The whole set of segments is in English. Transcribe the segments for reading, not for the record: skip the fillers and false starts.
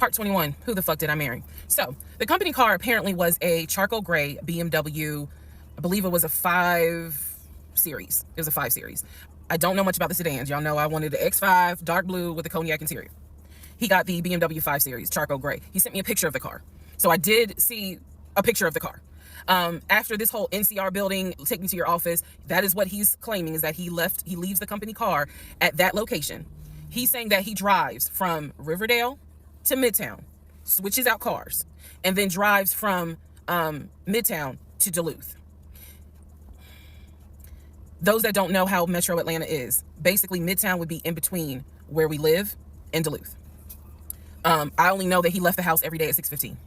Part 21, who the fuck did I marry? So the company car apparently was a charcoal gray BMW. I believe it was a 5 Series. It was a 5 Series. I don't know much about the sedans. Y'all know I wanted the X5, dark blue with a cognac interior. He got the BMW 5 Series, charcoal gray. He sent me a picture of the car. So I did see a picture of the car. After this whole NCR building, take me to your office, that is what he's claiming, is that he leaves the company car at that location. He's saying that he drives from Riverdale to Midtown, switches out cars, and then drives from Midtown to Duluth. Those that don't know how Metro Atlanta is, basically Midtown would be in between where we live and Duluth. I only know that he left the house every day at 6:15.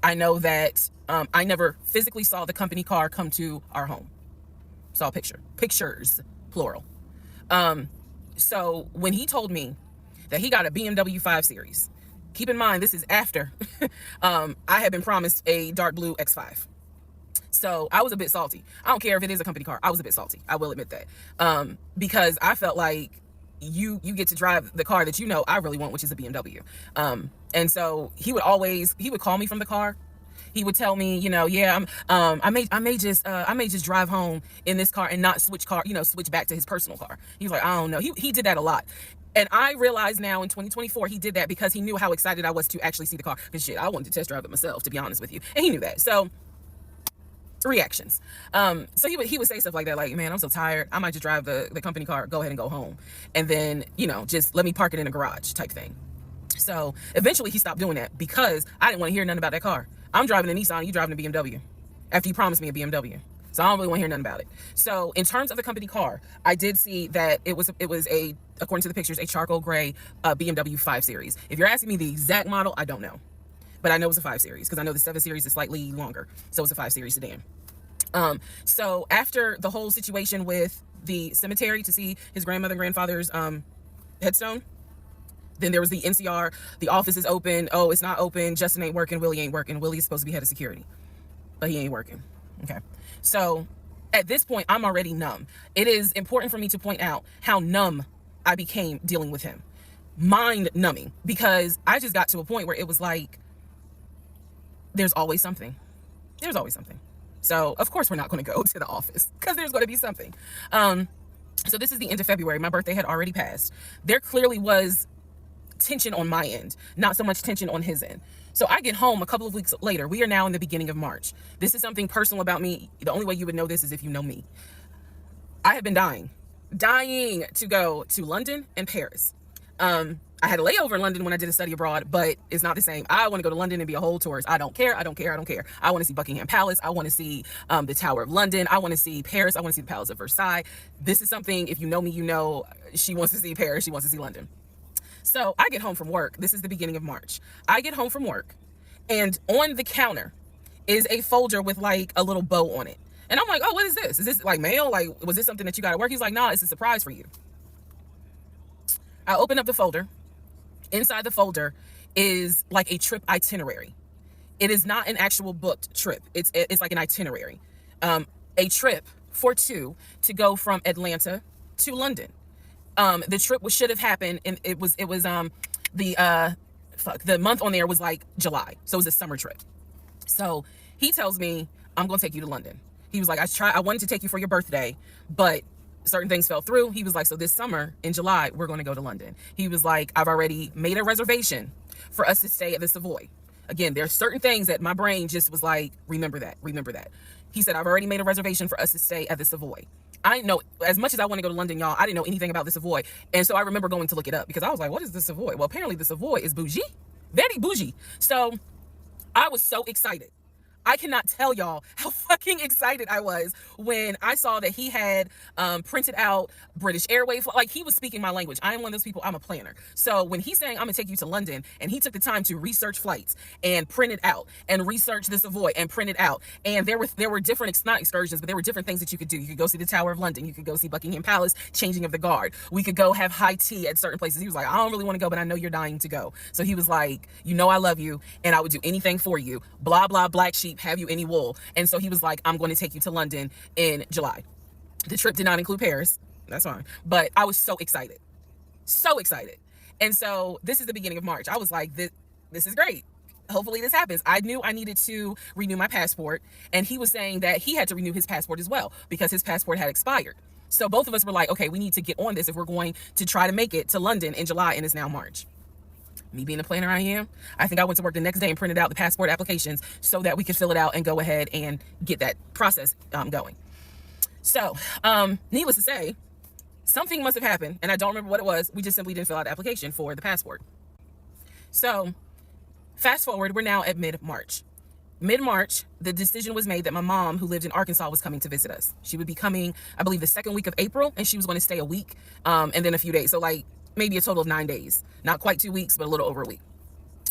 I know that I never physically saw the company car come to our home. Saw pictures, plural. So when he told me that he got a BMW 5 Series, keep in mind, this is after I had been promised a dark blue X5. So I was a bit salty. I don't care if it is a company car. I was a bit salty. I will admit that. Because I felt like you get to drive the car that I really want, which is a BMW. And so he would call me from the car. He would tell me, yeah, I may just drive home in this car and not switch back to his personal car. He was like, I don't know. He did that a lot. And I realize now in 2024, he did that because he knew how excited I was to actually see the car. Because shit, I wanted to test drive it myself, to be honest with you. And he knew that. So reactions. So he would say stuff like that, like, man, I'm so tired. I might just drive the company car, go ahead and go home. And then, just let me park it in a garage type thing. So eventually he stopped doing that because I didn't want to hear nothing about that car. I'm driving a Nissan, you driving a BMW after you promised me a BMW. So I don't really want to hear nothing about it. So in terms of the company car, I did see that it was according to the pictures, a charcoal gray BMW 5 Series. If you're asking me the exact model, I don't know. But I know it was a 5 Series because I know the 7 Series is slightly longer. So it's a 5 Series sedan. So after the whole situation with the cemetery to see his grandmother and grandfather's headstone, then there was the NCR, the office is open. Oh, it's not open. Justin ain't working. Willie ain't working. Willie is supposed to be head of security, but he ain't working. Okay. So at this point, I'm already numb. It is important for me to point out how numb I became dealing with him. Mind numbing, because I just got to a point where it was like, there's always something. There's always something. So of course we're not going to go to the office because there's going to be something. So this is the end of February. My birthday had already passed. There clearly was tension on my end, not so much tension on his end. So I get home a couple of weeks later. We are now in the beginning of March. This is something personal about me. The only way you would know this is if you know me. I have been dying to go to London and Paris. I had a layover in London when I did a study abroad, but it's not the same. I want to go to London and be a whole tourist. I don't care. I want to see Buckingham Palace. I want to see the Tower of London. I want to see Paris. I want to see the Palace of Versailles. This is something, if you know me, she wants to see Paris. She wants to see London. So I get home from work. This is the beginning of March. I get home from work, and on the counter is a folder with like a little bow on it. And I'm like, oh, what is this? Is this like mail? Like, was this something that you got at work? He's like, nah, it's a surprise for you. I open up the folder. Inside the folder is like a trip itinerary. It is not an actual booked trip. It's like an itinerary. A trip for two to go from Atlanta to London. The trip should have happened, and it was the month on there was like July. So it was a summer trip. So he tells me, I'm going to take you to London. He was like, I wanted to take you for your birthday, but certain things fell through. He was like, so this summer in July, we're going to go to London. He was like, I've already made a reservation for us to stay at the Savoy. Again, there's certain things that my brain just was like, remember that. He said, I've already made a reservation for us to stay at the Savoy. I didn't know, as much as I want to go to London, y'all, I didn't know anything about the Savoy. And so I remember going to look it up because I was like, what is the Savoy? Well, apparently the Savoy is bougie, very bougie. So I was so excited. I cannot tell y'all how fucking excited I was when I saw that he had printed out British Airways. Like, he was speaking my language. I am one of those people, I'm a planner. So when he's saying, I'm gonna take you to London, and he took the time to research flights and print it out and research the Savoy and print it out. And there were different, not excursions, but there were different things that you could do. You could go see the Tower of London. You could go see Buckingham Palace, changing of the guard. We could go have high tea at certain places. He was like, I don't really want to go, but I know you're dying to go. So he was like, I love you, and I would do anything for you. Blah, blah, black sheep, have you any wool? And so he was like, I'm going to take you to London in July. The trip did not include Paris. That's fine. But I was so excited. So excited. And so this is the beginning of March. I was like, this is great. Hopefully this happens. I knew I needed to renew my passport, and he was saying that he had to renew his passport as well because his passport had expired. So both of us were like, okay, we need to get on this if we're going to try to make it to London in July, and it's now March. Me being the planner I am, I think I went to work the next day and printed out the passport applications so that we could fill it out and go ahead and get that process going. So, needless to say, something must have happened, and I don't remember what it was. We just simply didn't fill out the application for the passport. So, fast forward, we're now at mid-March. Mid-March, the decision was made that my mom, who lived in Arkansas, was coming to visit us. She would be coming, I believe, the second week of April, and she was going to stay a week and then a few days. So, like, maybe a total of 9 days. Not quite 2 weeks, but a little over a week.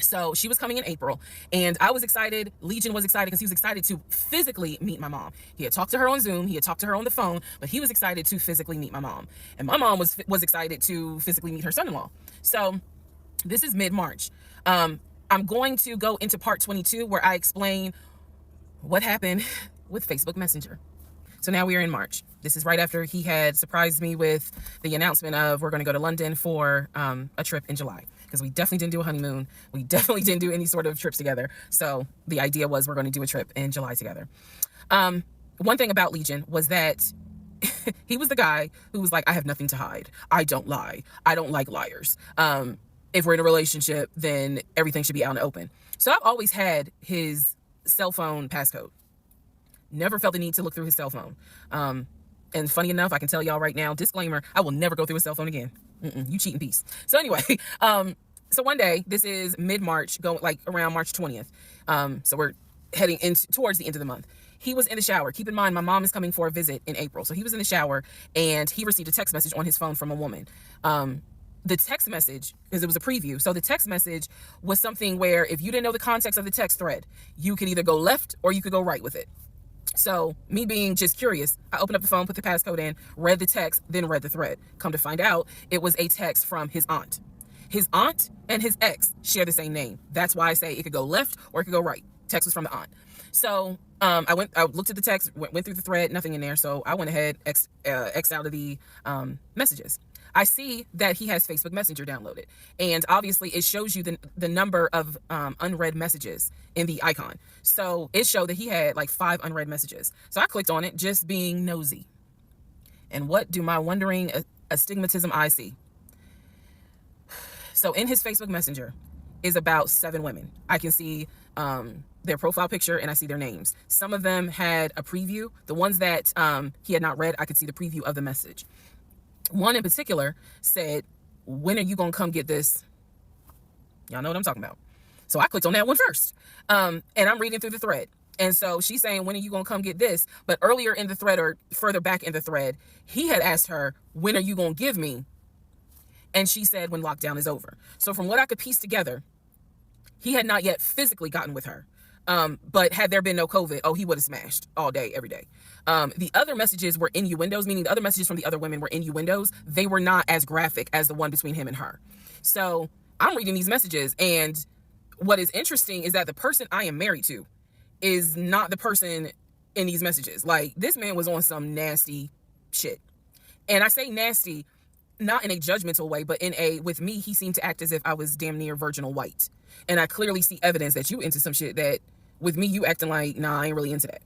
So she was coming in April, and I was excited. Legion was excited because he was excited to physically meet my mom. He had talked to her on Zoom, he had talked to her on the phone, but he was excited to physically meet my mom. And my mom was excited to physically meet her son-in-law. So this is mid-March. I'm going to go into part 22 where I explain what happened with Facebook Messenger. So now we are in March. This is right after he had surprised me with the announcement of we're going to go to London for a trip in July, because we definitely didn't do a honeymoon. We definitely didn't do any sort of trips together. So the idea was we're going to do a trip in July together. One thing about Legion was that he was the guy who was like, I have nothing to hide. I don't lie. I don't like liars. If we're in a relationship, then everything should be out in the open. So I've always had his cell phone passcode. Never felt the need to look through his cell phone. And funny enough, I can tell y'all right now, disclaimer, I will never go through his cell phone again. You cheat in peace. So anyway, so one day, this is mid-March, going like around March 20th. So we're heading towards the end of the month. He was in the shower. Keep in mind, my mom is coming for a visit in April. So he was in the shower, and he received a text message on his phone from a woman. The text message, because it was a preview, so the text message was something where if you didn't know the context of the text thread, you could either go left or you could go right with it. So me being just curious, I opened up the phone, put the passcode in, read the text, then read the thread. Come to find out, it was a text from his aunt. His aunt and his ex share the same name. That's why I say it could go left or it could go right. Text was from the aunt. So I looked at the text, went through the thread, nothing in there. So I went ahead, X out of the messages. I see that he has Facebook Messenger downloaded, and obviously it shows you the number of unread messages in the icon. So it showed that he had like 5 unread messages. So I clicked on it, just being nosy. And what do my wondering astigmatism eyes see? So in his Facebook Messenger is about 7 women. I can see their profile picture and I see their names. Some of them had a preview. The ones that he had not read, I could see the preview of the message. One in particular said, when are you going to come get this? Y'all know what I'm talking about. So I clicked on that one first. And I'm reading through the thread. And so she's saying, when are you going to come get this? But earlier in the thread, or further back in the thread, he had asked her, when are you going to give me? And she said, when lockdown is over. So from what I could piece together, he had not yet physically gotten with her. But had there been no COVID, he would have smashed all day, every day. The other messages were innuendos, meaning the other messages from the other women were innuendos. They were not as graphic as the one between him and her. So I'm reading these messages, and what is interesting is that the person I am married to is not the person in these messages. Like, this man was on some nasty shit. And I say nasty, not in a judgmental way, but with me, he seemed to act as if I was damn near virginal white. And I clearly see evidence that you into some shit that with me, you acting like, nah, I ain't really into that.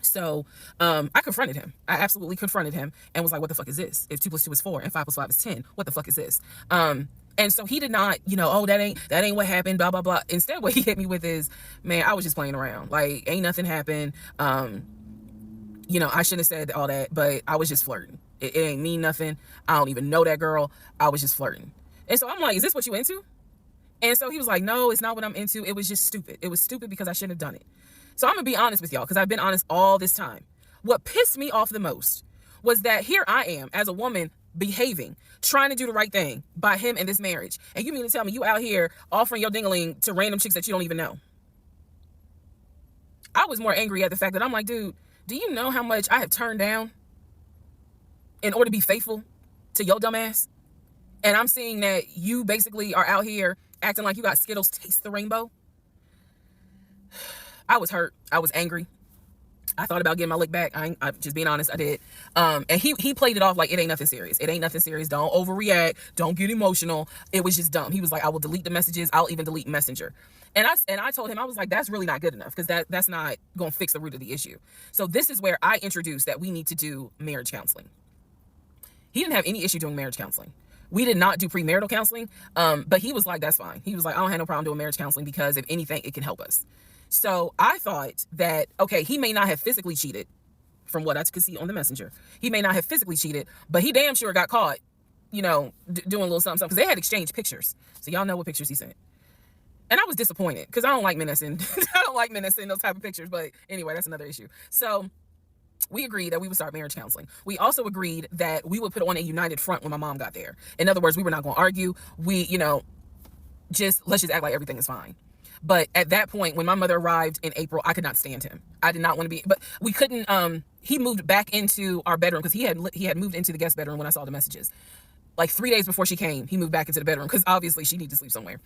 So I confronted him. I absolutely confronted him and was like, what the fuck is this? If 2 + 2 is 4 and 5 + 5 is 10, what the fuck is this? And so he did not, that ain't what happened, blah, blah, blah. Instead, what he hit me with is, man, I was just playing around. Like, ain't nothing happened. I shouldn't have said all that, but I was just flirting. It ain't mean nothing. I don't even know that girl. I was just flirting. And so I'm like, is this what you into? And so he was like, no, it's not what I'm into. It was just stupid. It was stupid because I shouldn't have done it. So I'm going to be honest with y'all, because I've been honest all this time. What pissed me off the most was that here I am as a woman behaving, trying to do the right thing by him in this marriage. And you mean to tell me you out here offering your ding-a-ling to random chicks that you don't even know? I was more angry at the fact that I'm like, dude, do you know how much I have turned down in order to be faithful to your dumb ass? And I'm seeing that you basically are out here acting like you got Skittles taste the rainbow. I was hurt. I was angry. I thought about getting my lick back. I'm just being honest. I did. And he played it off like it ain't nothing serious. It ain't nothing serious. Don't overreact. Don't get emotional. It was just dumb. He was like, I will delete the messages. I'll even delete Messenger. And I told him, I was like, that's really not good enough, because that's not going to fix the root of the issue. So this is where I introduced that we need to do marriage counseling. He didn't have any issue doing marriage counseling. We did not do premarital counseling, but he was like, that's fine. He was like, I don't have no problem doing marriage counseling, because if anything, it can help us. So I thought that, okay, he may not have physically cheated from what I could see on the messenger. He may not have physically cheated, but he damn sure got caught, doing a little something, because they had exchanged pictures. So y'all know what pictures he sent. And I was disappointed, because I don't like men that send, I don't like men that send those type of pictures. But anyway, that's another issue. So we agreed that we would start marriage counseling. We also agreed that we would put on a united front when my mom got there. In other words, we were not going to argue. We, let's just act like everything is fine. But at that point, when my mother arrived in April, I could not stand him. I did not want to be, but we couldn't, he moved back into our bedroom, because he had moved into the guest bedroom when I saw the messages. Like 3 days before she came, he moved back into the bedroom, because obviously she needed to sleep somewhere.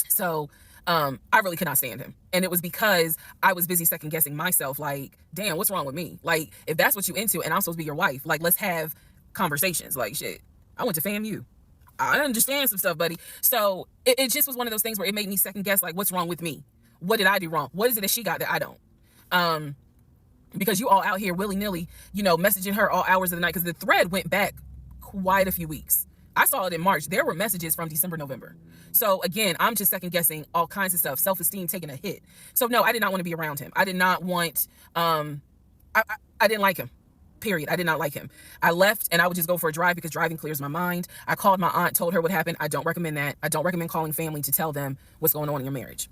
So I really could not stand him. And it was because I was busy second guessing myself. Like, damn, what's wrong with me? Like, if that's what you into and I'm supposed to be your wife, like, let's have conversations. Like, shit, I went to FAMU. I understand some stuff, buddy. So it just was one of those things where it made me second guess, like, what's wrong with me? What did I do wrong? What is it that she got that I don't? Because you all out here willy-nilly, messaging her all hours of the night, because the thread went back quite a few weeks. I saw it in March. There were messages from December, November. So again, I'm just second guessing all kinds of stuff, self-esteem taking a hit. So no, I did not want to be around him. I did not want, I didn't like him. Period. I did not like him. I left, and I would just go for a drive, because driving clears my mind. I called my aunt, told her what happened. I don't recommend that. I don't recommend calling family to tell them what's going on in your marriage.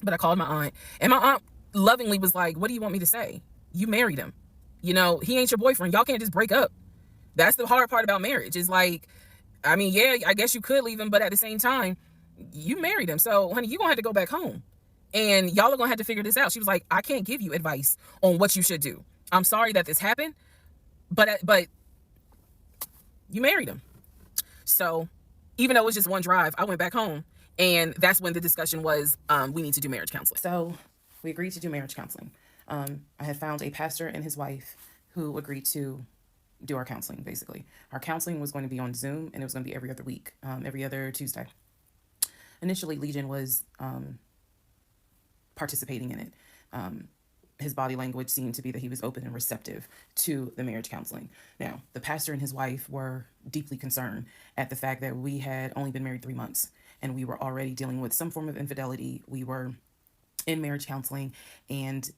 But I called my aunt, and my aunt lovingly was like, what do you want me to say? You married him. He ain't your boyfriend. Y'all can't just break up. That's the hard part about marriage, is like, I mean, yeah, I guess you could leave him, but at the same time, you married him. So, honey, you're going to have to go back home. And y'all are going to have to figure this out. She was like, I can't give you advice on what you should do. I'm sorry that this happened, but you married him. So even though it was just one drive, I went back home. And that's when the discussion was, we need to do marriage counseling. So we agreed to do marriage counseling. I had found a pastor and his wife who agreed to do our counseling. Basically, our counseling was going to be on Zoom, and it was going to be every other week, every other Tuesday. Initially, Legion was participating in it. His body language seemed to be that he was open and receptive to the marriage counseling. Now, the pastor and his wife were deeply concerned at the fact that we had only been married 3 months, and we were already dealing with some form of infidelity. We were in marriage counseling, and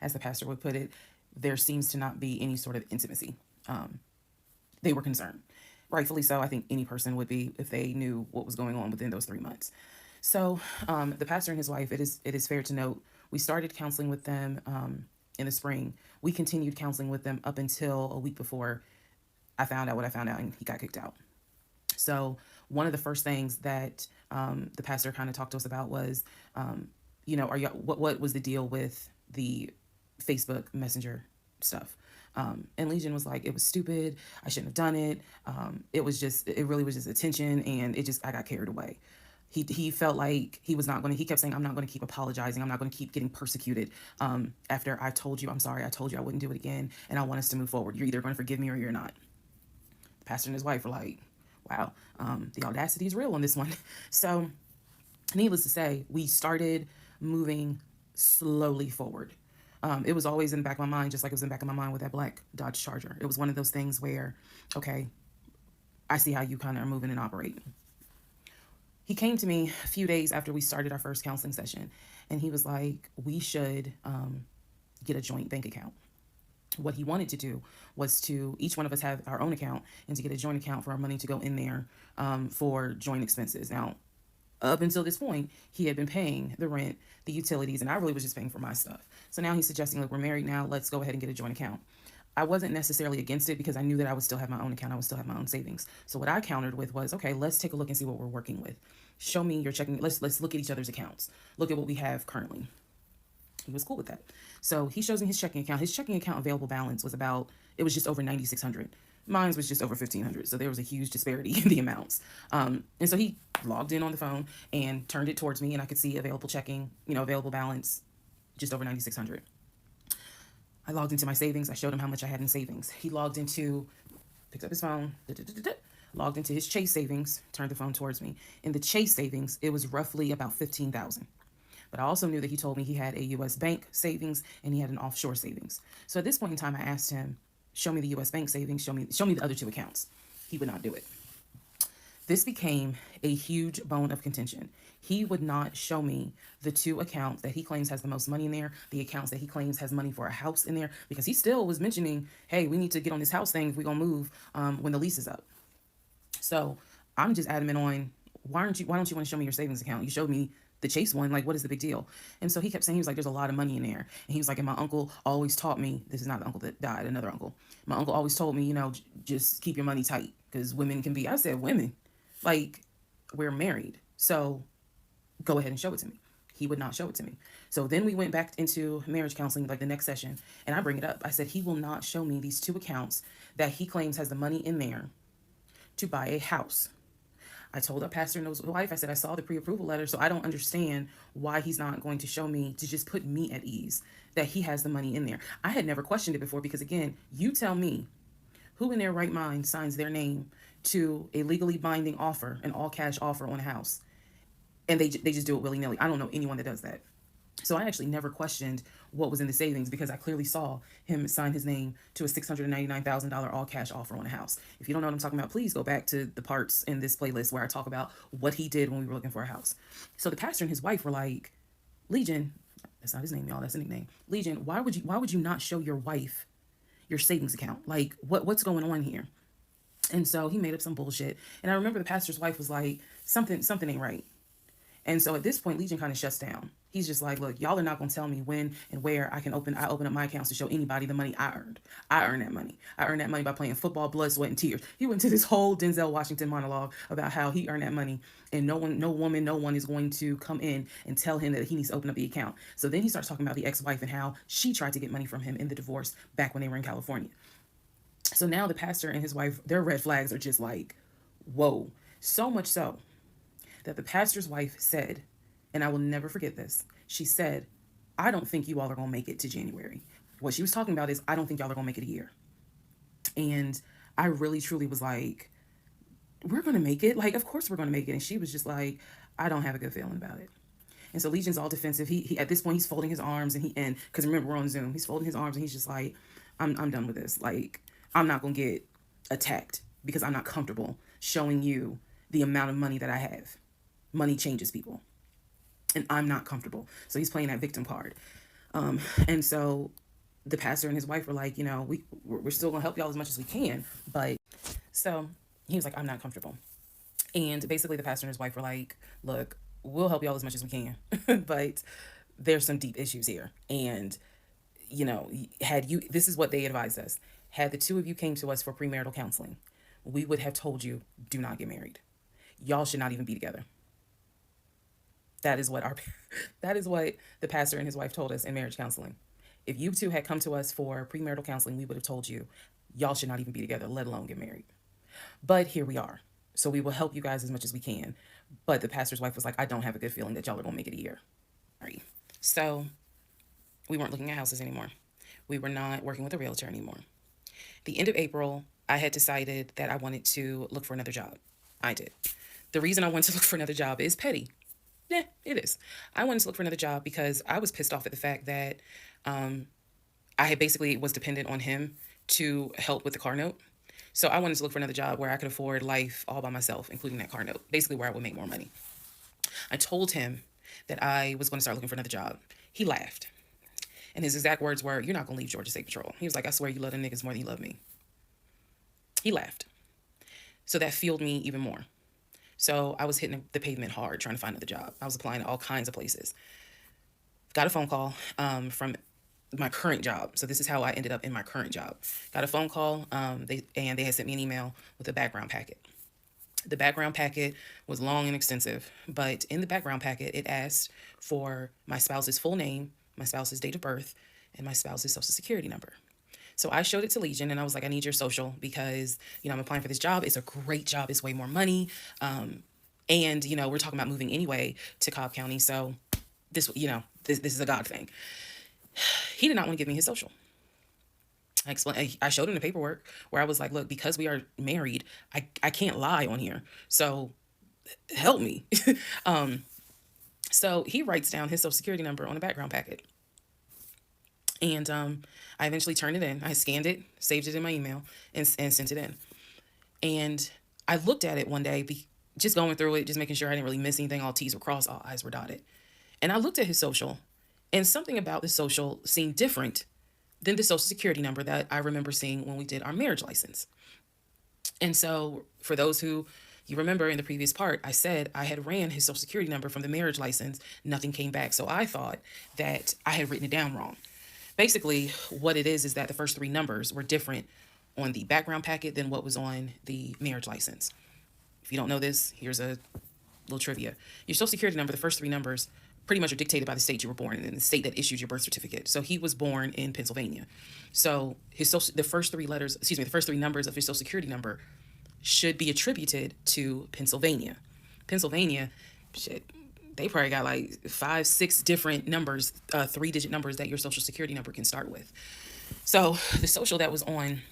as the pastor would put it, there seems to not be any sort of intimacy. They were concerned. Rightfully so. I think any person would be if they knew what was going on within those 3 months. So the pastor and his wife, it is fair to note, we started counseling with them in the spring. We continued counseling with them up until a week before I found out what I found out, and he got kicked out. So one of the first things that the pastor kind of talked to us about was, what was the deal with the Facebook Messenger stuff? And Legion was like, it was stupid. I shouldn't have done it. It really was just attention. And I got carried away. He felt like he kept saying, I'm not going to keep apologizing. I'm not going to keep getting persecuted. After I told you, I'm sorry. I told you I wouldn't do it again. And I want us to move forward. You're either going to forgive me or you're not. The pastor and his wife were like, wow, the audacity is real on this one. So needless to say, we started moving slowly forward. It was always in the back of my mind, just like it was in the back of my mind with that black Dodge Charger. It was one of those things where, okay, I see how you kind of are moving and operating. He came to me a few days after we started our first counseling session, and he was like, we should get a joint bank account. What he wanted to do was to each one of us have our own account, and to get a joint account for our money to go in there for joint expenses. Now, up until this point, he had been paying the rent, the utilities, and I really was just paying for my stuff. So now he's suggesting, look, we're married now, let's go ahead and get a joint account. I wasn't necessarily against it, because I knew that I would still have my own account. I would still have my own savings. So what I countered with was, okay, let's take a look and see what we're working with. Show me your checking. Let's look at each other's accounts. Look at what we have currently. He was cool with that. So he shows me his checking account. His checking account available balance was just over $9,600. Mine was just over $1,500. So there was a huge disparity in the amounts. And so he logged in on the phone and turned it towards me, and I could see available checking, available balance, just over $9,600. I logged into my savings. I showed him how much I had in savings. He picked up his phone, logged into his Chase savings, turned the phone towards me. In the Chase savings, it was roughly about 15,000. But I also knew that he told me he had a U.S. bank savings and he had an offshore savings. So at this point in time, I asked him, show me the U.S. bank savings, show me the other two accounts. He would not do it. This became a huge bone of contention. He would not show me the two accounts that he claims has the most money in there, the accounts that he claims has money for a house in there, because he still was mentioning, hey, we need to get on this house thing if we're going to move when the lease is up. So I'm just adamant on, why don't you want to show me your savings account? You showed me the Chase one, like, what is the big deal? And so he kept saying, he was like, there's a lot of money in there. And he was like, and my uncle always taught me, this is not the uncle that died, another uncle. My uncle always told me, just keep your money tight because women can be, I said, women, like, we're married. So go ahead and show it to me. He would not show it to me. So then we went back into marriage counseling, like the next session, and I bring it up. I said, he will not show me these two accounts that he claims has the money in there to buy a house. I told our pastor and his wife, I said, I saw the pre-approval letter, so I don't understand why he's not going to show me, to just put me at ease that he has the money in there. I had never questioned it before because, again, you tell me who in their right mind signs their name to a legally binding offer, an all-cash offer on a house, and they just do it willy-nilly. I don't know anyone that does that. So I actually never questioned what was in the savings because I clearly saw him sign his name to a $699,000 all-cash offer on a house. If you don't know what I'm talking about, please go back to the parts in this playlist where I talk about what he did when we were looking for a house. So the pastor and his wife were like, Legion, that's not his name, y'all, that's a nickname. Legion, why would you not show your wife your savings account? Like, what's going on here? And so he made up some bullshit. And I remember the pastor's wife was like, something ain't right. And so at this point, Legion kind of shuts down. He's just like, look, y'all are not going to tell me when and where I open up my accounts to show anybody the money I earned. I earned that money. I earned that money by playing football, blood, sweat, and tears. He went into this whole Denzel Washington monologue about how he earned that money, and no one is going to come in and tell him that he needs to open up the account. So then he starts talking about the ex-wife and how she tried to get money from him in the divorce back when they were in California. So now the pastor and his wife, their red flags are just like, whoa. So much so that the pastor's wife said, and I will never forget this, she said, I don't think you all are going to make it to January. What she was talking about is, I don't think y'all are going to make it a year. And I really, truly was like, we're going to make it. Like, of course we're going to make it. And she was just like, I don't have a good feeling about it. And so Legion's all defensive. He at this point, he's folding his arms and because remember, we're on Zoom. He's folding his arms and he's just like, I'm done with this. Like, I'm not going to get attacked because I'm not comfortable showing you the amount of money that I have. Money changes people. And I'm not comfortable. So he's playing that victim card. And so the pastor and his wife were like, we're still going to help y'all as much as we can. But so he was like, I'm not comfortable. And basically the pastor and his wife were like, look, we'll help y'all as much as we can. But there's some deep issues here. And, this is what they advised us. Had the two of you came to us for premarital counseling, we would have told you, do not get married. Y'all should not even be together. That is what the pastor and his wife told us in marriage counseling. If you two had come to us for premarital counseling, we would have told you, y'all should not even be together, let alone get married. But here we are. So we will help you guys as much as we can. But the pastor's wife was like, I don't have a good feeling that y'all are going to make it a year. So we weren't looking at houses anymore. We were not working with a realtor anymore. The end of April, I had decided that I wanted to look for another job. I did. The reason I wanted to look for another job is petty. Yeah, it is. I wanted to look for another job because I was pissed off at the fact that I had basically was dependent on him to help with the car note. So I wanted to look for another job where I could afford life all by myself, including that car note, basically where I would make more money. I told him that I was going to start looking for another job. He laughed. And his exact words were, you're not going to leave Georgia State Patrol. He was like, I swear you love them niggas more than you love me. He laughed. So that fueled me even more. So I was hitting the pavement hard trying to find another job. I was applying to all kinds of places. Got a phone call from my current job. So this is how I ended up in my current job. Got a phone call. They had sent me an email with a background packet. The background packet was long and extensive, but in the background packet, it asked for my spouse's full name, my spouse's date of birth, and my spouse's social security number. So I showed it to Legion and I was like, I need your social because, I'm applying for this job. It's a great job. It's way more money. And, we're talking about moving anyway to Cobb County. So this is a God thing. He did not want to give me his social. I showed him the paperwork where I was like, look, because we are married, I can't lie on here. So help me. um, so he writes down his social security number on a background packet. And I eventually turned it in. I scanned it, saved it in my email, and sent it in. And I looked at it one day, just going through it, just making sure I didn't really miss anything. All T's were crossed, all I's were dotted. And I looked at his social, and something about the social seemed different than the social security number that I remember seeing when we did our marriage license. And so, for those who you remember in the previous part, I said I had ran his social security number from the marriage license. Nothing came back. So I thought that I had written it down wrong. Basically, what it is that the first three numbers were different on the background packet than what was on the marriage license. If you don't know this, here's a little trivia. Your social security number, the first three numbers, pretty much are dictated by the state you were born in and the state that issued your birth certificate. So he was born in Pennsylvania. So the first three letters, the first three numbers of his social security number should be attributed to Pennsylvania. Pennsylvania, shit, they probably got like 5, 6 different numbers, 3-digit numbers that your social security number can start with. So the social that was on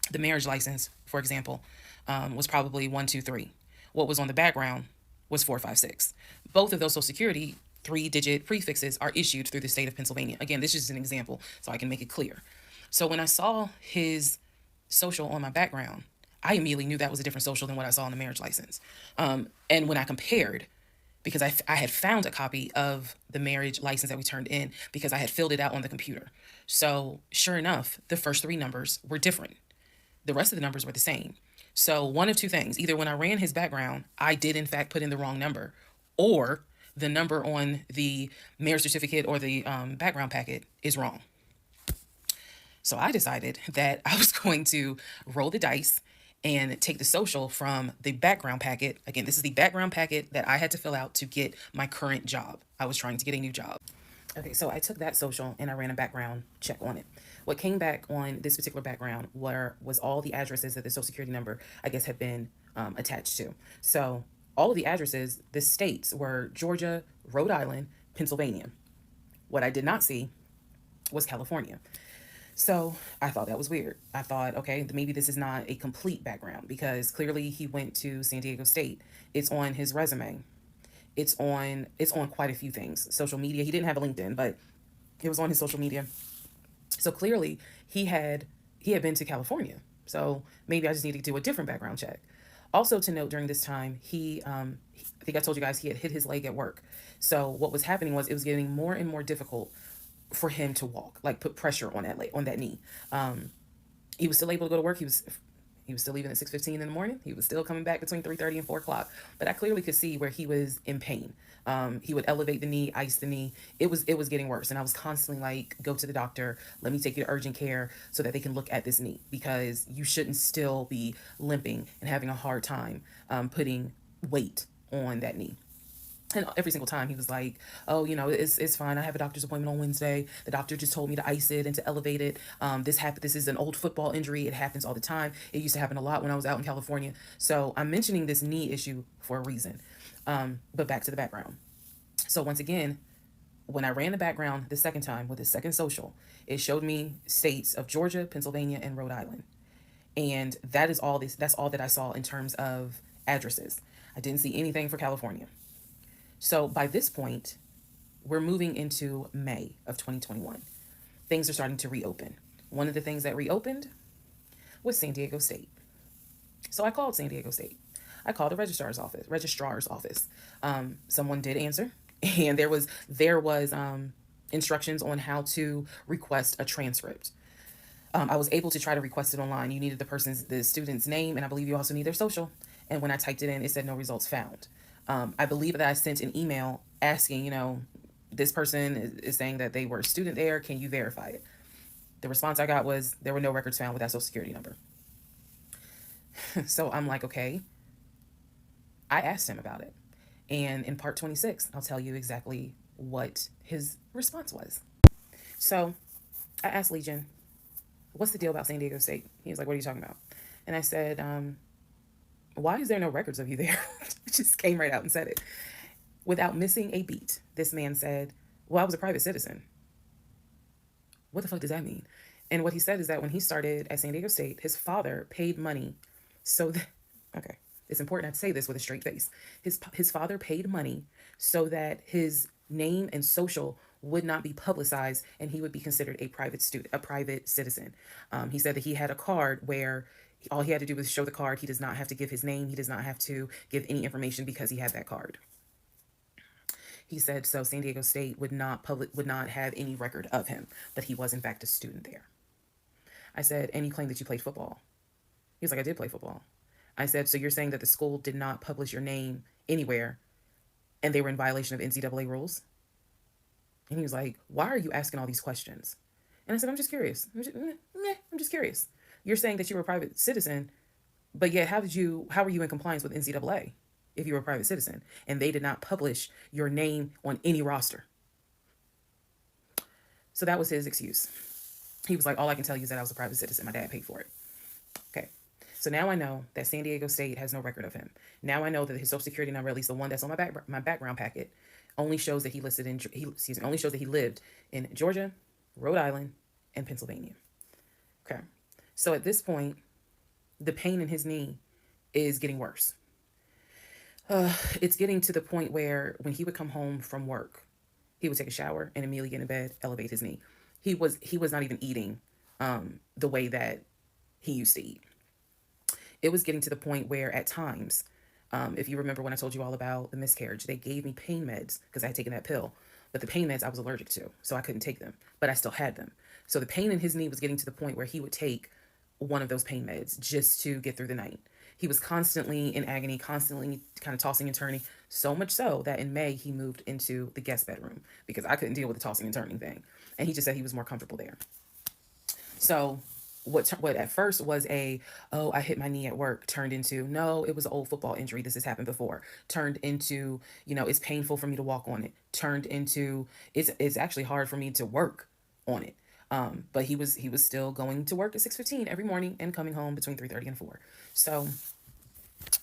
the marriage license, for example, was probably 1, 2, 3. What was on the background was 4, 5, 6. Both of those social security 3-digit prefixes are issued through the state of Pennsylvania. Again, this is just an example so I can make it clear. So when I saw his social on my background, I immediately knew that was a different social than what I saw on the marriage license. And when I compared, because I had found a copy of the marriage license that we turned in because I had filled it out on the computer. So sure enough, the first three numbers were different. The rest of the numbers were the same. So one of two things: either when I ran his background, I did in fact put in the wrong number, or the number on the marriage certificate or the background packet is wrong. So I decided that I was going to roll the dice and take the social from the background packet. Again, this is the background packet that I had to fill out to get my current job. I was trying to get a new job. Okay, so I took that social and I ran a background check on it. What came back on this particular background was all the addresses that the social security number, I guess, had been attached to. So all of the addresses, the states were Georgia, Rhode Island, Pennsylvania. What I did not see was California. So I thought that was weird. I thought, okay, maybe this is not a complete background because clearly he went to San Diego State. It's on his resume. It's on quite a few things. Social media. He didn't have a LinkedIn, but it was on his social media. So clearly he had been to California. So maybe I just need to do a different background check. Also to note, during this time, I think I told you guys he had hit his leg at work. So what was happening was it was getting more and more difficult for him to walk, like put pressure on that leg, on that knee. He was still able to go to work. He was still leaving at 6:15 in the morning. He was still coming back between 3:30 and 4 o'clock. But I clearly could see where he was in pain. He would elevate the knee, ice the knee. It was getting worse. And I was constantly like, go to the doctor. Let me take you to urgent care so that they can look at this knee, because you shouldn't still be limping and having a hard time putting weight on that knee. And every single time he was like, oh, it's fine. I have a doctor's appointment on Wednesday. The doctor just told me to ice it and to elevate it. This is an old football injury. It happens all the time. It used to happen a lot when I was out in California. So I'm mentioning this knee issue for a reason. But back to the background. So once again, when I ran the background the second time with the second social, it showed me states of Georgia, Pennsylvania, and Rhode Island. And that's all that I saw in terms of addresses. I didn't see anything for California. So by this point, we're moving into May of 2021. Things are starting to reopen. One of the things that reopened was San Diego State. So I called San Diego State. I called the registrar's office. Someone did answer, and there was instructions on how to request a transcript. I was able to try to request it online. You needed the student's name, and I believe you also need their social. And when I typed it in, it said no results found. I believe that I sent an email asking, this person is saying that they were a student there. Can you verify it? The response I got was there were no records found with that social security number. So I'm like, okay. I asked him about it. And in part 26, I'll tell you exactly what his response was. So I asked Legion, what's the deal about San Diego State? He was like, what are you talking about? And I said, why is there no records of you there? Just came right out and said it. Without missing a beat, this man said, well, I was a private citizen. What the fuck does that mean? And what he said is that when he started at San Diego State, his father paid money so that, okay, it's important to say this with a straight face. His father paid money so that his name and social would not be publicized and he would be considered a private student, a private citizen. He said that he had a card where all he had to do was show the card. He does not have to give his name. He does not have to give any information because he had that card. He said so San Diego State would not have any record of him, but he was in fact a student there. I said, and you claim that you played football. He was like, I did play football. I said, so you're saying that the school did not publish your name anywhere and they were in violation of NCAA rules? And he was like, why are you asking all these questions? And I said, I'm just curious. I'm just curious. You're saying that you were a private citizen, but yet how were you in compliance with NCAA if you were a private citizen and they did not publish your name on any roster? So that was his excuse. He was like, all I can tell you is that I was a private citizen. My dad paid for it. Okay. So now I know that San Diego State has no record of him. Now I know that his social security number, at least the one that's on my background packet, only shows that he lived in Georgia, Rhode Island, and Pennsylvania. Okay. So at this point, the pain in his knee is getting worse. It's getting to the point where when he would come home from work, he would take a shower and immediately get in bed, elevate his knee. He was not even eating the way that he used to eat. It was getting to the point where at times, if you remember when I told you all about the miscarriage, they gave me pain meds because I had taken that pill. But the pain meds I was allergic to, so I couldn't take them. But I still had them. So the pain in his knee was getting to the point where he would take one of those pain meds just to get through the night. He was constantly in agony, constantly kind of tossing and turning, so much so that in May he moved into the guest bedroom because I couldn't deal with the tossing and turning thing. And he just said he was more comfortable there. So what at first was I hit my knee at work turned into, no, it was an old football injury. This has happened before. Turned into, it's painful for me to walk on it. Turned into, it's actually hard for me to work on it. But he was still going to work at 6:15 every morning and coming home between 3:30 and 4. So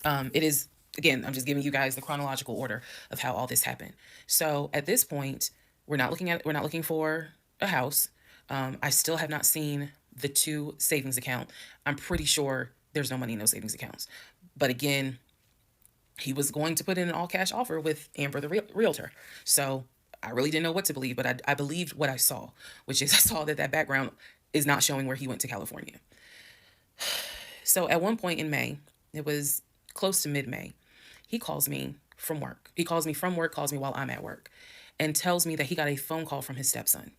it is, again, I'm just giving you guys the chronological order of how all this happened. So at this point, we're not looking for a house. I still have not seen the 2 savings account. I'm pretty sure there's no money in those savings accounts. But again, he was going to put in an all cash offer with Amber, the realtor. So I really didn't know what to believe, but I believed what I saw, which is I saw that background is not showing where he went to California. So at one point in May, it was close to mid-May, he calls me from work. He calls me from work, calls me while I'm at work, and tells me that he got a phone call from his stepson.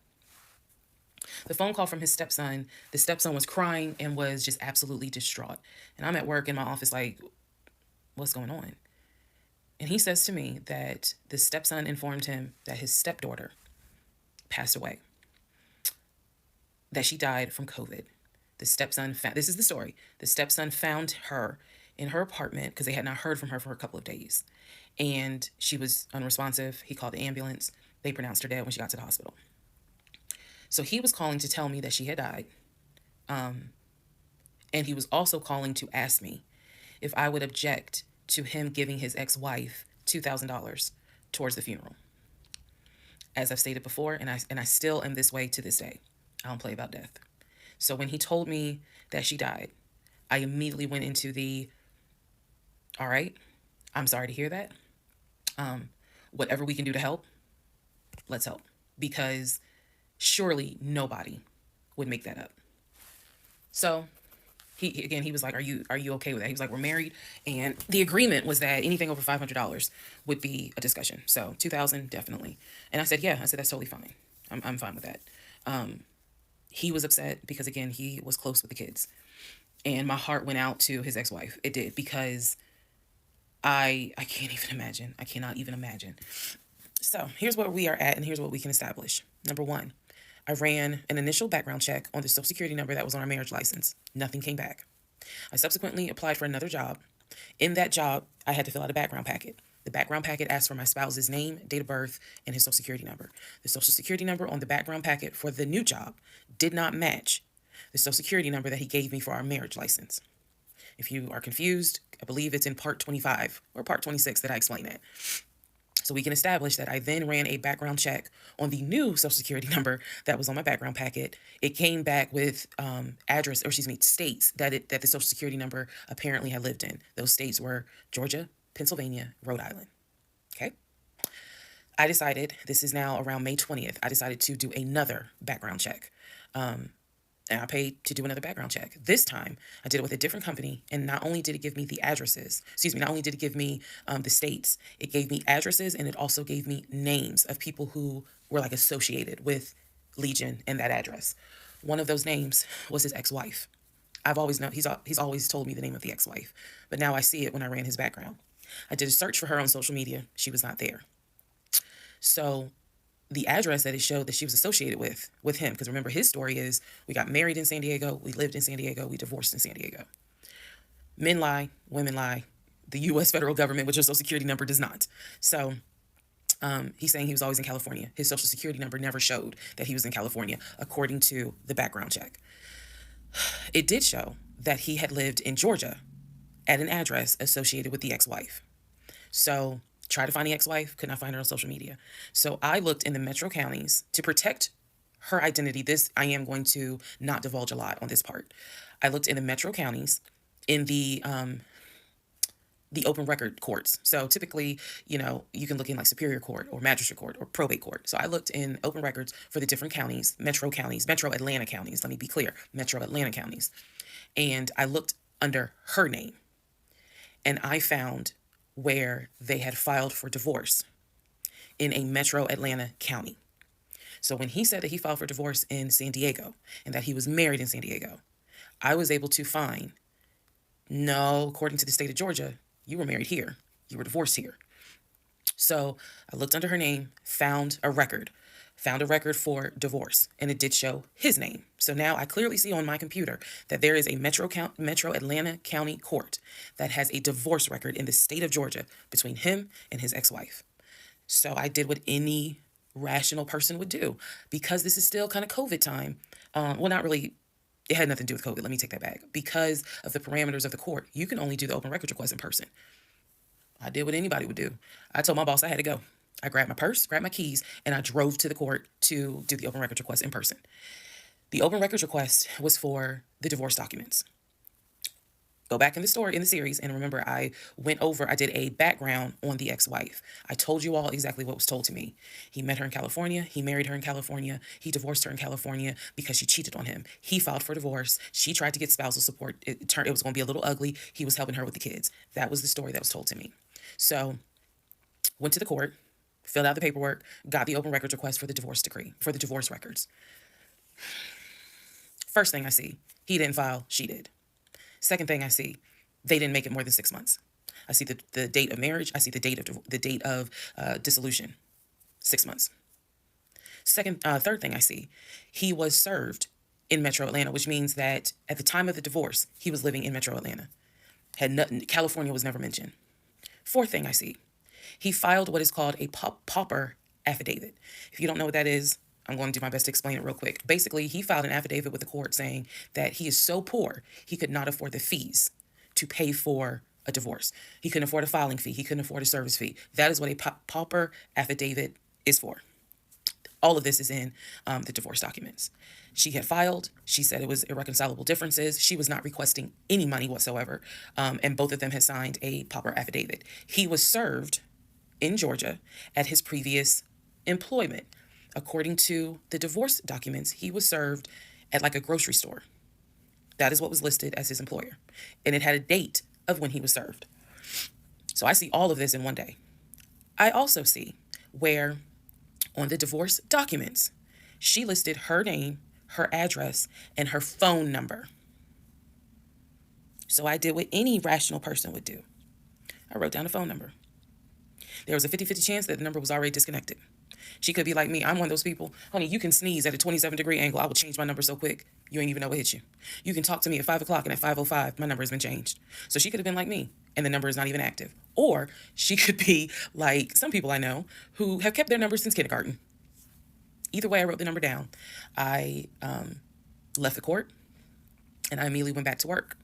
The phone call from his stepson, the stepson was crying and was just absolutely distraught. And I'm at work in my office like, what's going on? And he says to me that the stepson informed him that his stepdaughter passed away, that she died from COVID. The stepson this is the story. The stepson found her in her apartment because they had not heard from her for a couple of days. And she was unresponsive. He called the ambulance. They pronounced her dead when she got to the hospital. So he was calling to tell me that she had died. And he was also calling to ask me if I would object to him giving his ex-wife $2,000 towards the funeral. As I've stated before, and I still am this way to this day. I don't play about death. So when he told me that she died, I immediately went into all right, I'm sorry to hear that. Whatever we can do to help, let's help. Because surely nobody would make that up. So he was like, are you okay with that? He was like, we're married. And the agreement was that anything over $500 would be a discussion. So $2,000, definitely. And I said, yeah, that's totally fine. I'm fine with that. He was upset because, again, he was close with the kids. And my heart went out to his ex-wife. It did, because I can't even imagine. I cannot even imagine. So here's where we are at, and here's what we can establish. Number 1, I ran an initial background check on the Social Security number that was on our marriage license. Nothing came back. I subsequently applied for another job. In that job, I had to fill out a background packet. The background packet asked for my spouse's name, date of birth, and his Social Security number. The Social Security number on the background packet for the new job did not match the Social Security number that he gave me for our marriage license. If you are confused, I believe it's in Part 25 or Part 26 that I explain that. So we can establish that I then ran a background check on the new social security number that was on my background packet. It came back with states that the social security number apparently had lived in. Those states were Georgia, Pennsylvania, Rhode Island. Okay. I decided, this is now around May 20th, I decided to do another background check. And I paid to do another background check. This time, I did it with a different company, and not only did it give me the addresses, not only did it give me the states, it gave me addresses, and it also gave me names of people who were like associated with Legion and that address. One of those names was his ex-wife. I've always known, he's always told me the name of the ex-wife, but now I see it when I ran his background. I did a search for her on social media. She was not there. So the address that it showed that she was associated with him, because remember, his story is we got married in San Diego, we lived in San Diego, we divorced in San Diego. Men lie, women lie. The U.S. federal government, which your social security number does not. So he's saying he was always in California. His social security number never showed that he was in California, according to the background check. It did show that he had lived in Georgia at an address associated with the ex-wife. So try to find the ex-wife, could not find her on social media. So I looked in the metro counties to protect her identity. This, I am going to not divulge a lot on this part. I looked in the metro counties in the open record courts. So typically, you can look in like Superior Court or Magistrate Court or Probate Court. So I looked in open records for the different counties, metro Atlanta counties. Let me be clear, metro Atlanta counties. And I looked under her name, and I found where they had filed for divorce in a metro Atlanta county. So when he said that he filed for divorce in San Diego and that he was married in San Diego, I was able to find, no, according to the state of Georgia, you were married here. You were divorced here. So I looked under her name, found a record for divorce, and it did show his name. So now I clearly see on my computer that there is a metro Atlanta County Court that has a divorce record in the state of Georgia between him and his ex-wife. So I did what any rational person would do, because this is still kind of COVID time. Well, not really. It had nothing to do with COVID. Let me take that back. Because of the parameters of the court, you can only do the open records request in person. I did what anybody would do. I told my boss I had to go. I grabbed my purse, grabbed my keys, and I drove to the court to do the open records request in person. The open records request was for the divorce documents. Go back in the series, and remember I did a background on the ex-wife. I told you all exactly what was told to me. He met her in California. He married her in California. He divorced her in California because she cheated on him. He filed for divorce. She tried to get spousal support. It was going to be a little ugly. He was helping her with the kids. That was the story that was told to me. So went to the court, filled out the paperwork, got the open records request for the divorce decree, for the divorce records. First thing I see, he didn't file, she did. Second thing I see, they didn't make it more than 6 months. I see the date of marriage. I see the date of dissolution, 6 months. Third thing I see, he was served in Metro Atlanta, which means that at the time of the divorce, he was living in Metro Atlanta. California was never mentioned. Fourth thing I see, he filed what is called a pauper affidavit. If you don't know what that is, I'm going to do my best to explain it real quick. Basically, he filed an affidavit with the court saying that he is so poor, he could not afford the fees to pay for a divorce. He couldn't afford a filing fee. He couldn't afford a service fee. That is what a pauper affidavit is for. All of this is in the divorce documents. She had filed. She said it was irreconcilable differences. She was not requesting any money whatsoever. And both of them had signed a pauper affidavit. He was served in Georgia at his previous employment. According to the divorce documents, he was served at like a grocery store. That is what was listed as his employer. And it had a date of when he was served. So I see all of this in one day. I also see where on the divorce documents, she listed her name, her address, and her phone number. So I did what any rational person would do. I wrote down a phone number. There was a 50-50 chance that the number was already disconnected. She could be like me. I'm one of those people. Honey, you can sneeze at a 27-degree angle. I will change my number so quick, you ain't even know what hit you. You can talk to me at 5 o'clock, and at 5:05, my number has been changed. So she could have been like me, and the number is not even active. Or she could be like some people I know who have kept their number since kindergarten. Either way, I wrote the number down. I left the court, and I immediately went back to work.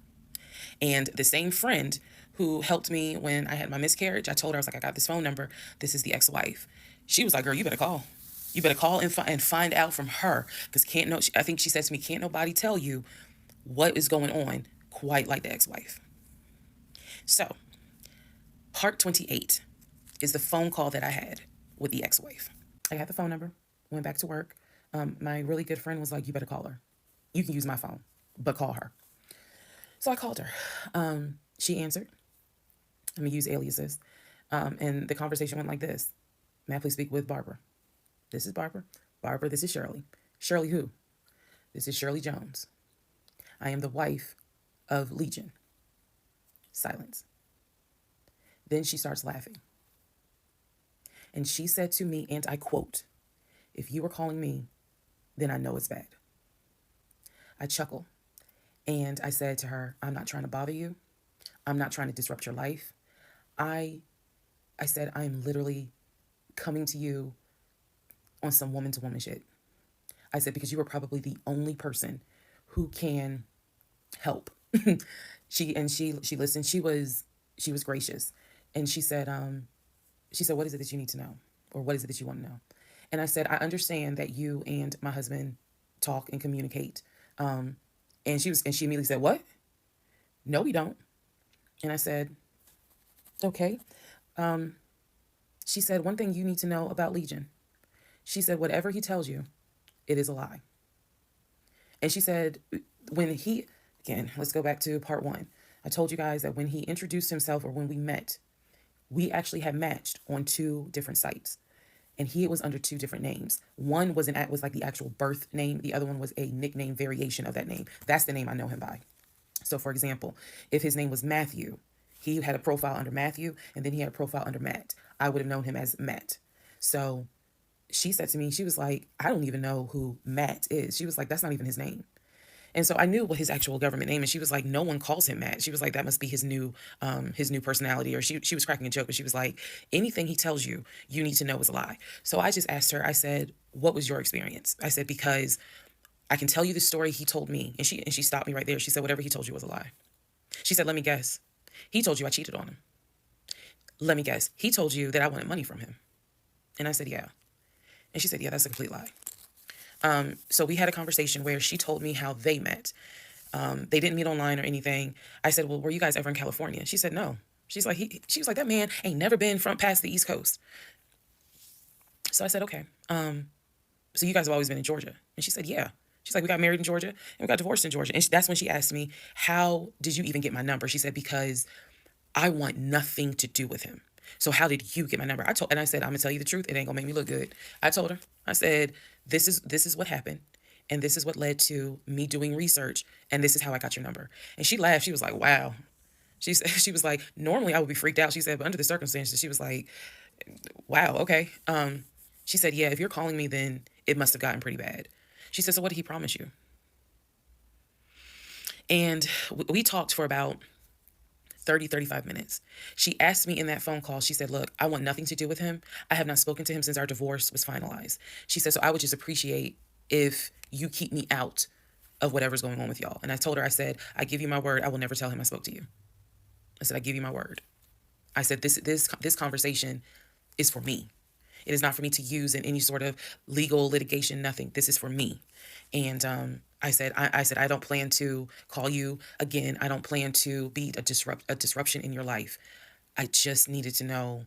And the same friend who helped me when I had my miscarriage. I told her, I was like, I got this phone number. This is the ex-wife. She was like, girl, you better call. You better call and find out from her. Because can't no, I think she said to me, can't nobody tell you what is going on quite like the ex-wife. So, part 28 is the phone call that I had with the ex-wife. I got the phone number, went back to work. My really good friend was like, you better call her. You can use my phone, but call her. So I called her. She answered. I'm going to use aliases. And the conversation went like this. May I please speak with Barbara? This is Barbara. Barbara, this is Shirley. Shirley who? This is Shirley Jones. I am the wife of Legion. Silence. Then she starts laughing. And she said to me, and I quote, if you were calling me, then I know it's bad. I chuckle. And I said to her, I'm not trying to bother you. I'm not trying to disrupt your life. I said, I am literally coming to you on some woman to woman shit. I said, because you are probably the only person who can help. She listened. She was gracious. And she said, what is it that you need to know? Or what is it that you want to know? And I said, I understand that you and my husband talk and communicate. And she immediately said, what? No, we don't. And I said, okay. She said, one thing you need to know about Legion. She said, whatever he tells you, it is a lie. And she said, again, let's go back to part 1. I told you guys that when he introduced himself, or when we met, we actually had matched on 2 different sites. And he was under 2 different names. One was like the actual birth name. The other one was a nickname variation of that name. That's the name I know him by. So for example, if his name was Matthew, he had a profile under Matthew, and then he had a profile under Matt. I would have known him as Matt. So she said to me, she was like, I don't even know who Matt is. She was like, that's not even his name. And so I knew what his actual government name is. She was like, no one calls him Matt. She was like, that must be his new personality. Or she was cracking a joke, but she was like, anything he tells you, you need to know is a lie. So I just asked her, I said, what was your experience? I said, because I can tell you the story he told me. And she stopped me right there. She said, whatever he told you was a lie. She said, let me guess. He told you I cheated on him. Let me guess. He told you that I wanted money from him. And I said, yeah. And she said, yeah, that's a complete lie. So we had a conversation where she told me how they met. They didn't meet online or anything. I said, well, were you guys ever in California? She said, no. She was like, that man ain't never been past the East Coast. So I said, okay. So you guys have always been in Georgia? And she said, yeah. She's like, we got married in Georgia and we got divorced in Georgia. And that's when she asked me, how did you even get my number? She said, because I want nothing to do with him. So how did you get my number? I said, I'm gonna tell you the truth. It ain't gonna make me look good. I told her, I said, this is what happened. And this is what led to me doing research. And this is how I got your number. And she laughed. She was like, wow. She was like, normally I would be freaked out. She said, but under the circumstances, she was like, wow, okay. She said, yeah, if you're calling me, then it must have gotten pretty bad. She said, so what did he promise you? And we talked for about 35 minutes. She asked me in that phone call, she said, look, I want nothing to do with him. I have not spoken to him since our divorce was finalized. She said, so I would just appreciate if you keep me out of whatever's going on with y'all. And I told her, I said, I give you my word. I will never tell him I spoke to you. I said, I give you my word. I said, this conversation is for me. It is not for me to use in any sort of legal litigation, nothing. This is for me. And I said, I don't plan to call you again. I don't plan to be a disruption in your life. I just needed to know,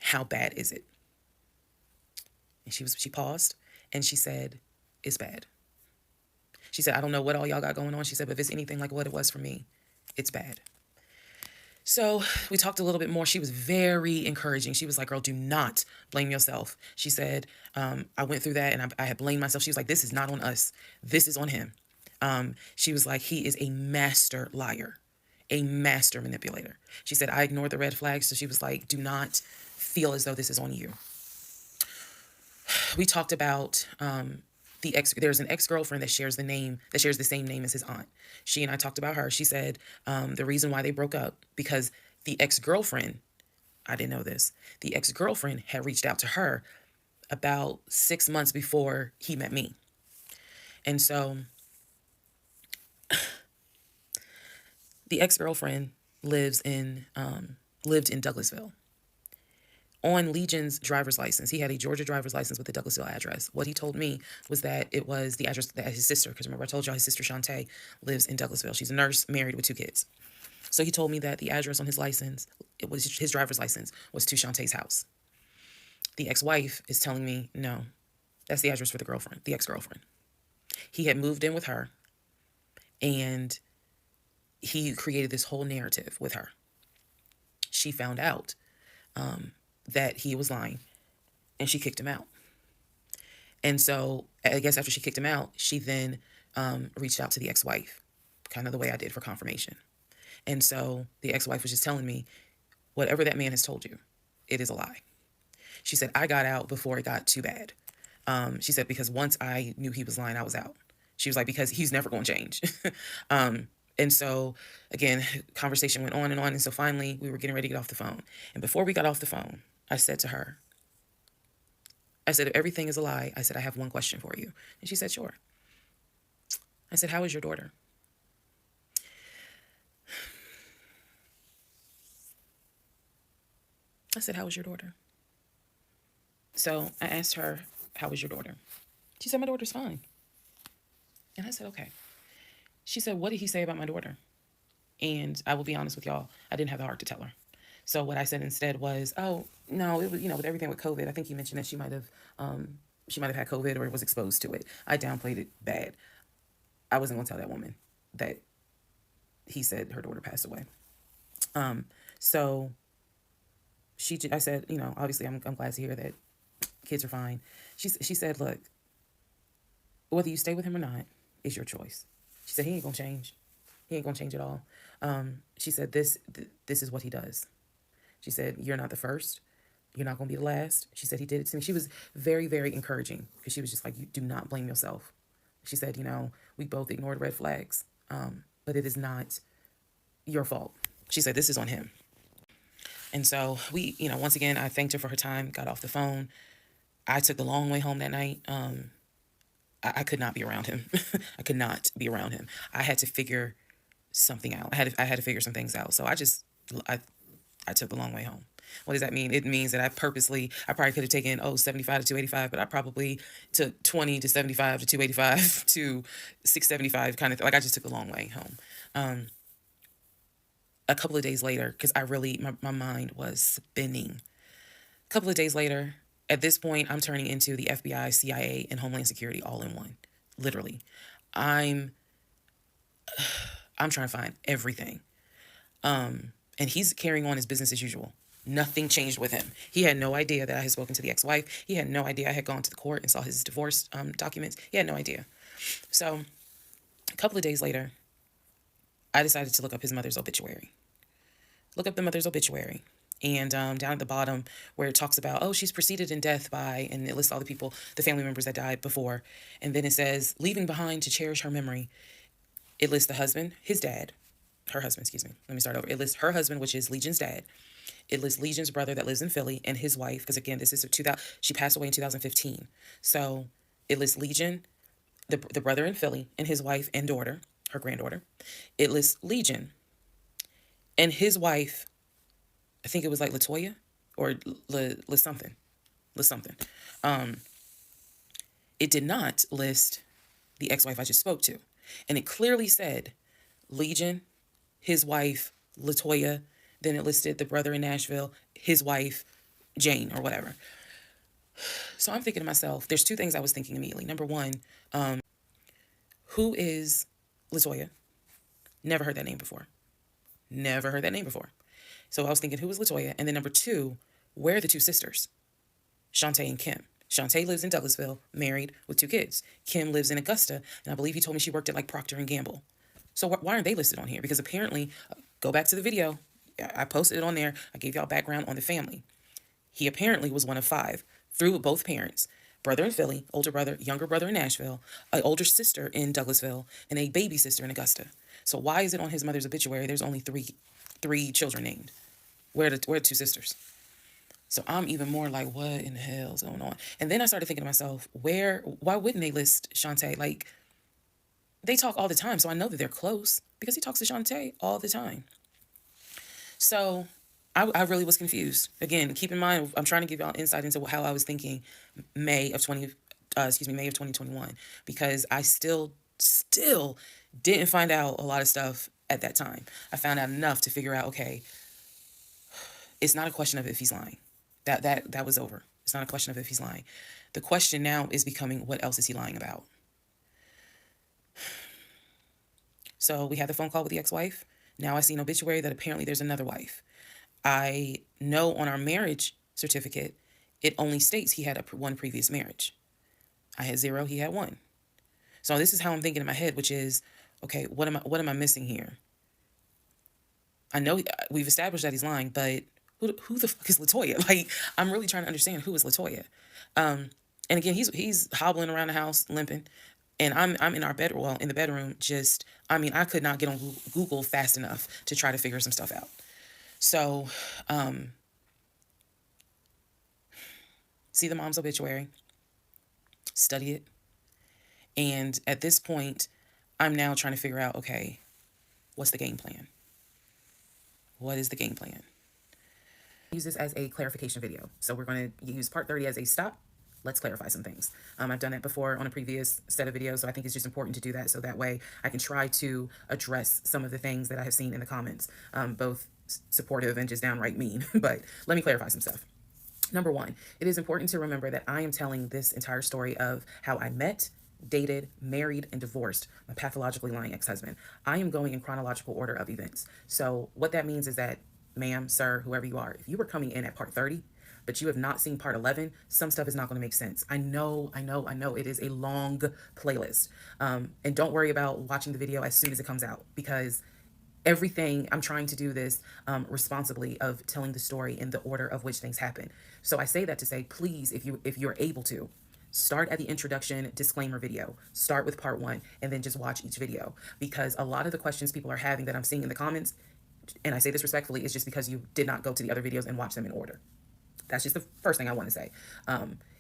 how bad is it? And she paused and she said, it's bad. She said, I don't know what all y'all got going on. She said, but if it's anything like what it was for me, it's bad. So we talked a little bit more. She was very encouraging. She was like, girl, do not blame yourself. She said, I went through that and I had blamed myself. She was like, this is not on us. This is on him. She was like, he is a master liar, a master manipulator. She said, I ignored the red flags. So she was like, do not feel as though this is on you. We talked about there's an ex-girlfriend that shares the same name as his aunt. She and I talked about her. She said the reason why they broke up, because the ex-girlfriend, I didn't know this, the ex-girlfriend had reached out to her about 6 months before he met me. And so the ex-girlfriend lives in lived in Douglasville. On Legion's driver's license, he had a Georgia driver's license with the Douglasville address. What he told me was that it was the address that his sister, because remember I told y'all his sister Shantae lives in Douglasville. She's a nurse, married with 2 kids. So he told me that the address on his license, it was his driver's license, was to Shantae's house. The ex-wife is telling me, no, that's the address for the girlfriend, the ex-girlfriend. He had moved in with her, and he created this whole narrative with her. She found out that he was lying, and she kicked him out. And so I guess after she kicked him out, she then reached out to the ex-wife, kind of the way I did for confirmation. And so the ex-wife was just telling me, whatever that man has told you, it is a lie. She said, I got out before it got too bad. She said, because once I knew he was lying, I was out. She was like, because he's never going to change. And so, again, conversation went on. And so finally, we were getting ready to get off the phone. And before we got off the phone, I said to her, I said, if everything is a lie, I said, I have one question for you. And she said, sure. I said, how is your daughter? I said, how is your daughter? So I asked her, how is your daughter? She said, my daughter's fine. And I said, okay. She said, what did he say about my daughter? And I will be honest with y'all, I didn't have the heart to tell her. So what I said instead was, oh, no, it was, with everything with COVID, I think he mentioned that she might have had COVID or was exposed to it. I downplayed it bad. I wasn't going to tell that woman that he said her daughter passed away. So I said, obviously I'm glad to hear that kids are fine. She said, look, whether you stay with him or not is your choice. She said, he ain't going to change. He ain't going to change at all. She said, this is what he does. She said, you're not the first. You're not going to be the last. She said, he did it to me. She was very, very encouraging because she was just like, you do not blame yourself. She said, we both ignored red flags, but it is not your fault. She said, this is on him. And so we, once again, I thanked her for her time, got off the phone. I took the long way home that night. I could not be around him. I could not be around him. I had to figure something out. I had to figure some things out. So I took the long way home. What does that mean? It means that I probably could have taken 75 to 285, but I probably took 20 to 75 to 285 to 675 kind of like I just took the long way home. A couple of days later, because my mind was spinning. A couple of days later, at this point, I'm turning into the FBI, CIA, and Homeland Security all in one. Literally. I'm trying to find everything. And he's carrying on his business as usual. Nothing changed with him. He had no idea that I had spoken to the ex-wife. He had no idea I had gone to the court and saw his divorce documents. He had no idea. So a couple of days later, I decided to look up his mother's obituary. Look up the mother's obituary. And down at the bottom where it talks about, she's preceded in death by, and it lists all the people, the family members that died before. And then it says, leaving behind to cherish her memory. It lists the husband, her husband, excuse me. Let me start over. It lists her husband, which is Legion's dad. It lists Legion's brother that lives in Philly and his wife, because again, this is she passed away in 2015. So it lists Legion, the brother in Philly, and his wife and daughter, her granddaughter. It lists Legion and his wife, I think it was like Latoya or something. It did not list the ex-wife I just spoke to. And it clearly said Legion, his wife, Latoya. Then it listed the brother in Nashville, his wife, Jane or whatever. So I'm thinking to myself, there's 2 things I was thinking immediately. Number one, who is Latoya? Never heard that name before. So I was thinking, who was Latoya? And then number 2, where are the 2 sisters? Shantae and Kim. Shantae lives in Douglasville, married with 2 kids. Kim lives in Augusta, and I believe he told me she worked at like Procter & Gamble. So why aren't they listed on here? Because apparently, go back to the video. I posted it on there. I gave y'all background on the family. He apparently was one of 5 through both parents. Brother in Philly, older brother, younger brother in Nashville, an older sister in Douglasville, and a baby sister in Augusta. So why is it on his mother's obituary there's only 3 children named? Where are the 2 sisters? So I'm even more like, what in the hell is going on? And then I started thinking to myself, why wouldn't they list Shantae? Like, they talk all the time, so I know that they're close because he talks to Shantae all the time. So I really was confused. Again, keep in mind, I'm trying to give y'all insight into how I was thinking May of 2021, because I still didn't find out a lot of stuff at that time. I found out enough to figure out, okay, it's not a question of if he's lying. That was over. It's not a question of if he's lying. The question now is becoming, what else is he lying about? So we had the phone call with the ex-wife. Now I see an obituary that apparently there's another wife. I know on our marriage certificate, it only states he had one previous marriage. I had 0, he had 1. So this is how I'm thinking in my head, which is, okay, what am I missing here? I know we've established that he's lying, but who the fuck is Latoya? Like, I'm really trying to understand, who is Latoya. And again, he's hobbling around the house, limping, and I'm in our bedroom, well, in the bedroom, I could not get on Google fast enough to try to figure some stuff out. So, see the mom's obituary, study it, and at this point, I'm now trying to figure out, okay, what's the game plan? What is the game plan? Use this as a clarification video. So we're going to use part 30 as a stop. Let's clarify some things. I've done that before on a previous set of videos, so I think it's just important to do that, so that way I can try to address some of the things that I have seen in the comments, both supportive and just downright mean. But let me clarify some stuff. Number one, it is important to remember that I am telling this entire story of how I met, dated, married, and divorced my pathologically lying ex-husband. I am going in chronological order of events. So what that means is that, ma'am, sir, whoever you are, if you were coming in at part 30, but you have not seen part 11, some stuff is not going to make sense. I know. It is a long playlist. And don't worry about watching the video as soon as it comes out, because everything, I'm trying to do this responsibly, of telling the story in the order of which things happen. So I say that to say, please, if you're able to, start at the introduction disclaimer video. Start with part 1 and then just watch each video, because a lot of the questions people are having that I'm seeing in the comments, and I say this respectfully, is just because you did not go to the other videos and watch them in order. That's just the first thing I want to say.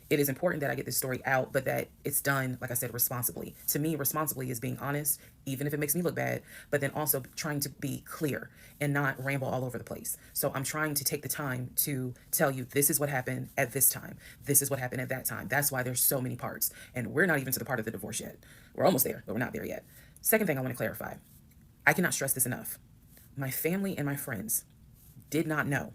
It is important that I get this story out, but that it's done, like I said, responsibly. To me, responsibly is being honest, even if it makes me look bad, but then also trying to be clear and not ramble all over the place. So I'm trying to take the time to tell you, this is what happened at this time. This is what happened at that time. That's why there's so many parts. And we're not even to the part of the divorce yet. We're almost there, but we're not there yet. Second thing I want to clarify. I cannot stress this enough. My family and my friends did not know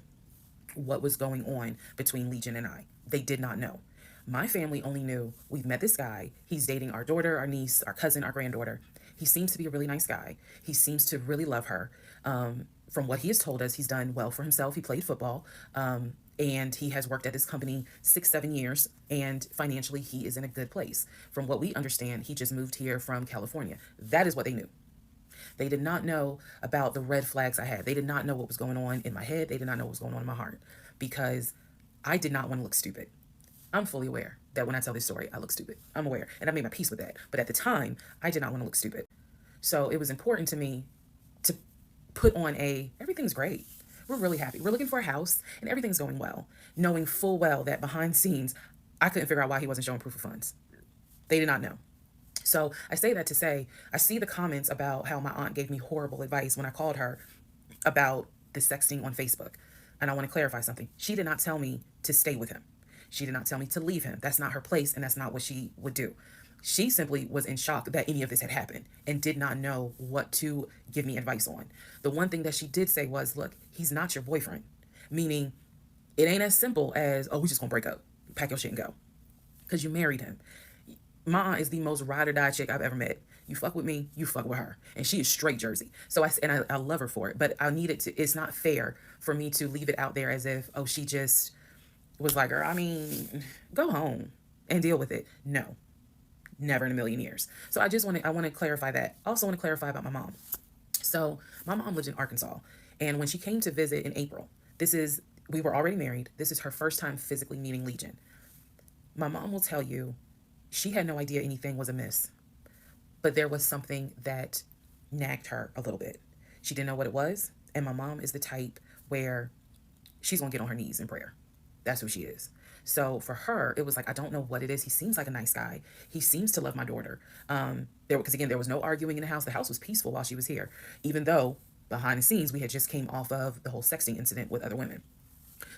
what was going on between Legion and I. They did not know. My family only knew, we've met this guy. He's dating our daughter, our niece, our cousin, our granddaughter. He seems to be a really nice guy. He seems to really love her. From what he has told us, he's done well for himself. He played football, and he has worked at this company 6-7 years, and financially he is in a good place. From what we understand, he just moved here from California. That is what they knew. They did not know about the red flags I had. They did not know what was going on in my head. They did not know what was going on in my heart, because I did not want to look stupid. I'm fully aware that when I tell this story, I look stupid. I'm aware, and I made my peace with that. But at the time, I did not want to look stupid. So it was important to me to put on everything's great. We're really happy. We're looking for a house, and everything's going well, knowing full well that behind the scenes, I couldn't figure out why he wasn't showing proof of funds. They did not know. So I say that to say, I see the comments about how my aunt gave me horrible advice when I called her about the sexting on Facebook. And I want to clarify something. She did not tell me to stay with him. She did not tell me to leave him. That's not her place, and that's not what she would do. She simply was in shock that any of this had happened and did not know what to give me advice on. The one thing that she did say was, look, he's not your boyfriend. Meaning, it ain't as simple as, oh, we just gonna break up. Pack your shit and go. Because you married him. My aunt is the most ride or die chick I've ever met. You fuck with me, you fuck with her. And she is straight Jersey. So I love her for it. But I need it to, it's not fair for me to leave it out there as if, oh, she just was like, I mean, go home and deal with it. No, never in a million years. So I want to clarify that. I also want to clarify about my mom. So my mom lives in Arkansas. And when she came to visit in April, we were already married. This is her first time physically meeting Legion. My mom will tell you, she had no idea anything was amiss, but there was something that nagged her a little bit. She didn't know what it was. And my mom is the type where she's going to get on her knees in prayer. That's who she is. So for her, it was like, I don't know what it is. He seems like a nice guy. He seems to love my daughter. Because again, there was no arguing in the house. The house was peaceful while she was here, even though behind the scenes, we had just came off of the whole sexting incident with other women.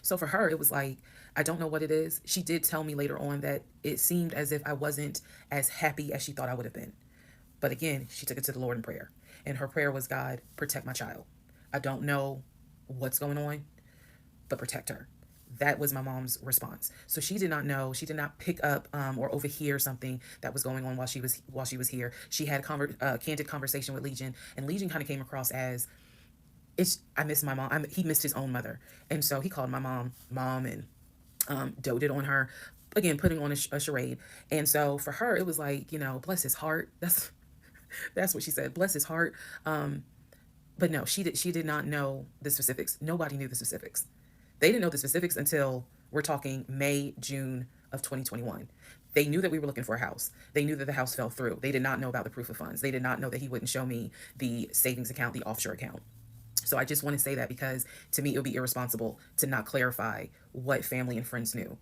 So for her, it was like, I don't know what it is. She did tell me later on that it seemed as if I wasn't as happy as she thought I would have been. But again, she took it to the Lord in prayer. And her prayer was, God, protect my child. I don't know what's going on, but protect her. That was my mom's response. So she did not know. She did not pick up or overhear something that was going on while she was here. She had a candid conversation with Legion, and Legion kind of came across as, I miss my mom. He missed his own mother, and so he called my mom, and doted on her. Again, putting on a charade. And so for her, it was like, bless his heart. That's what she said. Bless his heart. But no, she did not know the specifics. Nobody knew the specifics. They didn't know the specifics until we're talking May, June of 2021. They knew that we were looking for a house. They knew that the house fell through. They did not know about the proof of funds. They did not know that he wouldn't show me the savings account, the offshore account. So I just want to say that, because to me, it would be irresponsible to not clarify what family and friends knew,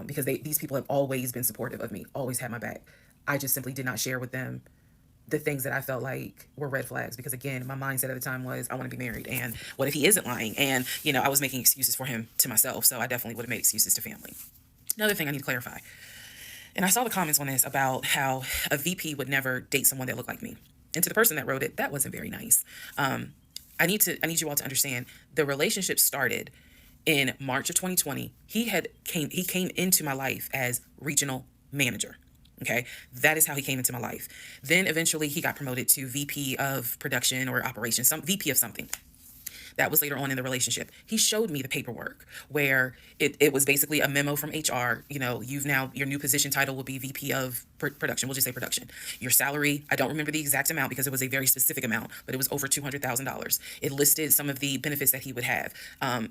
because these people have always been supportive of me, always had my back. I just simply did not share with them the things that I felt like were red flags, because again, my mindset at the time was, I want to be married, and what if he isn't lying? And I was making excuses for him to myself, so I definitely would have made excuses to family. Another thing I need to clarify, and I saw the comments on this about how a VP would never date someone that looked like me. And to the person that wrote it, that wasn't very nice. I need you all to understand, the relationship started in March of 2020. He came into my life as regional manager. Okay, that is how he came into my life. Then eventually he got promoted to VP of production or operations, some VP of something. That was later on in the relationship. He showed me the paperwork where it was basically a memo from HR. Your new position title will be VP of production. We'll just say production. Your salary, I don't remember the exact amount because it was a very specific amount, but it was over $200,000. It listed some of the benefits that he would have.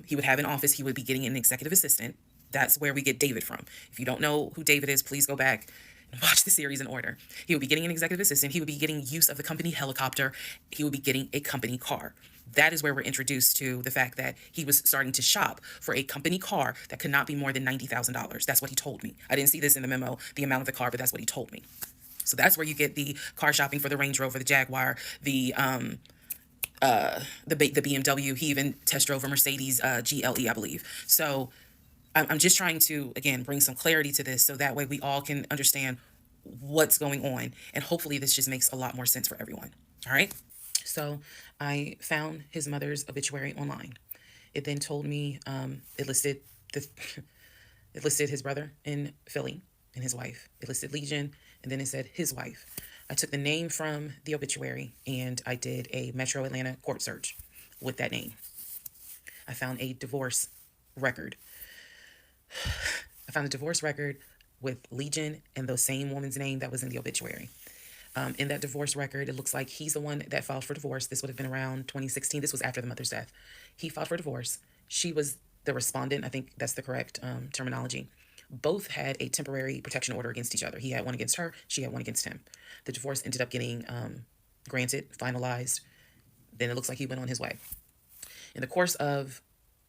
He would have an office. He would be getting an executive assistant. That's where we get David from. If you don't know who David is, please go back and watch the series in order. He would be getting an executive assistant. He would be getting use of the company helicopter. He would be getting a company car. That is where we're introduced to the fact that he was starting to shop for a company car that could not be more than $90,000. That's what he told me. I didn't see this in the memo, the amount of the car, but that's what he told me. So that's where you get the car shopping for the Range Rover, the Jaguar, the BMW. He even test drove a Mercedes GLE, I believe. So I'm just trying to, again, bring some clarity to this so that way we all can understand what's going on. And hopefully this just makes a lot more sense for everyone. All right. So I found his mother's obituary online. It then told me, it listed his brother in Philly and his wife. It listed Legion, and then it said his wife. I took the name from the obituary and I did a Metro Atlanta court search with that name. I found a divorce record. I found a divorce record with Legion and the same woman's name that was in the obituary. In that divorce record, it looks like he's the one that filed for divorce. This would have been around 2016. This was after the mother's death. He filed for divorce. She was the respondent. I think that's the correct terminology. Both had a temporary protection order against each other. He had one against her. She had one against him. The divorce ended up getting granted, finalized. Then it looks like he went on his way. In the course of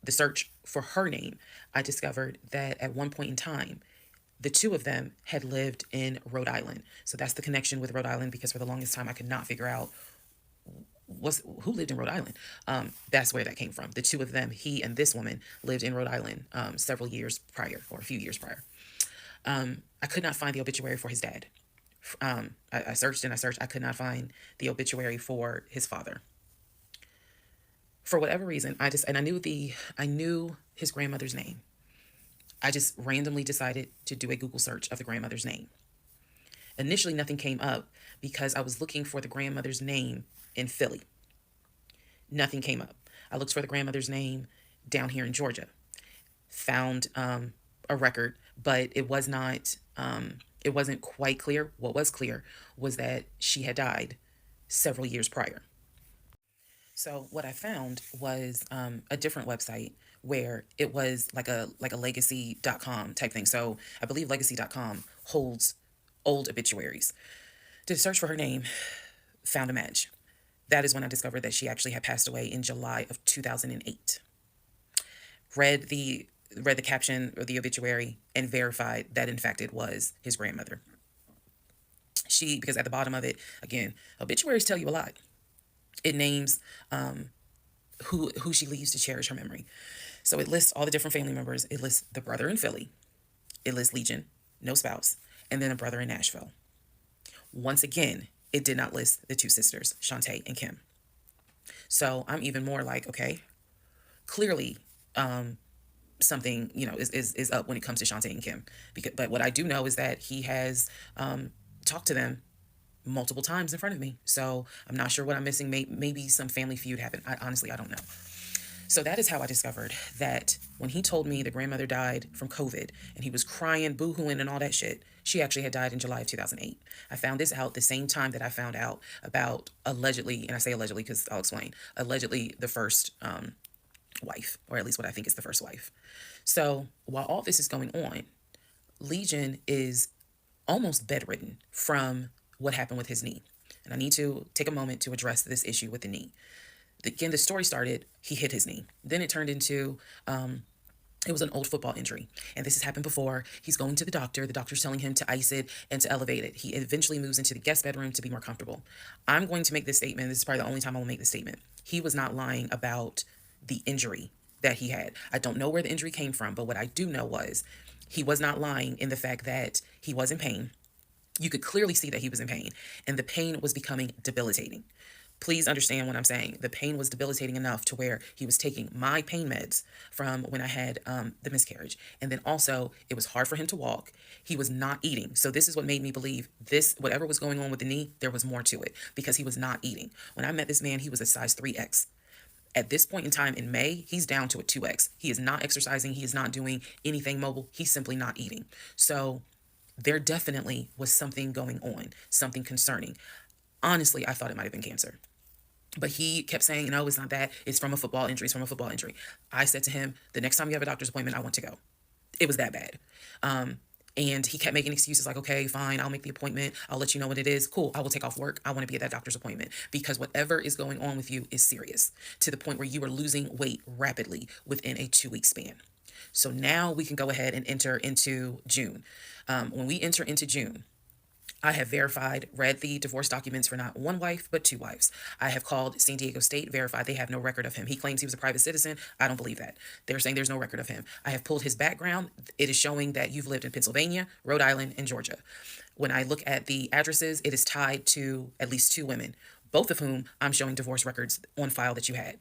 the search for her name, I discovered that at one point in time, the two of them had lived in Rhode Island. So that's the connection with Rhode Island, because for the longest time I could not figure out who lived in Rhode Island. That's where that came from. The two of them, he and this woman, lived in Rhode Island several years prior, or a few years prior. I could not find the obituary for his dad. I searched and I searched. I could not find the obituary for his father. For whatever reason, I knew his grandmother's name. I just randomly decided to do a Google search of the grandmother's name. Initially, nothing came up because I was looking for the grandmother's name in Philly. Nothing came up. I looked for the grandmother's name down here in Georgia. Found a record, but it wasn't quite clear. What was clear was that she had died several years prior. So what I found was a different website where it was like a legacy.com type thing. So I believe legacy.com holds old obituaries. Did a search for her name, found a match. That is when I discovered that she actually had passed away in July of 2008. Read the caption of the obituary and verified that in fact it was his grandmother. Because at the bottom of it, again, obituaries tell you a lot. It names who she leaves to cherish her memory. So it lists all the different family members. It lists the brother in Philly. It lists Legion, no spouse, and then a brother in Nashville. Once again, it did not list the two sisters, Shantae and Kim. So I'm even more like, okay, clearly something, is up when it comes to Shantae and Kim. But what I do know is that he has talked to them multiple times in front of me. So I'm not sure what I'm missing. Maybe some family feud happened. Honestly, I don't know. So that is how I discovered that when he told me the grandmother died from COVID and he was crying, boo-hooing, and all that shit, she actually had died in July of 2008. I found this out the same time that I found out about allegedly, and I say allegedly because I'll explain, allegedly the first wife, or at least what I think is the first wife. So while all this is going on, Legion is almost bedridden from what happened with his knee. And I need to take a moment to address this issue with the knee. Again, the story started, he hit his knee. Then it turned into, it was an old football injury. And this has happened before. He's going to the doctor. The doctor's telling him to ice it and to elevate it. He eventually moves into the guest bedroom to be more comfortable. I'm going to make this statement. This is probably the only time I will make this statement. He was not lying about the injury that he had. I don't know where the injury came from, but what I do know was he was not lying in the fact that he was in pain. You could clearly see that he was in pain, and the pain was becoming debilitating. Please understand what I'm saying. The pain was debilitating enough to where he was taking my pain meds from when I had the miscarriage. And then also, it was hard for him to walk. He was not eating. So this is what made me believe this, whatever was going on with the knee, there was more to it because he was not eating. When I met this man, he was a size 3X. At this point in time in May, he's down to a 2X. He is not exercising. He is not doing anything mobile. He's simply not eating. So there definitely was something going on, something concerning. Honestly, I thought it might have been cancer. But he kept saying, no, it's not that. It's from a football injury. It's from a football injury. I said to him, the next time you have a doctor's appointment, I want to go. It was that bad. And he kept making excuses like, okay, fine, I'll make the appointment. I'll let you know what it is. Cool, I will take off work. I want to be at that doctor's appointment because whatever is going on with you is serious to the point where you are losing weight rapidly within a 2-week span. So now we can go ahead and enter into June. When we enter into June, I have read the divorce documents for not one wife, but two wives. I have called San Diego State, verified they have no record of him. He claims he was a private citizen. I don't believe that. They're saying there's no record of him. I have pulled his background. It is showing that you've lived in Pennsylvania, Rhode Island, and Georgia. When I look at the addresses, it is tied to at least two women, both of whom I'm showing divorce records on file that you had.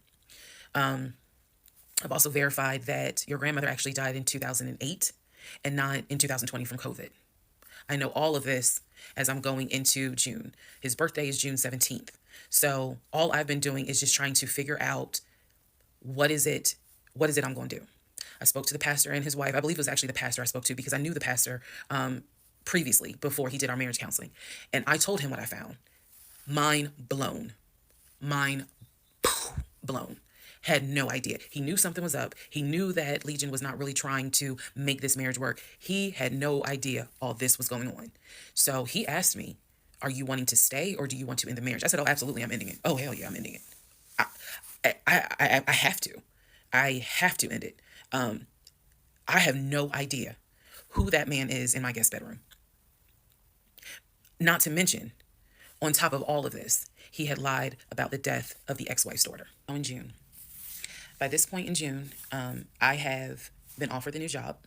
I've also verified that your grandmother actually died in 2008 and not in 2020 from COVID. I know all of this as I'm going into June. His birthday is June 17th. So all I've been doing is just trying to figure out what is it I'm going to do. I spoke to the pastor and his wife. I believe it was actually the pastor I spoke to because I knew the pastor previously before he did our marriage counseling. And I told him what I found. Mind blown. Mind blown. Had no idea. He knew something was up. He knew that Legion was not really trying to make this marriage work. He had no idea all this was going on. So he asked me, are you wanting to stay or do you want to end the marriage? I said, oh, absolutely, I'm ending it. Oh, hell yeah, I'm ending it. I have to. I have to end it. I have no idea who that man is in my guest bedroom. Not to mention, on top of all of this, he had lied about the death of the ex-wife's daughter. In June. By this point in June, I have been offered the new job,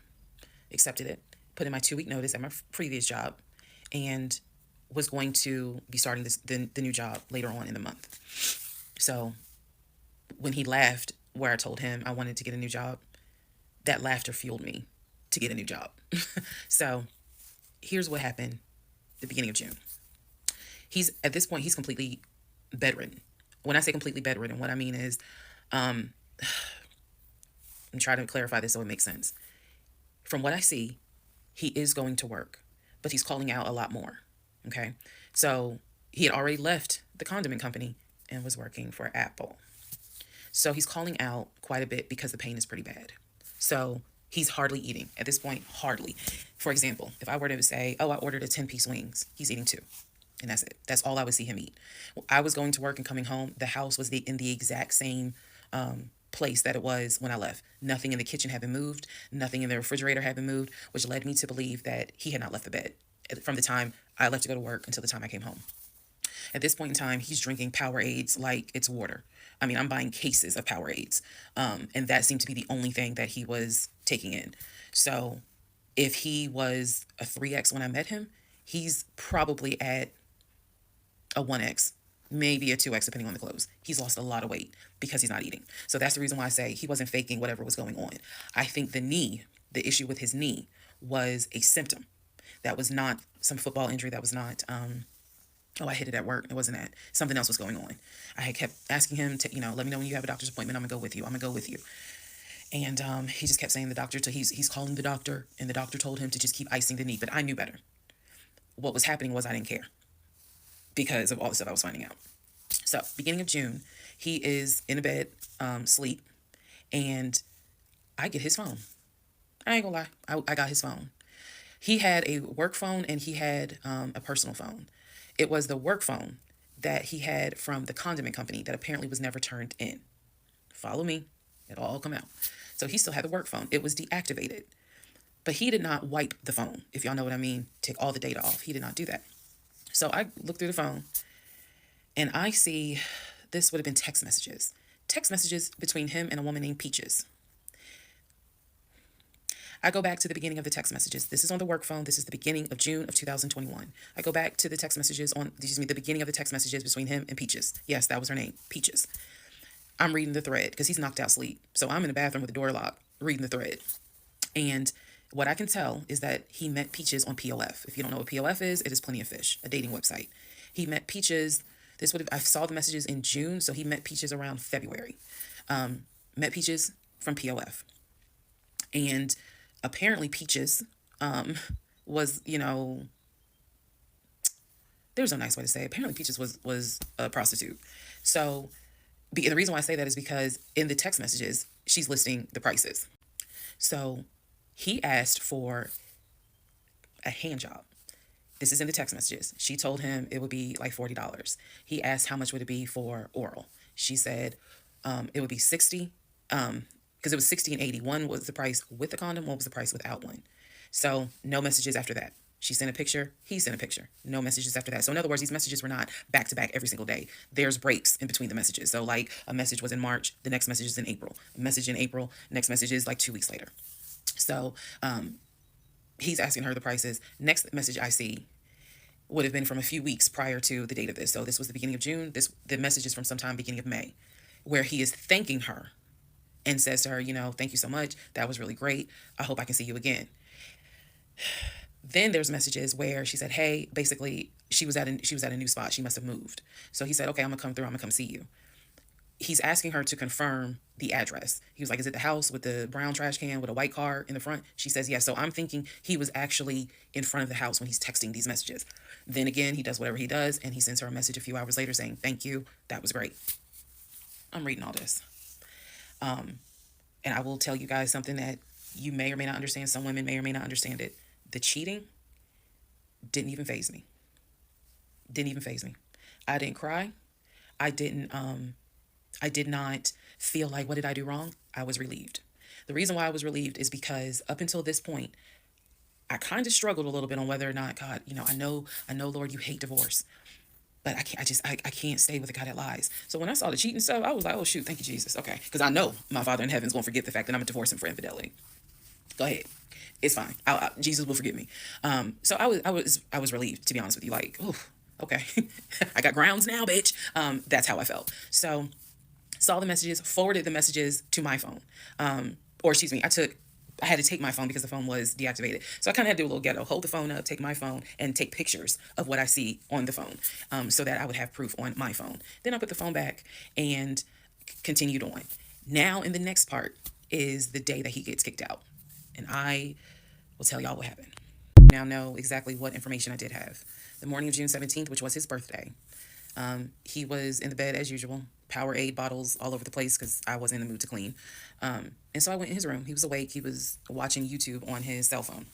accepted it, put in my 2-week notice at my previous job, and was going to be starting the new job later on in the month. So when he laughed where I told him I wanted to get a new job, that laughter fueled me to get a new job. So here's what happened at the beginning of June. At this point, he's completely bedridden. When I say completely bedridden, what I mean is, I'm trying to clarify this so it makes sense. From what I see, he is going to work, but he's calling out a lot more. Okay. So he had already left the condiment company and was working for Apple. So he's calling out quite a bit because the pain is pretty bad. So he's hardly eating at this point, hardly. For example, if I were to say, oh, I ordered a 10-piece wings, he's eating 2. And that's it. That's all I would see him eat. I was going to work and coming home. The house was in the exact same place that it was when I left. Nothing in the kitchen had been moved. Nothing in the refrigerator had been moved, which led me to believe that he had not left the bed from the time I left to go to work until the time I came home. At this point in time, he's drinking Powerades like it's water. I mean, I'm buying cases of Powerades. And that seemed to be the only thing that he was taking in. So if he was a 3X when I met him, he's probably at a 1X, maybe a 2X, depending on the clothes. He's lost a lot of weight because he's not eating. So that's the reason why I say he wasn't faking whatever was going on. I think the issue with his knee was a symptom. That was not some football injury. That was not, oh, I hit it at work. It wasn't that. Something else was going on. I had kept asking him to, let me know when you have a doctor's appointment. I'm going to go with you. I'm going to go with you. And he just kept saying the doctor, he's calling the doctor, and the doctor told him to just keep icing the knee. But I knew better. What was happening was I didn't care because of all the stuff I was finding out. So beginning of June, he is in a bed, sleep, and I get his phone. I ain't gonna lie. I got his phone. He had a work phone and he had a personal phone. It was the work phone that he had from the condiment company that apparently was never turned in. Follow me. It'll all come out. So he still had the work phone. It was deactivated. But he did not wipe the phone, if y'all know what I mean, take all the data off. He did not do that. So I looked through the phone and I see this would have been text messages. Text messages between him and a woman named Peaches. I go back to the beginning of the text messages. This is on the work phone. This is the beginning of June of 2021. I go back to the text messages the beginning of the text messages between him and Peaches. Yes, that was her name, Peaches. I'm reading the thread because he's knocked out sleep. So I'm in the bathroom with the door locked, reading the thread. And what I can tell is that he met Peaches on PLF. If you don't know what PLF is, it is Plenty of Fish, a dating website. He met Peaches. I saw the messages in June, so he met Peaches around February. Met Peaches from PLF. And apparently Peaches was, there's no nice way to say it. Apparently Peaches was a prostitute. So the reason why I say that is because in the text messages, she's listing the prices. So he asked for a hand job. This is in the text messages. She told him it would be like $40. He asked how much would it be for oral. She said it would be $60, because it was $60 and $80. One was the price with the condom, one was the price without one. So no messages after that. She sent a picture, he sent a picture. No messages after that. So in other words, these messages were not back to back every single day. There's breaks in between the messages. So like a message was in March, the next message is in April. A message in April, next message is like 2 weeks later. So he's asking her the prices. Next message I see would have been from a few weeks prior to the date of this. So this was the beginning of June. The message is from sometime beginning of May, where he is thanking her and says to her, thank you so much. That was really great. I hope I can see you again. Then there's messages where she said, hey, basically she was at a new spot. She must have moved. So he said, okay, I'm gonna come through. I'm gonna come see you. He's asking her to confirm the address. He was like, is it the house with the brown trash can with a white car in the front? She says, yes. So I'm thinking he was actually in front of the house when he's texting these messages. Then again, he does whatever he does, and he sends her a message a few hours later saying, thank you. That was great. I'm reading all this. And I will tell you guys something that you may or may not understand. Some women may or may not understand it. The cheating didn't even faze me. Didn't even faze me. I didn't cry. I did not feel like, what did I do wrong? I was relieved. The reason why I was relieved is because up until this point, I kind of struggled a little bit on whether or not, God, I know, Lord, you hate divorce, but I can't stay with a guy that lies. So when I saw the cheating stuff, I was like, oh shoot, thank you, Jesus. Okay. Because I know my Father in heaven is going to forget the fact that I'm going to divorce him for infidelity. Go ahead. It's fine. Jesus will forgive me. So I was relieved, to be honest with you. Like, oh, okay. I got grounds now, bitch. That's how I felt. So saw the messages, forwarded the messages to my phone. Or excuse me, I had to take my phone because the phone was deactivated. So I kind of had to do a little ghetto, hold the phone up, take my phone, and take pictures of what I see on the phone, so that I would have proof on my phone. Then I put the phone back and continued on. Now in the next part is the day that he gets kicked out. And I will tell y'all what happened. Now know exactly what information I did have. The morning of June 17th, which was his birthday, he was in the bed as usual, Powerade bottles all over the place because I wasn't in the mood to clean. And so I went in his room. He was awake. He was watching YouTube on his cell phone.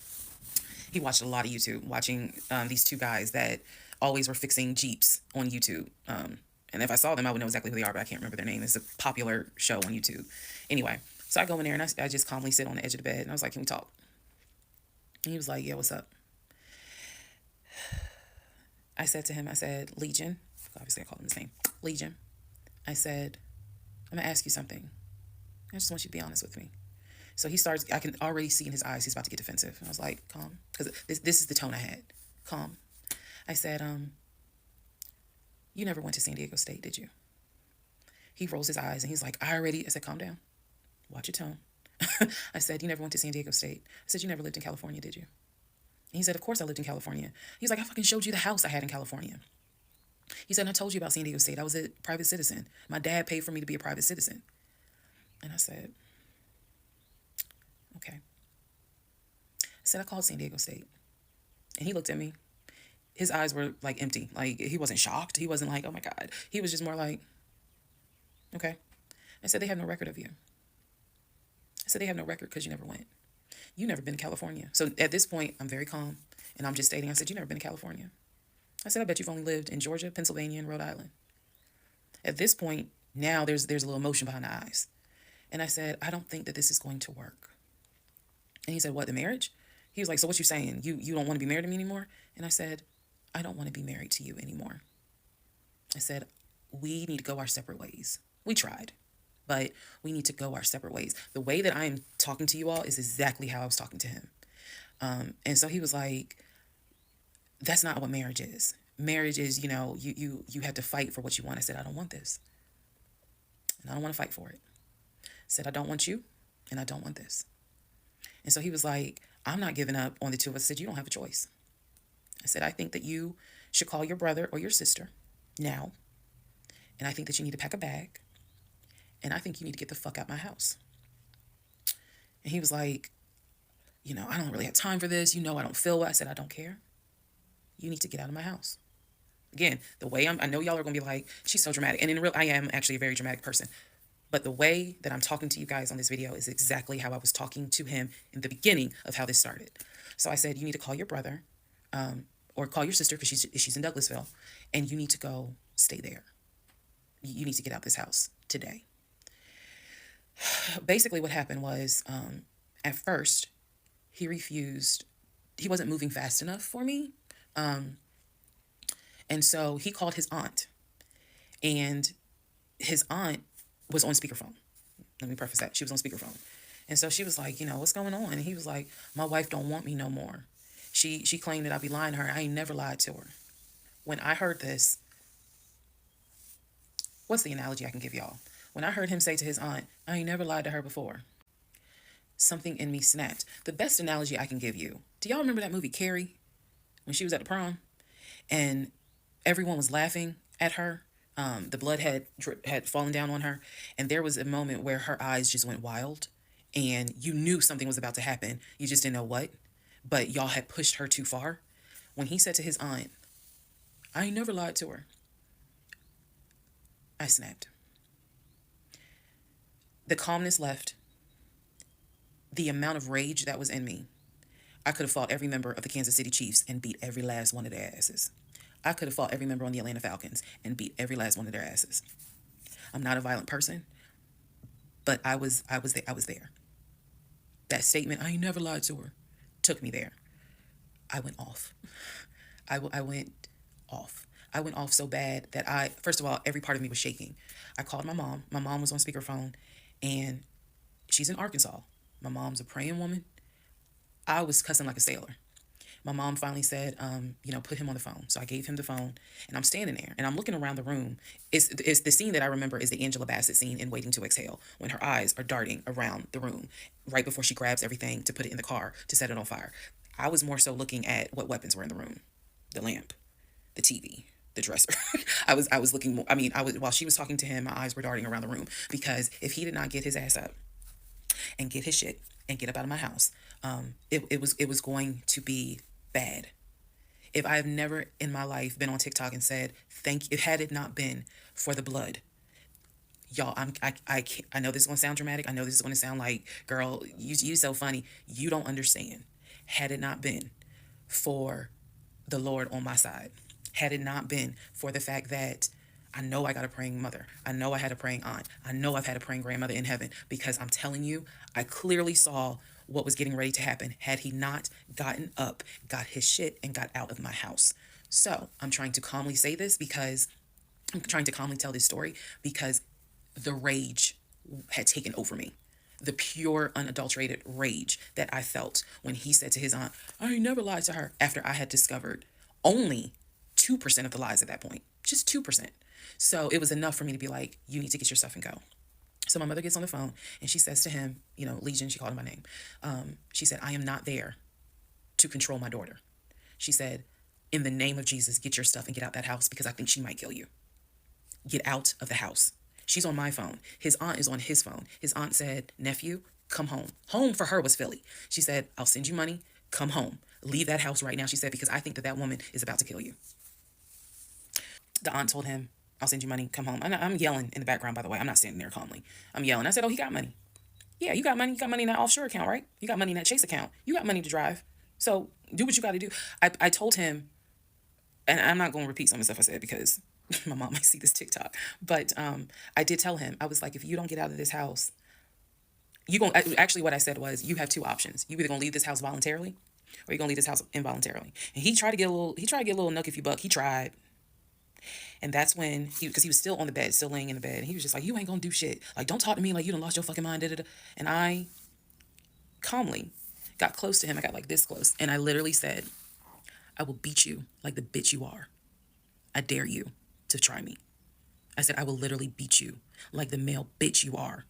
He watched a lot of YouTube, watching these two guys that always were fixing Jeeps on YouTube. And if I saw them, I would know exactly who they are, but I can't remember their name. It's a popular show on YouTube. Anyway, so I go in there and I just calmly sit on the edge of the bed. And I was like, can we talk? And he was like, yeah, what's up? I said to him, Legion, obviously I called him his name, Legion. I said, I'm gonna ask you something. I just want you to be honest with me. So he starts, I can already see in his eyes, he's about to get defensive. And I was like, calm, because this is the tone I had. Calm. I said, you never went to San Diego State, did you? He rolls his eyes and he's like, I said, calm down. Watch your tone. I said, you never went to San Diego State. I said, you never lived in California, did you? And he said, of course I lived in California. He's like, I fucking showed you the house I had in California. He said, I told you about San Diego State. I was a private citizen. My dad paid for me to be a private citizen. And I said, okay. I said, I called San Diego State. And he looked at me. His eyes were like empty. Like he wasn't shocked. He wasn't like, oh my God. He was just more like, okay. I said, they have no record of you. I said, they have no record because you never went. You never been to California. So at this point, I'm very calm. And I'm just stating, I said, you never been to California. I said, I bet you've only lived in Georgia, Pennsylvania, and Rhode Island. At this point, now there's a little emotion behind the eyes. And I said, I don't think that this is going to work. And he said, what, the marriage? He was like, so what you saying? You don't want to be married to me anymore? And I said, I don't want to be married to you anymore. I said, we need to go our separate ways. We tried, but we need to go our separate ways. The way that I am talking to you all is exactly how I was talking to him. And so he was like, that's not what marriage is. Marriage is, you have to fight for what you want. I said, I don't want this. And I don't want to fight for it. I said, I don't want you, and I don't want this. And so he was like, I'm not giving up on the two of us. I said, you don't have a choice. I said, I think that you should call your brother or your sister now. And I think that you need to pack a bag. And I think you need to get the fuck out my house. And he was like, I don't really have time for this. I don't feel well. I said, I don't care. You need to get out of my house. Again, the way I know y'all are going to be like, she's so dramatic. And in real, I am actually a very dramatic person. But the way that I'm talking to you guys on this video is exactly how I was talking to him in the beginning of how this started. So I said, you need to call your brother or call your sister because she's in Douglasville. And you need to go stay there. You need to get out this house today. Basically what happened was at first he refused. He wasn't moving fast enough for me. And so he called his aunt, and his aunt was on speakerphone. Let me preface that. She was on speakerphone. And so she was like, what's going on? And he was like, my wife don't want me no more. She claimed that I'd be lying to her. I ain't never lied to her. When I heard this, what's the analogy I can give y'all? When I heard him say to his aunt, I ain't never lied to her before, something in me snapped. The best analogy I can give you, do y'all remember that movie Carrie? When she was at the prom and everyone was laughing at her. The blood had fallen down on her. And there was a moment where her eyes just went wild and you knew something was about to happen. You just didn't know what, but y'all had pushed her too far. When he said to his aunt, I ain't never lied to her, I snapped. The calmness left. The amount of rage that was in me. I could have fought every member of the Kansas City Chiefs and beat every last one of their asses. I could have fought every member on the Atlanta Falcons and beat every last one of their asses. I'm not a violent person, but I was there. That statement, I ain't never lied to her, took me there. I went off. I went off. I went off so bad that first of all, every part of me was shaking. I called my mom. My mom was on speakerphone, and she's in Arkansas. My mom's a praying woman. I was cussing like a sailor. My mom finally said, put him on the phone. So I gave him the phone, and I'm standing there, and I'm looking around the room. It's the scene that I remember is the Angela Bassett scene in Waiting to Exhale, when her eyes are darting around the room right before she grabs everything to put it in the car to set it on fire. I was more so looking at what weapons were in the room, the lamp, the TV, the dresser. I was looking more, while she was talking to him, my eyes were darting around the room, because if he did not get his ass up and get his shit and get up out of my house, it was going to be bad. If I have never in my life been on TikTok and said thank you, had it not been for the blood, y'all, I know this is gonna sound dramatic. I know this is gonna sound like, girl, you so funny. You don't understand. Had it not been for the Lord on my side, had it not been for the fact that I know I got a praying mother, I know I had a praying aunt, I know I've had a praying grandmother in heaven, because I'm telling you, I clearly saw what was getting ready to happen had he not gotten up, got his shit, and got out of my house. So I'm trying to calmly say this because I'm trying to calmly tell this story because the rage had taken over me. The pure, unadulterated rage that I felt when he said to his aunt, I ain't never lied to her, after I had discovered only 2% of the lies at that point. Just 2%. So it was enough for me to be like, you need to get your stuff and go. So my mother gets on the phone and she says to him, Legion, she called him by name. She said, I am not there to control my daughter. She said, in the name of Jesus, get your stuff and get out that house because I think she might kill you. Get out of the house. She's on my phone. His aunt is on his phone. His aunt said, nephew, come home. Home for her was Philly. She said, I'll send you money. Come home. Leave that house right now. She said, because I think that woman is about to kill you. The aunt told him, I'll send you money. Come home. I'm yelling in the background, by the way. I'm not standing there calmly. I'm yelling. I said, oh, he got money. Yeah, you got money. You got money in that offshore account, right? You got money in that Chase account. You got money to drive. So do what you got to do. I told him, and I'm not going to repeat some of the stuff I said because my mom might see this TikTok, but I did tell him, I was like, if you don't get out of this house, actually what I said was, you have two options. You either going to leave this house voluntarily or you're going to leave this house involuntarily. And he tried to get a little nuck if you buck. He tried. And that's when because he was still on the bed, still laying in the bed. And he was just like, you ain't going to do shit. Like, don't talk to me like you done lost your fucking mind. Da, da, da. And I calmly got close to him. I got like this close. And I literally said, I will beat you like the bitch you are. I dare you to try me. I said, I will literally beat you like the male bitch you are.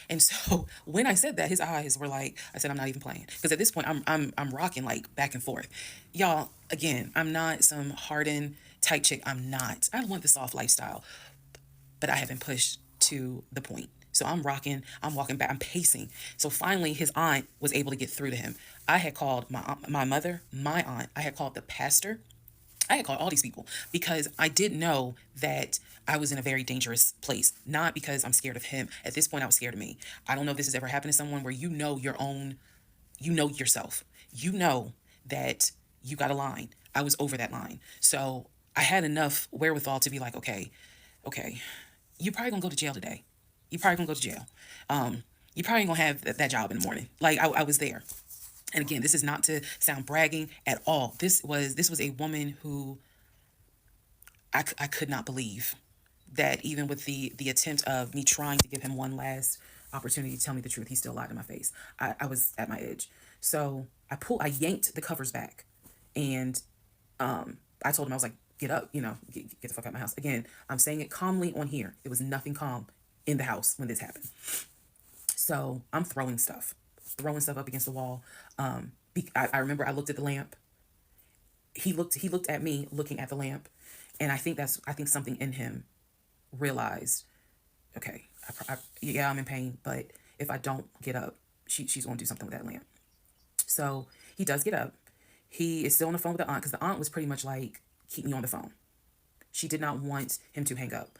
And so when I said that, his eyes were like, I said, I'm not even playing. Because at this point, I'm rocking like back and forth. Y'all, again, I'm not some hardened type chick. I'm not. I want the soft lifestyle. But I have been pushed to the point. So I'm rocking, I'm walking back, I'm pacing. So finally, his aunt was able to get through to him. I had called my mother, my aunt. I had called the pastor. I had called all these people because I did know that I was in a very dangerous place. Not because I'm scared of him. At this point, I was scared of me. I don't know if this has ever happened to someone where you know yourself. You know that you got a line. I was over that line. So I had enough wherewithal to be like, okay, you're probably gonna go to jail today. You're probably gonna go to jail. You probably gonna have that job in the morning. Like I was there. And again, this is not to sound bragging at all. This was a woman who I could not believe that even with the attempt of me trying to give him one last opportunity to tell me the truth, he still lied in my face. I was at my edge. So I yanked the covers back and I told him, I was like, get up, get the fuck out of my house. Again, I'm saying it calmly on here. There was nothing calm in the house when this happened. So I'm throwing stuff up against the wall. I remember I looked at the lamp. He looked at me looking at the lamp. And I think something in him realized, okay, yeah, I'm in pain, but if I don't get up, she's going to do something with that lamp. So he does get up. He is still on the phone with the aunt because the aunt was pretty much like, keep me on the phone. She did not want him to hang up.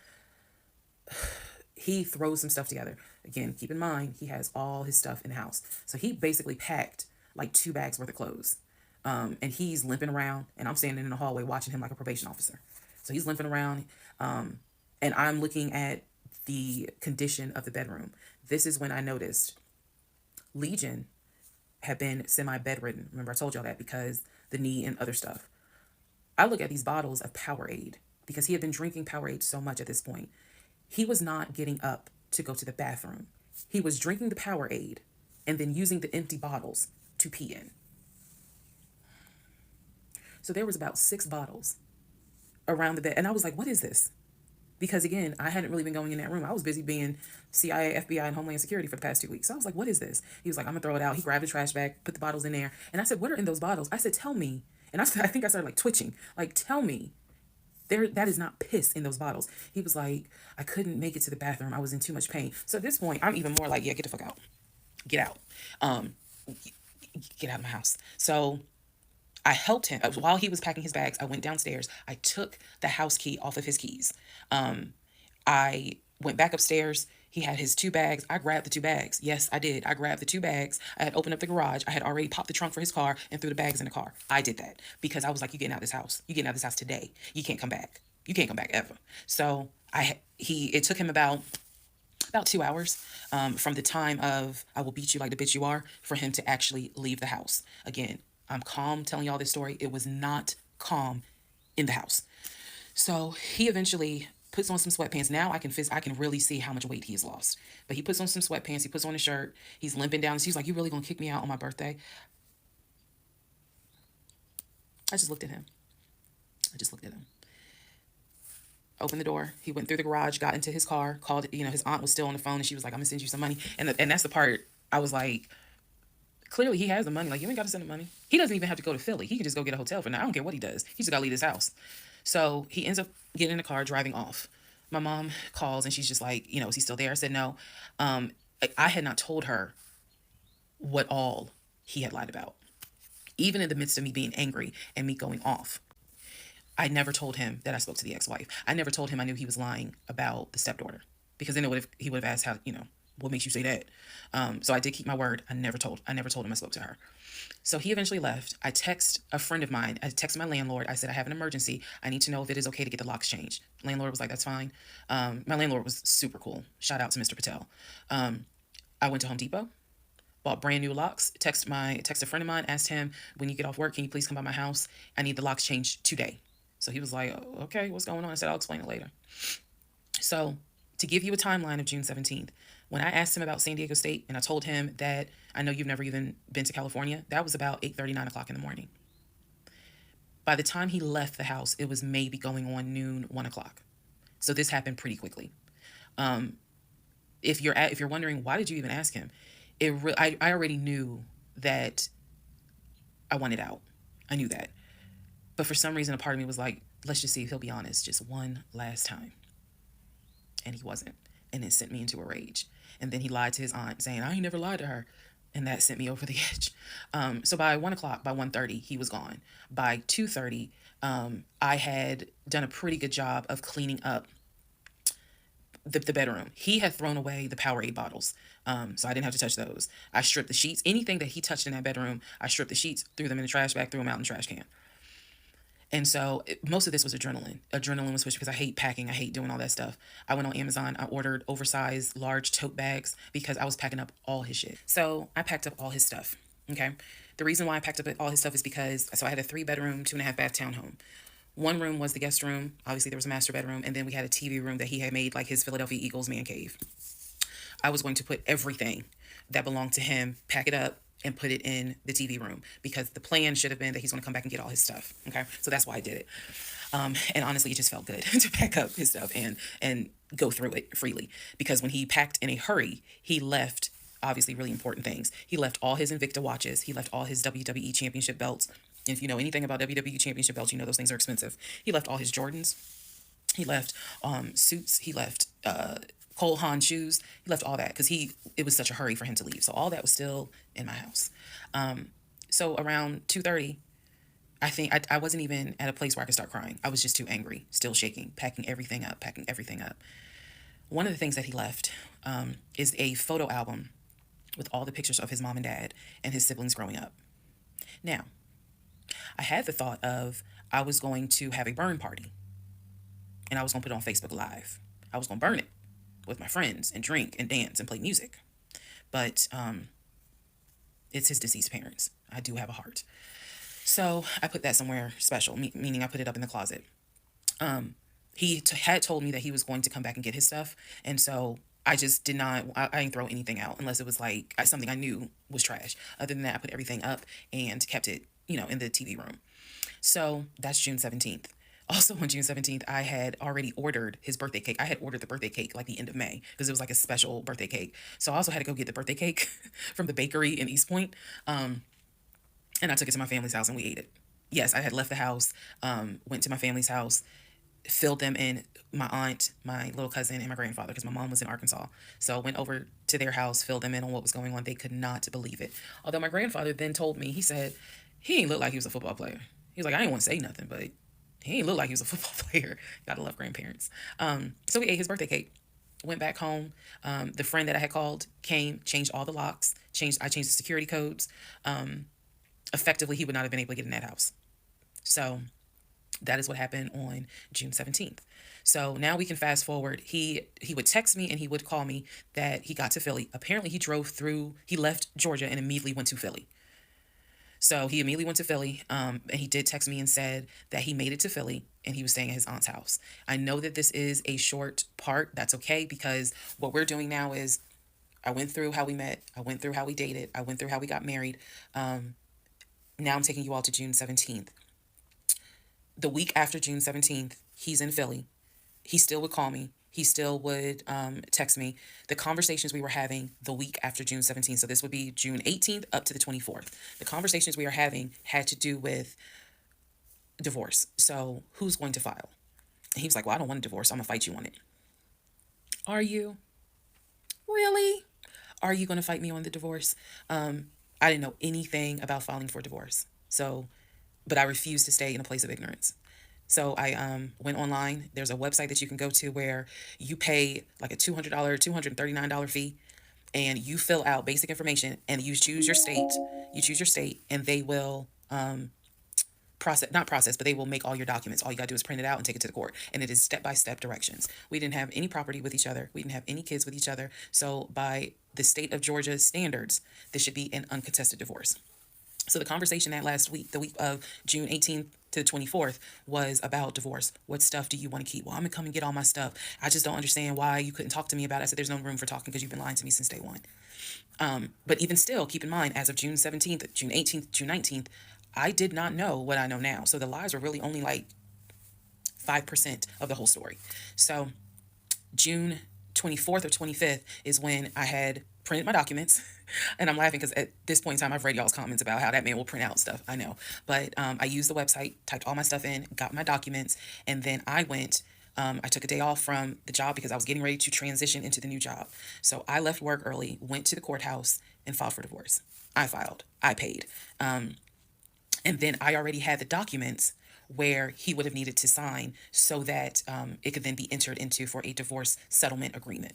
He throws some stuff together. Again, keep in mind, he has all his stuff in the house. So he basically packed like 2 bags worth of clothes. And he's limping around, and I'm standing in the hallway watching him like a probation officer. So he's limping around, and I'm looking at the condition of the bedroom. This is when I noticed Legion had been semi-bedridden. Remember, I told y'all that because the knee and other stuff. I look at these bottles of Powerade because he had been drinking Powerade so much at this point. He was not getting up to go to the bathroom. He was drinking the Powerade and then using the empty bottles to pee in. So there was about 6 bottles around the bed. And I was like, what is this? Because again, I hadn't really been going in that room. I was busy being CIA, FBI, and Homeland Security for the past 2 weeks. So I was like, what is this? He was like, I'm gonna throw it out. He grabbed the trash bag, put the bottles in there. And I said, what are in those bottles? I said, tell me. And I think I started like twitching. Like, tell me. That is not piss in those bottles. He was like, I couldn't make it to the bathroom. I was in too much pain. So at this point, I'm even more like, yeah, get the fuck out. Get out. Get out of my house. So I helped him. While he was packing his bags, I went downstairs. I took the house key off of his keys. I went back upstairs. He had his 2 bags. I grabbed the 2 bags. Yes, I did. I grabbed the 2 bags. I had opened up the garage. I had already popped the trunk for his car and threw the bags in the car. I did that because I was like, you getting out of this house. You getting out of this house today. You can't come back. You can't come back ever. So it took him about 2 hours from the time of I will beat you like the bitch you are for him to actually leave the house. Again, I'm calm telling y'all this story. It was not calm in the house. So he eventually puts on some sweatpants. Now I can really see how much weight he has lost. But he puts on some sweatpants, he puts on a shirt, he's limping down. He's like, "You really gonna kick me out on my birthday?" I just looked at him. I just looked at him. Opened the door. He went through the garage, got into his car, called, his aunt was still on the phone and she was like, "I'm gonna send you some money." And that's the part I was like, clearly he has the money. Like, you ain't got to send him money. He doesn't even have to go to Philly. He can just go get a hotel for now. I don't care what he does. He just got to leave his house. So he ends up getting in the car, driving off. My mom calls and she's just like, "Is he still there?" I said no. I had not told her what all he had lied about. Even in the midst of me being angry and me going off, I never told him that I spoke to the ex-wife. I never told him I knew he was lying about the stepdaughter, because then he would have asked, how, what makes you say that? So I did keep my word. I never told him I spoke to her. So he eventually left. I text a friend of mine. I texted my landlord. I said, "I have an emergency. I need to know if it is okay to get the locks changed." Landlord was like, "That's fine." My landlord was super cool. Shout out to Mr. Patel. I went to Home Depot, bought brand new locks. Text a friend of mine, asked him, "When you get off work, can you please come by my house? I need the locks changed today." So he was like, "Oh, okay, what's going on?" I said, "I'll explain it later." So to give you a timeline of June 17th, when I asked him about San Diego State and I told him that I know you've never even been to California, that was about 8:30, 9 o'clock in the morning. By the time he left the house, it was maybe going on noon, 1 o'clock. So this happened pretty quickly. If you're wondering, why did you even ask him? I already knew that I wanted out. I knew that. But for some reason, a part of me was like, let's just see if he'll be honest just one last time. And he wasn't. And it sent me into a rage. And then he lied to his aunt, saying, "I ain't never lied to her." And that sent me over the edge. So by 1 o'clock, by 1:30, he was gone. By 2:30, I had done a pretty good job of cleaning up the bedroom. He had thrown away the Powerade bottles, so I didn't have to touch those. I stripped the sheets. Anything that he touched in that bedroom, I stripped the sheets, threw them in the trash bag, threw them out in the trash can. And so most of this was adrenaline. Adrenaline was pushed because I hate packing. I hate doing all that stuff. I went on Amazon. I ordered oversized large tote bags because I was packing up all his shit. So I packed up all his stuff. Okay. The reason why I packed up all his stuff is because, so I had a 3-bedroom, 2.5-bath townhome. One room was the guest room. Obviously, there was a master bedroom. And then we had a TV room that he had made like his Philadelphia Eagles man cave. I was going to put everything that belonged to him, pack it up, and put it in the TV room, because the plan should have been that he's going to come back and get all his stuff. Okay. So that's why I did it. And honestly, it just felt good to pack up his stuff and go through it freely, because when he packed in a hurry, he left obviously really important things. He left all his Invicta watches. He left all his WWE championship belts. If you know anything about WWE championship belts, you know those things are expensive. He left all his Jordans. He left suits. He left Cole Haan shoes. He left all that because it was such a hurry for him to leave. So all that was still in my house. So around 2:30, I think I wasn't even at a place where I could start crying. I was just too angry, still shaking, packing everything up. One of the things that he left is a photo album with all the pictures of his mom and dad and his siblings growing up. Now, I had the thought of I was going to have a burn party and I was going to put it on Facebook Live. I was going to burn it with my friends and drink and dance and play music. But it's his deceased parents. I do have a heart. So I put that somewhere special, meaning I put it up in the closet. He had told me that he was going to come back and get his stuff. And so I just did not, I didn't throw anything out unless it was like something I knew was trash. Other than that, I put everything up and kept it, in the TV room. So that's June 17th. Also on June 17th, I had already ordered his birthday cake. I had ordered the birthday cake like the end of May because it was like a special birthday cake. So I also had to go get the birthday cake from the bakery in East Point. And I took it to my family's house and we ate it. Yes, I had left the house, went to my family's house, filled them in, my aunt, my little cousin, and my grandfather, because my mom was in Arkansas. So I went over to their house, filled them in on what was going on. They could not believe it. Although my grandfather then told me, he said, he ain't look like he was a football player. He was like, I didn't want to say nothing, but he ain't look like he was a football player. Gotta love grandparents. So we ate his birthday cake. Went back home. The friend that I had called came, changed all the locks, I changed the security codes. Effectively, he would not have been able to get in that house. So that is what happened on June 17th. So now we can fast forward. He would text me and he would call me that he got to Philly. Apparently he left Georgia and immediately went to Philly. So he immediately went to Philly, and he did text me and said that he made it to Philly and he was staying at his aunt's house. I know that this is a short part. That's okay, because what we're doing now is I went through how we met, I went through how we dated, I went through how we got married. Now I'm taking you all to June 17th. The week after June 17th, he's in Philly. He still would call me. He still would text me. The conversations we were having the week after June 17th, so this would be June 18th up to the 24th. The conversations we were having had to do with divorce. So who's going to file? And he was like, well, I don't want a divorce. I'm going to fight you on it. Are you? Really? Are you going to fight me on the divorce? I didn't know anything about filing for divorce. So, but I refused to stay in a place of ignorance. So I went online. There's a website that you can go to where you pay like a $200, $239 fee, and you fill out basic information and you choose your state. You choose your state, and they will not process, but they will make all your documents. All you got to do is print it out and take it to the court. And it is step-by-step directions. We didn't have any property with each other. We didn't have any kids with each other. So by the state of Georgia's standards, this should be an uncontested divorce. So the conversation that last week, the week of June 18th to the 24th, was about divorce. What stuff do you want to keep? Well, I'm going to come and get all my stuff. I just don't understand why you couldn't talk to me about it. I said, there's no room for talking because you've been lying to me since day one. But even still, keep in mind, as of June 17th, June 18th, June 19th, I did not know what I know now. So the lies were really only like 5% of the whole story. So June 24th or 25th is when I had printed my documents. And I'm laughing because at this point in time, I've read y'all's comments about how that man will print out stuff. I know. But I used the website, typed all my stuff in, got my documents, and then I went. I took a day off from the job because I was getting ready to transition into the new job. So I left work early, went to the courthouse, and filed for divorce. I filed. I paid. And then I already had the documents where he would have needed to sign so that it could then be entered into for a divorce settlement agreement.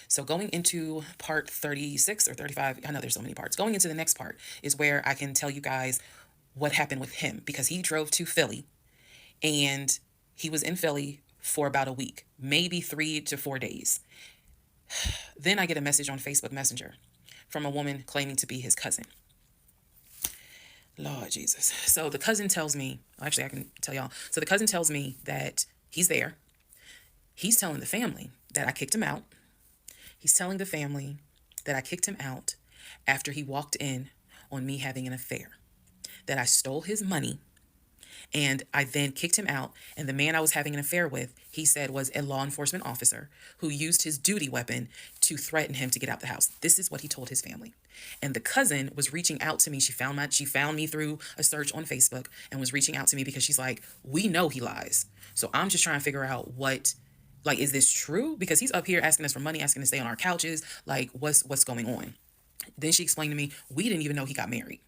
So going into part 36 or 35, I know there's so many parts. Going into the next part is where I can tell you guys what happened with him, because he drove to Philly and he was in Philly for about a week, maybe 3 to 4 days. Then I get a message on Facebook Messenger from a woman claiming to be his cousin. Lord Jesus. So the cousin tells me, actually I can tell y'all. So the cousin tells me that he's there. He's telling the family that I kicked him out. He's telling the family that I kicked him out after he walked in on me having an affair, that I stole his money, and I then kicked him out. And the man I was having an affair with, he said, was a law enforcement officer who used his duty weapon to threaten him to get out the house. This is what he told his family. And the cousin was reaching out to me. She found me through a search on Facebook and was reaching out to me because she's like, we know he lies. So I'm just trying to figure out is this true? Because he's up here asking us for money, asking to stay on our couches. Like, what's going on? Then she explained to me, we didn't even know he got married.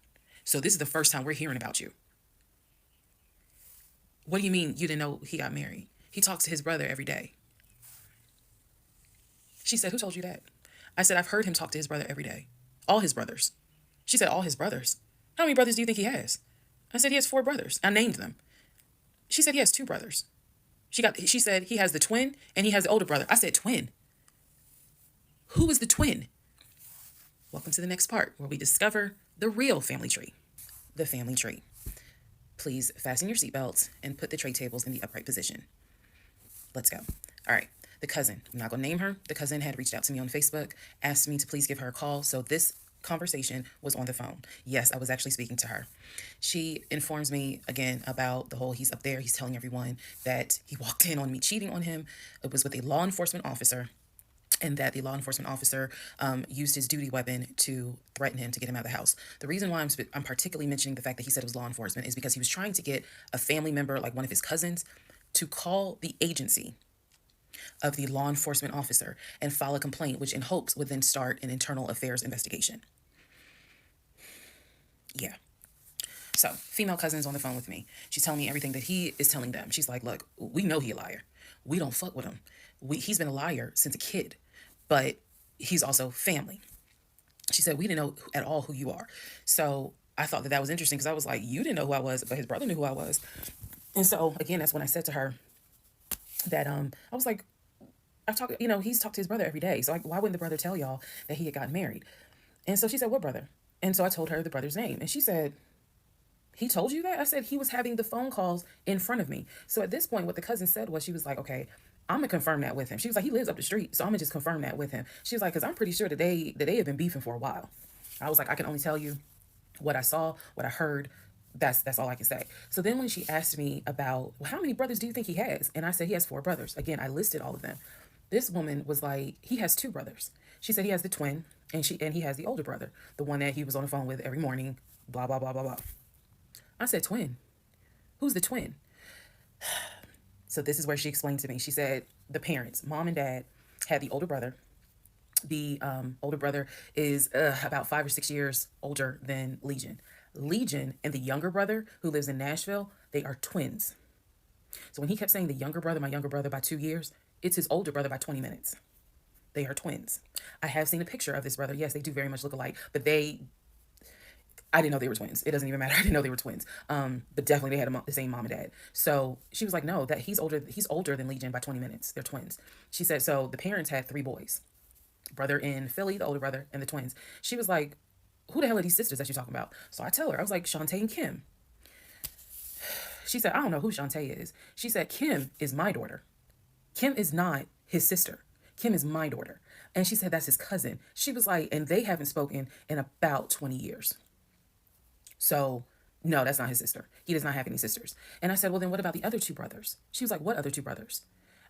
So this is the first time we're hearing about you. What do you mean you didn't know he got married? He talks to his brother every day. She said, who told you that? I said, I've heard him talk to his brother every day. All his brothers. She said, all his brothers. How many brothers do you think he has? I said, he has 4 brothers. I named them. She said, he has 2 brothers. She said, he has the twin and he has the older brother. I said, twin? Who is the twin? Welcome to the next part where we discover the real family tree. The family tree. Please fasten your seatbelts and put the tray tables in the upright position. Let's go. All right. The cousin, I'm not going to name her. The cousin had reached out to me on Facebook, asked me to please give her a call. So this conversation was on the phone. Yes, I was actually speaking to her. She informs me again about the whole, he's up there, he's telling everyone that he walked in on me cheating on him. It was with a law enforcement officer, and that the law enforcement officer used his duty weapon to threaten him to get him out of the house. The reason why I'm particularly mentioning the fact that he said it was law enforcement is because he was trying to get a family member, like one of his cousins, to call the agency of the law enforcement officer and file a complaint, which in hopes would then start an internal affairs investigation. Yeah. So, female cousin's on the phone with me. She's telling me everything that he is telling them. She's like, look, we know he a liar. We don't fuck with him. He's been a liar since a kid, but he's also family. She said, we didn't know at all who you are. So I thought that was interesting because I was like, you didn't know who I was, but his brother knew who I was. And so, again, that's when I said to her that I was like, he's talked to his brother every day. So why wouldn't the brother tell y'all that he had gotten married? And so she said, what brother? And so I told her the brother's name. And she said, He told you that? I said he was having the phone calls in front of me. So at this point, what the cousin said was, she was like, okay, I'm gonna confirm that with him. She was like, he lives up the street, so I'm gonna just confirm that with him. She was like, because I'm pretty sure that they have been beefing for a while. I was like, I can only tell you what I saw, what I heard. That's all I can say. So then when she asked me about, well, how many brothers do you think he has? And I said he has 4 brothers. Again, I listed all of them. This woman was like, he has 2 brothers. She said he has the twin, and he has the older brother, the one that he was on the phone with every morning, blah blah blah blah blah. I said, twin? Who's the twin? So this is where she explained to me. She said the parents, mom and dad, had the older brother. The older brother is about 5 or 6 years older than Legion. Legion and the younger brother, who lives in Nashville, they are twins. So when he kept saying the younger brother, my younger brother by 2 years, it's his older brother by 20 minutes. They are twins. I have seen a picture of this brother. Yes, they do very much look alike, but I didn't know they were twins. It doesn't even matter. I didn't know they were twins. But definitely they had the same mom and dad. So she was like, no, that he's older. He's older than Legion by 20 minutes. They're twins. She said, so the parents had 3 boys, brother in Philly, the older brother, and the twins. She was like, who the hell are these sisters that you're talking about? So I tell her, I was like, Shantae and Kim. She said, I don't know who Shantae is. She said, Kim is my daughter. Kim is not his sister. Kim is my daughter. And she said, that's his cousin. She was like, and they haven't spoken in about 20 years. So no, that's not his sister. He does not have any sisters. And I said, well, then what about the other 2 brothers? She was like, what other 2 brothers?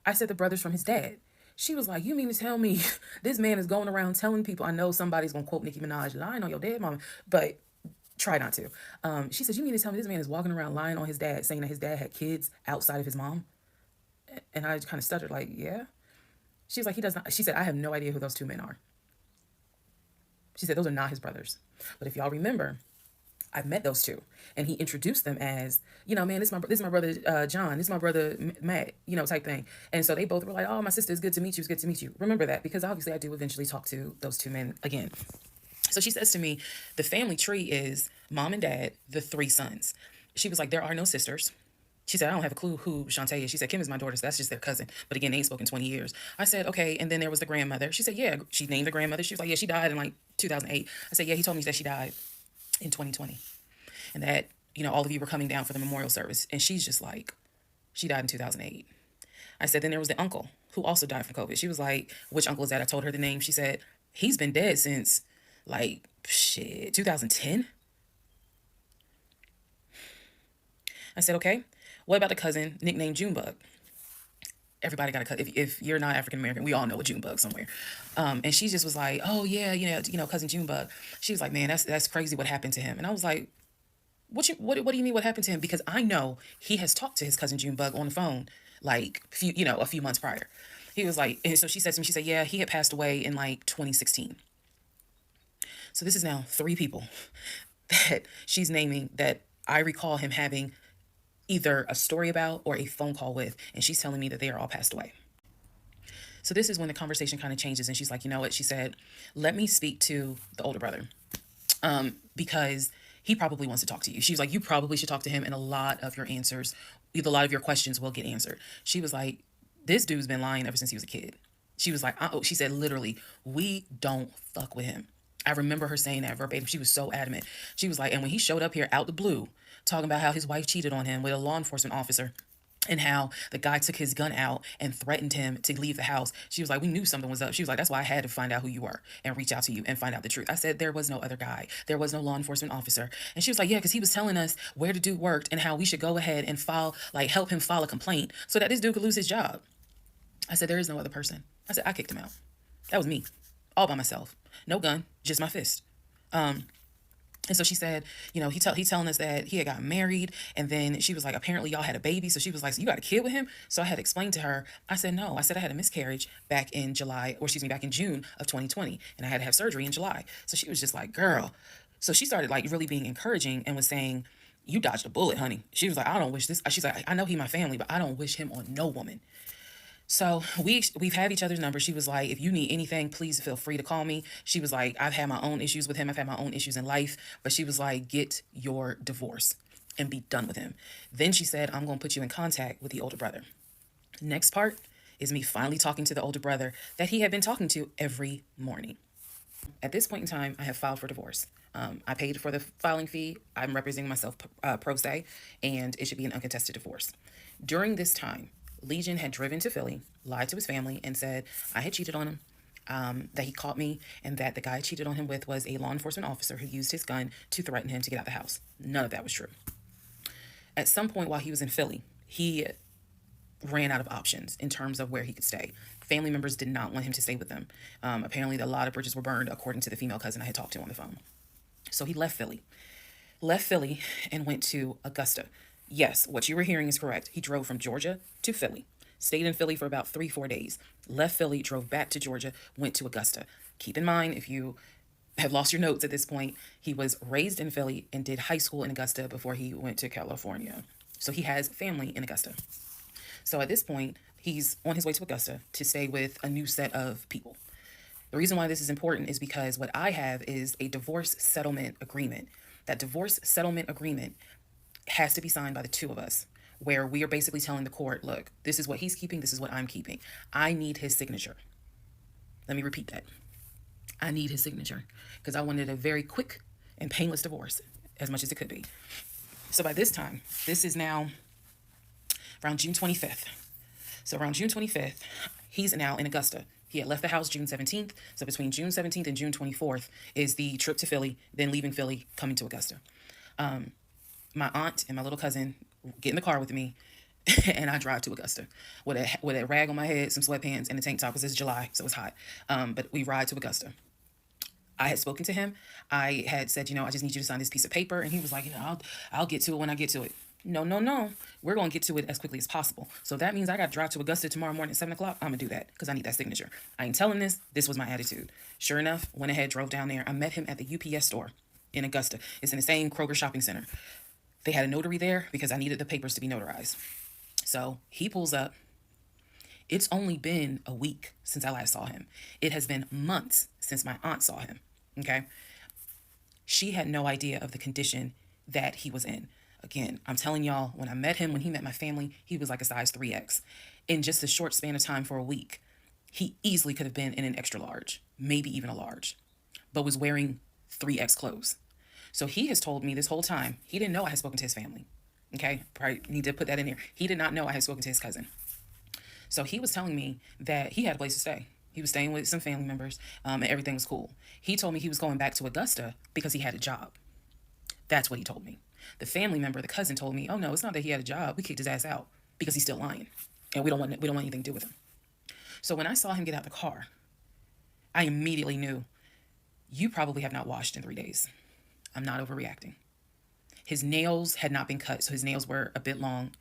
I said, the brothers from his dad. She was like, you mean to tell me this man is going around telling people, I know somebody's going to quote Nicki Minaj, lying on your dead mama, but try not to. She said, you mean to tell me this man is walking around lying on his dad, saying that his dad had kids outside of his mom? And I kind of stuttered like, yeah. She was like, he does not. She said, I have no idea who those 2 men are. She said, those are not his brothers. But if y'all remember, I met those 2, and he introduced them as, man, this is my brother John, this is my brother Matt, type thing. And so they both were like, oh, my sister, it's good to meet you, it's good to meet you. Remember that, because obviously I do eventually talk to those 2 men again. So she says to me, the family tree is mom and dad, the 3 sons. She was like, there are no sisters. She said, I don't have a clue who Shantae is. She said, Kim is my daughter, so that's just their cousin. But again, they ain't spoken 20 years. I said, okay. And then there was the grandmother. She said, yeah, she named the grandmother. She was like, yeah, she died in like 2008. I said, yeah, he told me that she died in 2020. And that, all of you were coming down for the memorial service. And she's just like, she died in 2008. I said, then there was the uncle who also died from COVID. She was like, which uncle is that? I told her the name. She said, he's been dead since 2010. I said, okay, what about the cousin nicknamed Junebug? Everybody got a cousin. If you're not African American, we all know a Junebug somewhere. And she just was like, oh yeah, cousin Junebug. She was like, man, that's crazy what happened to him. And I was like, what do you mean what happened to him? Because I know he has talked to his cousin Junebug on the phone like a few months prior. He was like, and so she said to me, she said, yeah, he had passed away in like 2016. So this is now 3 people that she's naming that I recall him having either a story about or a phone call with, and she's telling me that they are all passed away. So this is when the conversation kind of changes, and she's like, you know what? She said, let me speak to the older brother, because he probably wants to talk to you. She was like, you probably should talk to him, and a lot of your questions will get answered. She was like, this dude's been lying ever since he was a kid. She was like, she said, literally, we don't fuck with him. I remember her saying that verbatim. She was so adamant. She was like, and when he showed up here out the blue, talking about how his wife cheated on him with a law enforcement officer and how the guy took his gun out and threatened him to leave the house. She was like, we knew something was up. She was like, that's why I had to find out who you were and reach out to you and find out the truth. I said, there was no other guy. There was no law enforcement officer. And she was like, yeah, because he was telling us where the dude worked and how we should go ahead and help him file a complaint so that this dude could lose his job. I said, there is no other person. I said, I kicked him out. That was me, all by myself. No gun, just my fist. And so she said, he's telling us that he had got married, and then she was like, apparently y'all had a baby. So she was like, so you got a kid with him? So I had explained to her, I said, no, I said I had a miscarriage back in June of 2020, and I had to have surgery in July. So she was just like, girl. So she started like really being encouraging and was saying, you dodged a bullet, honey. She was like, I don't wish this. She's like, I know he my family, but I don't wish him on no woman. So we've had each other's numbers. She was like, if you need anything, please feel free to call me. She was like, I've had my own issues with him. I've had my own issues in life. But she was like, get your divorce and be done with him. Then she said, I'm going to put you in contact with the older brother. Next part is me finally talking to the older brother that he had been talking to every morning. At this point in time, I have filed for divorce. I paid for the filing fee. I'm representing myself pro se, and it should be an uncontested divorce. During this time, Legion had driven to Philly, lied to his family, and said I had cheated on him, that he caught me, and that the guy I cheated on him with was a law enforcement officer who used his gun to threaten him to get out of the house. None of that was true. At some point while he was in Philly, he ran out of options in terms of where he could stay. Family members did not want him to stay with them. Apparently, a lot of bridges were burned, according to the female cousin I had talked to on the phone. So he left Philly and went to Augusta. Yes, what you were hearing is correct. He drove from Georgia to Philly, stayed in Philly for about 3-4 days, left Philly, drove back to Georgia, went to Augusta. Keep in mind, if you have lost your notes at this point, he was raised in Philly and did high school in Augusta before he went to California. So he has family in Augusta. So at this point, he's on his way to Augusta to stay with a new set of people. The reason why this is important is because what I have is a divorce settlement agreement. That divorce settlement agreement has to be signed by the two of us, where we are basically telling the court, look, this is what he's keeping, this is what I'm keeping. I need his signature. Let me repeat that. I need his signature because I wanted a very quick and painless divorce, as much as it could be. So by this time, this is now around June 25th. So around June 25th, he's now in Augusta. He had left the house June 17th. So between June 17th and June 24th is the trip to Philly, then leaving Philly, coming to Augusta. My aunt and my little cousin get in the car with me, and I drive to Augusta with a rag on my head, some sweatpants, and a tank top because it's July, so it's hot. But we ride to Augusta. I had spoken to him. I had said, I just need you to sign this piece of paper. And he was like, I'll get to it when I get to it. No. We're going to get to it as quickly as possible. So that means I got to drive to Augusta tomorrow morning at 7 o'clock. I'm going to do that because I need that signature. I ain't telling this. This was my attitude. Sure enough, went ahead, drove down there. I met him at the UPS store in Augusta. It's in the same Kroger shopping center. They had a notary there because I needed the papers to be notarized. So he pulls up. It's only been a week since I last saw him. It has been months since my aunt saw him, okay? She had no idea of the condition that he was in. Again, I'm telling y'all, when I met him, when he met my family, he was like a size 3X. In just a short span of time for a week, he easily could have been in an extra large, maybe even a large, but was wearing 3X clothes. So he has told me this whole time, he didn't know I had spoken to his family, okay? Probably need to put that in there. He did not know I had spoken to his cousin. So he was telling me that he had a place to stay. He was staying with some family members, and everything was cool. He told me he was going back to Augusta because he had a job. That's what he told me. The family member, the cousin, told me, oh no, it's not that he had a job. We kicked his ass out because he's still lying, and we don't want anything to do with him. So when I saw him get out of the car, I immediately knew, you probably have not washed in 3 days. I'm not overreacting. His nails had not been cut, so his nails were a bit long.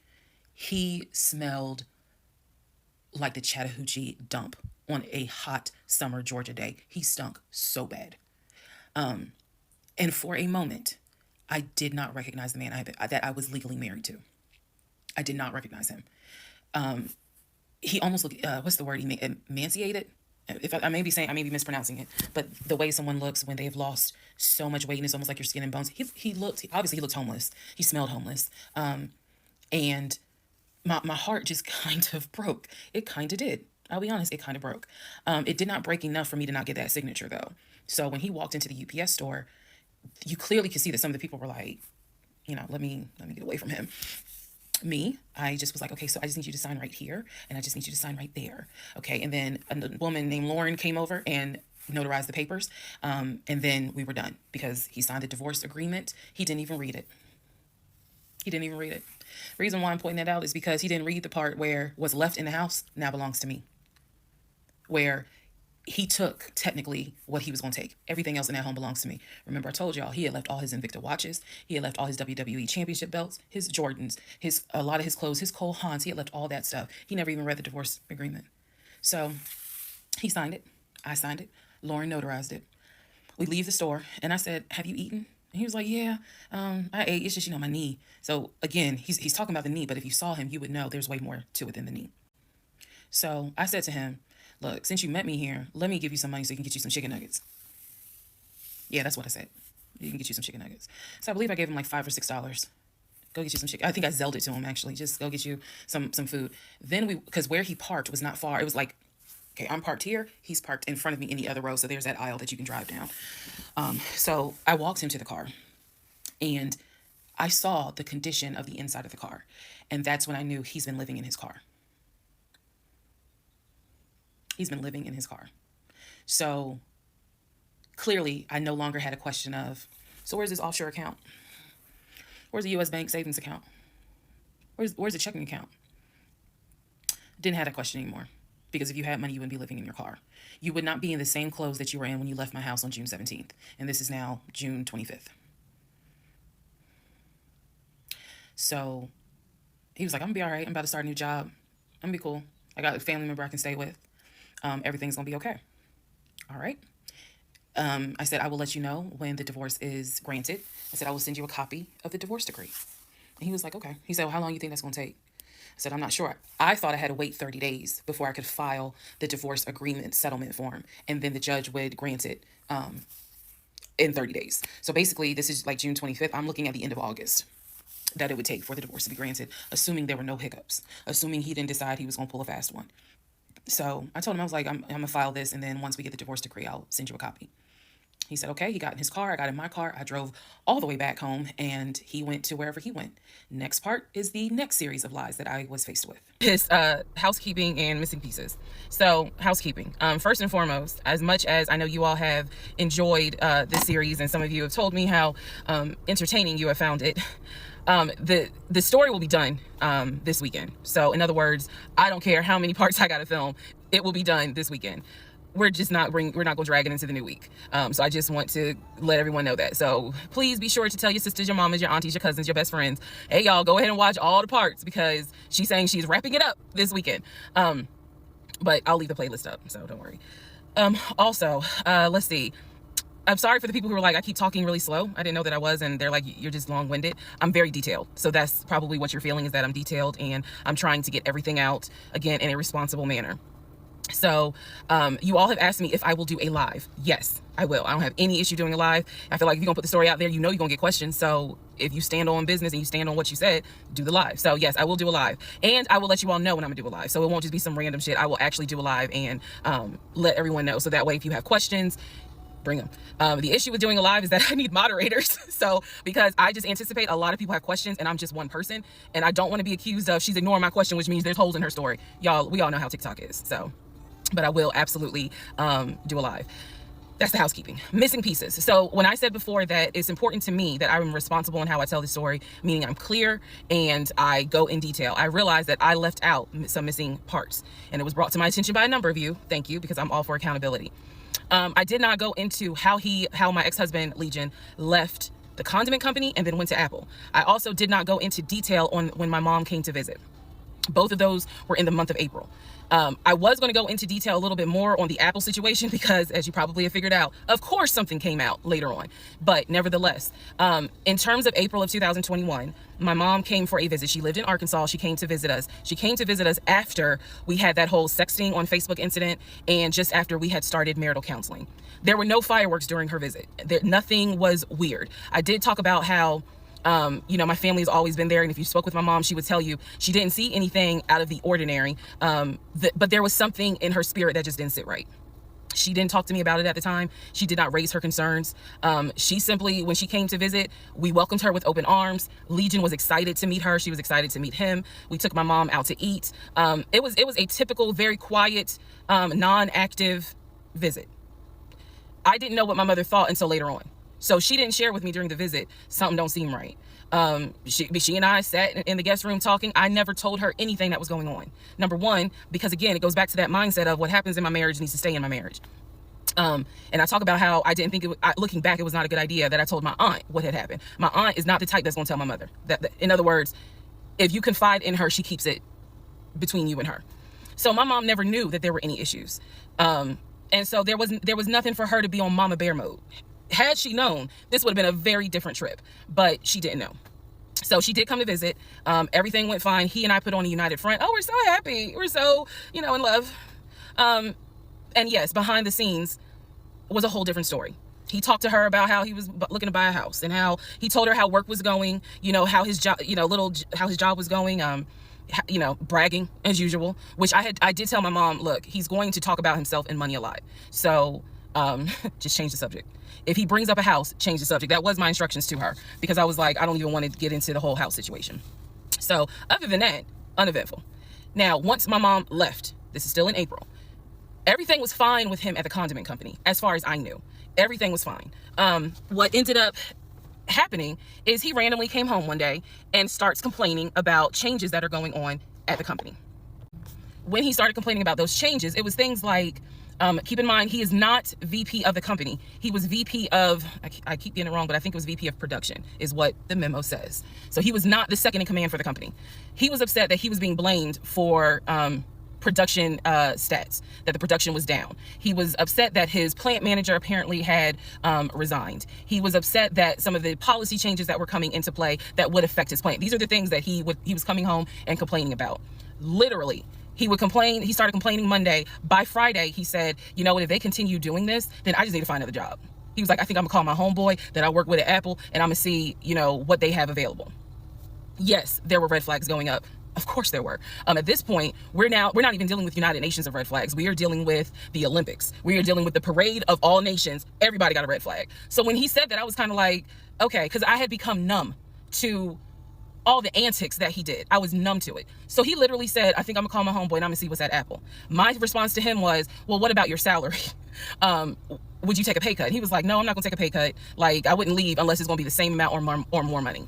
He smelled like the Chattahoochee dump on a hot summer Georgia day. He stunk so bad. And for a moment, I did not recognize the man that I was legally married to. I did not recognize him. He almost looked, what's the word? Emaciated? If I may be mispronouncing it, but the way someone looks when they have lost so much weight and it's almost like your skin and bones. He looked homeless. He smelled homeless. And my heart just kind of broke. It kind of did. I'll be honest, it kind of broke. It did not break enough for me to not get that signature though. So when he walked into the UPS store, you clearly could see that some of the people were like, let me get away from him. Me, I just was like, okay, so I just need you to sign right here, and I just need you to sign right there. Okay, and then a woman named Lauren came over and notarized the papers, and then we were done because he signed the divorce agreement. He didn't even read it. The reason why I'm pointing that out is because he didn't read the part where what's left in the house now belongs to me, where he took technically what he was going to take. Everything else in that home belongs to me. Remember, I told y'all he had left all his Invicta watches. He had left all his WWE championship belts, his Jordans, a lot of his clothes, his Cole Haans. He had left all that stuff. He never even read the divorce agreement. So he signed it. I signed it. Lauren notarized it. We leave the store, and I said, have you eaten? And he was like, yeah, I ate. It's just, my knee. So again, he's talking about the knee, but if you saw him, you would know there's way more to it than the knee. So I said to him, look, since you met me here, let me give you some money so you can get you some chicken nuggets. Yeah, that's what I said. You can get you some chicken nuggets. So I believe I gave him like $5 or $6. Go get you some chicken. I think I Zelled it to him, actually. Just go get you some food. Then because where he parked was not far. It was like Okay, I'm parked here. He's parked in front of me in the other row. So there's that aisle that you can drive down. So I walked into the car and I saw the condition of the inside of the car. And that's when I knew he's been living in his car. He's been living in his car. So clearly, I no longer had a question of, so where's his offshore account? Where's the U.S. bank savings account? Where's the checking account? Didn't have that question anymore. Because if you had money, you wouldn't be living in your car. You would not be in the same clothes that you were in when you left my house on June 17th. And this is now June 25th. So he was like, I'm gonna be all right. I'm about to start a new job. I'm gonna be cool. I got a family member I can stay with. Everything's gonna be okay. All right. I said, I will let you know when the divorce is granted. I said, I will send you a copy of the divorce decree. And he was like, okay. He said, well, how long do you think that's going to take? I said, I'm not sure. I thought I had to wait 30 days before I could file the divorce agreement settlement form. And then the judge would grant it in 30 days. So basically, this is like June 25th. I'm looking at the end of August that it would take for the divorce to be granted, assuming there were no hiccups, assuming he didn't decide he was going to pull a fast one. So I told him, I was like, I'm going to file this. And then once we get the divorce decree, I'll send you a copy. He said, okay. He got in his car. I got in my car. I drove all the way back home and he went to wherever he went. Next part is the next series of lies that I was faced with. His housekeeping and missing pieces. So housekeeping. First and foremost, as much as I know you all have enjoyed this series and some of you have told me how entertaining you have found it, the story will be done this weekend. So in other words, I don't care how many parts I got to film. It will be done this weekend. We're not going to drag it into the new week. So I just want to let everyone know that. So please be sure to tell your sisters, your mamas, your aunties, your cousins, your best friends, hey, y'all, go ahead and watch all the parts because she's saying she's wrapping it up this weekend. But I'll leave the playlist up, so don't worry. Also, let's see. I'm sorry for the people who are like, I keep talking really slow. I didn't know that I was, and they're like, you're just long-winded. I'm very detailed. So that's probably what you're feeling, is that I'm detailed and I'm trying to get everything out, again, in a responsible manner. So you all have asked me if I will do a live. Yes, I will. I don't have any issue doing a live. I feel like if you're gonna put the story out there, you know you're gonna get questions. So if you stand on business and you stand on what you said, do the live. So yes, I will do a live, and I will let you all know when I'm gonna do a live. So it won't just be some random shit. I will actually do a live and let everyone know. So that way, if you have questions, bring them. The issue with doing a live is that I need moderators. So because I just anticipate a lot of people have questions and I'm just one person, and I don't want to be accused of she's ignoring my question, which means there's holes in her story. Y'all, we all know how TikTok is. So. But I will absolutely do a live. That's the housekeeping. Missing pieces. So when I said before that it's important to me that I'm responsible in how I tell the story, meaning I'm clear and I go in detail, I realized that I left out some missing parts. And it was brought to my attention by a number of you. Thank you, because I'm all for accountability. I did not go into how my ex-husband, Legion, left the condiment company and then went to Apple. I also did not go into detail on when my mom came to visit. Both of those were in the month of April. I was going to go into detail a little bit more on the Apple situation because, as you probably have figured out, of course something came out later on. But nevertheless, in terms of April of 2021, my mom came for a visit. She lived in Arkansas. She came to visit us. She came to visit us after we had that whole sexting on Facebook incident and just after we had started marital counseling. There were no fireworks during her visit. Nothing was weird. I did talk about how my family has always been there. And if you spoke with my mom, she would tell you she didn't see anything out of the ordinary. But there was something in her spirit that just didn't sit right. She didn't talk to me about it at the time. She did not raise her concerns. She simply, when she came to visit, we welcomed her with open arms. Legion was excited to meet her. She was excited to meet him. We took my mom out to eat. It was a typical, very quiet, non-active visit. I didn't know what my mother thought until later on. So she didn't share with me during the visit, something don't seem right. She and I sat in the guest room talking. I never told her anything that was going on. Number one, because again, it goes back to that mindset of what happens in my marriage needs to stay in my marriage. And I talk about how I didn't think looking back, it was not a good idea that I told my aunt what had happened. My aunt is not the type that's going to tell my mother. In other words, if you confide in her, she keeps it between you and her. So my mom never knew that there were any issues. And so there was nothing for her to be on mama bear mode. Had she known, this would have been a very different trip, but she didn't know. So she did come to visit. Everything went fine. He and I put on a united front. Oh, we're so happy. We're so, in love. And yes, behind the scenes was a whole different story. He talked to her about how he was looking to buy a house and how he told her how work was going, how his job, how his job was going. you know, bragging as usual, which I did tell my mom, look, he's going to talk about himself and money a lot. So just change the subject. If he brings up a house, change the subject. That was my instructions to her, because I was like, I don't even want to get into the whole house situation. So other than that, uneventful. Now, once my mom left, this is still in April, everything was fine with him at the condiment company. As far as I knew, everything was fine. What ended up happening is he randomly came home one day and starts complaining about changes that are going on at the company. When he started complaining about those changes, it was things like, keep in mind, he is not VP of the company. He was VP of, I keep getting it wrong, but I think it was VP of production is what the memo says. So he was not the second in command for the company. He was upset that he was being blamed for production stats, that the production was down. He was upset that his plant manager apparently had resigned. He was upset that some of the policy changes that were coming into play that would affect his plant. These are the things that he was coming home and complaining about. Literally, he would complain. He started complaining Monday. By Friday, he said, you know what, if they continue doing this, then I just need to find another job. He was like, I think I'm gonna call my homeboy that I work with at Apple, and I'm gonna see, you know, what they have available. Yes, there were red flags going up. Of course there were. At this point, we're not even dealing with United Nations of red flags. We are dealing with the Olympics. We are dealing with the parade of all nations. Everybody got a red flag. So when he said that, I was kind of like, okay, because I had become numb to all the antics that he did. I was numb to it. So he literally said, I think I'm gonna call my homeboy and I'm gonna see what's at Apple. My response to him was, well, what about your salary? Would you take a pay cut? He was like, no, I'm not gonna take a pay cut. Like, I wouldn't leave unless it's gonna be the same amount or more money.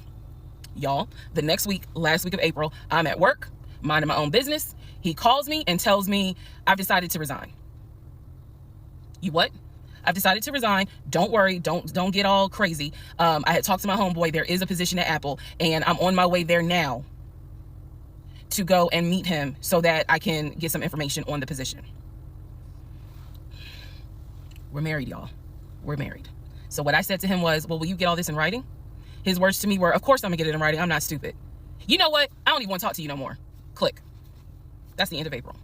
Y'all, the next week, last week of April, I'm at work, minding my own business. He calls me and tells me, I've decided to resign. You what? I've decided to resign. Don't worry. Don't get all crazy. I had talked to my homeboy. There is a position at Apple, and I'm on my way there now to go and meet him so that I can get some information on the position. We're married, y'all. We're married. So what I said to him was, well, will you get all this in writing? His words to me were, of course I'm gonna get it in writing. I'm not stupid. You know what? I don't even want to talk to you no more. Click. That's the end of April.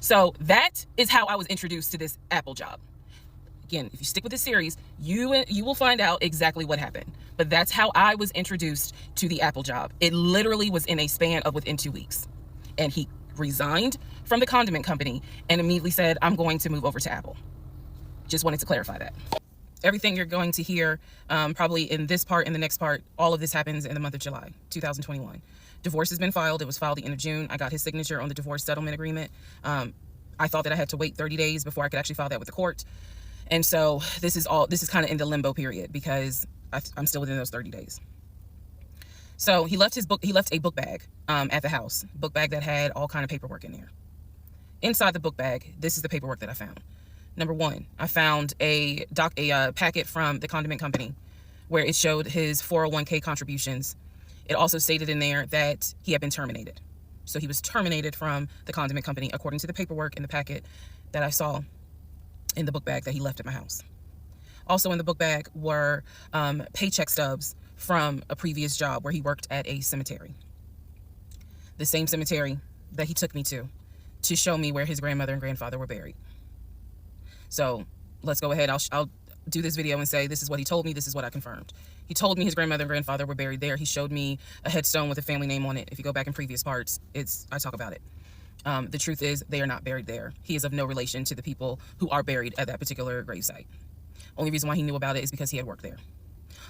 So that is how I was introduced to this Apple job. Again, if you stick with this series, you will find out exactly what happened. But that's how I was introduced to the Apple job. It literally was in a span of within 2 weeks. And he resigned from the condiment company and immediately said, I'm going to move over to Apple. Just wanted to clarify that. Everything you're going to hear, probably in this part and the next part, all of this happens in the month of July, 2021. Divorce has been filed. It was filed the end of June. I got his signature on the divorce settlement agreement. I thought that I had to wait 30 days before I could actually file that with the court. And so this is kind of in the limbo period because I'm still within those 30 days. So he left a book bag at the house, book bag that had all kind of paperwork in there. Inside the book bag, this is the paperwork that I found. Number one, I found a packet from the condiment company where it showed his 401k contributions. It also stated in there that he had been terminated. So he was terminated from the condiment company according to the paperwork in the packet that I saw in the book bag that he left at my house. Also in the book bag were paycheck stubs from a previous job where he worked at a cemetery. The same cemetery that he took me to show me where his grandmother and grandfather were buried. So let's go ahead. I'll do this video and say, this is what he told me. This is what I confirmed. He told me his grandmother and grandfather were buried there. He showed me a headstone with a family name on it. If you go back in previous parts, I talk about it. The truth is they are not buried there. He is of no relation to the people who are buried at that particular gravesite. Only reason why he knew about it is because he had worked there.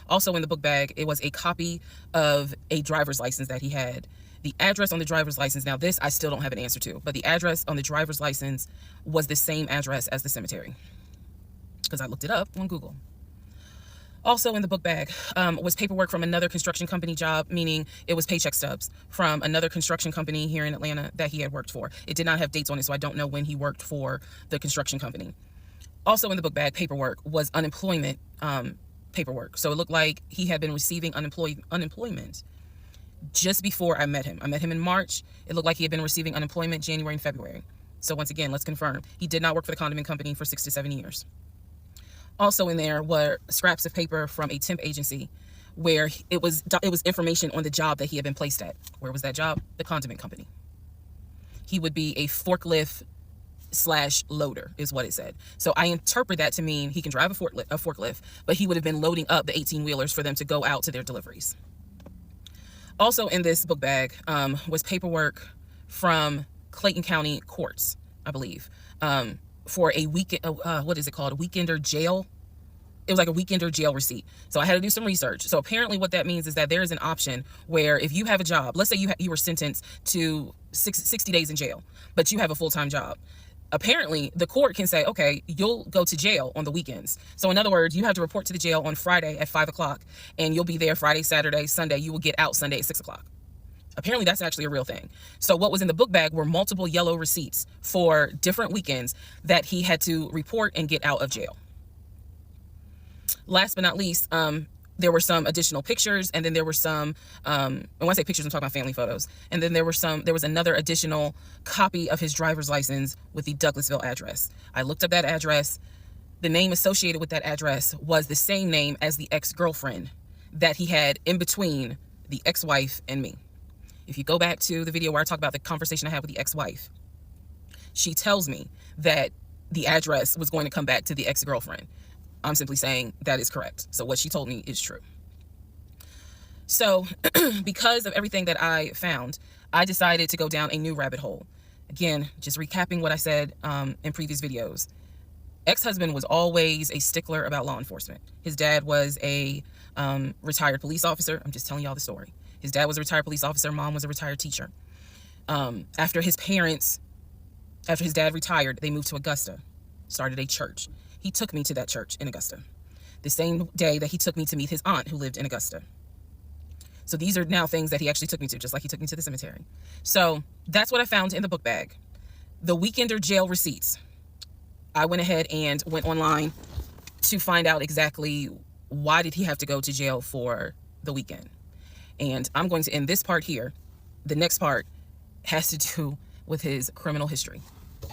Also in the book bag, it was a copy of a driver's license that he had. The address on the driver's license, now this I still don't have an answer to, but the address on the driver's license was the same address as the cemetery because I looked it up on Google. Also in the book bag was paperwork from another construction company job, meaning it was paycheck stubs from another construction company here in Atlanta that he had worked for. It did not have dates on it, so I don't know when he worked for the construction company. Also in the book bag paperwork was unemployment paperwork. So it looked like he had been receiving unemployment just before I met him. I met him in March. It looked like he had been receiving unemployment January and February. So once again, let's confirm. He did not work for the condiment company for 6 to 7 years. Also in there were scraps of paper from a temp agency where it was information on the job that he had been placed at. Where was that job? The condiment company. He would be a forklift / loader is what it said. So I interpret that to mean he can drive a forklift, but he would have been loading up the 18-wheelers for them to go out to their deliveries. Also in this book bag was paperwork from Clayton County courts, I believe, for a weekend, what is it called? A weekender jail. It was like a weekender jail receipt. So I had to do some research. So apparently what that means is that there is an option where if you have a job, let's say you were sentenced to 60 days in jail, but you have a full-time job. Apparently the court can say, okay, you'll go to jail on the weekends. So in other words, you have to report to the jail on Friday at 5 o'clock and you'll be there Friday, Saturday, Sunday. You will get out Sunday at 6 o'clock. Apparently that's actually a real thing. So what was in the book bag were multiple yellow receipts for different weekends that he had to report and get out of jail. Last but not least, there were some additional pictures, and then there were some, and when I say pictures, I'm talking about family photos. And then there was another additional copy of his driver's license with the Douglasville address. I looked up that address. The name associated with that address was the same name as the ex-girlfriend that he had in between the ex-wife and me. If you go back to the video where I talk about the conversation I had with the ex-wife, she tells me that the address was going to come back to the ex-girlfriend. I'm simply saying that is correct. So what she told me is true. So because of everything that I found, I decided to go down a new rabbit hole. Again, just recapping what I said in previous videos. Ex-husband was always a stickler about law enforcement. His dad was a retired police officer. I'm just telling y'all the story. His dad was a retired police officer. Mom was a retired teacher. After his dad retired, they moved to Augusta, started a church. He took me to that church in Augusta, the same day that he took me to meet his aunt who lived in Augusta. So these are now things that he actually took me to, just like he took me to the cemetery. So that's what I found in the book bag. The weekender jail receipts. I went ahead and went online to find out exactly why did he have to go to jail for the weekend. And I'm going to end this part here. The next part has to do with his criminal history.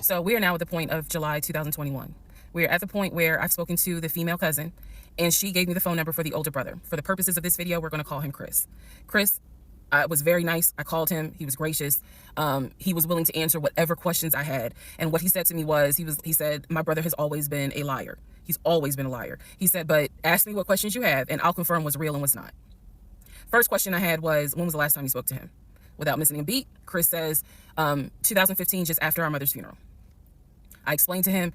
So we are now at the point of July 2021. We're at the point where I've spoken to the female cousin, and she gave me the phone number for the older brother. For the purposes of this video, we're going to call him Chris. Chris was very nice. I called him. He was gracious. He was willing to answer whatever questions I had. And what he said to me was, he said, my brother has always been a liar. He's always been a liar. He said, but ask me what questions you have, and I'll confirm what's real and what's not. First question I had was, when was the last time you spoke to him? Without missing a beat, Chris says, 2015, just after our mother's funeral. I explained to him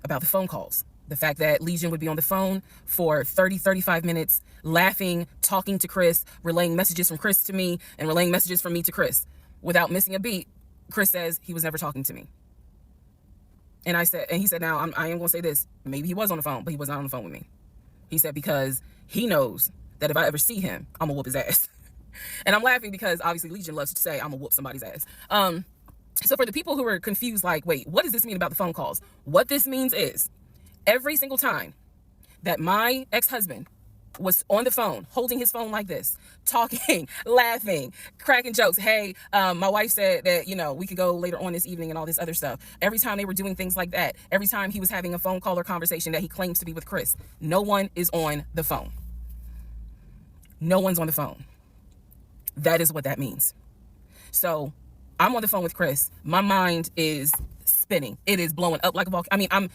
about the phone calls, the fact that Legion would be on the phone for 35 minutes, laughing, talking to Chris, relaying messages from Chris to me, and relaying messages from me to Chris. Without missing a beat, Chris says he was never talking to me. And he said, now I am going to say this, maybe he was on the phone, but he was not on the phone with me. He said, because he knows that if I ever see him, I'm gonna whoop his ass. And I'm laughing because obviously Legion loves to say I'm gonna whoop somebody's ass. So for the people who are confused, like, wait, what does this mean about the phone calls? What this means is every single time that my ex-husband was on the phone, holding his phone like this, talking, laughing, cracking jokes. Hey, my wife said that, we could go later on this evening and all this other stuff. Every time they were doing things like that, every time he was having a phone call or conversation that he claims to be with Chris, no one is on the phone. No one's on the phone. That is what that means. So I'm on the phone with Chris. My mind is spinning. It is blowing up like a volcano. I mean,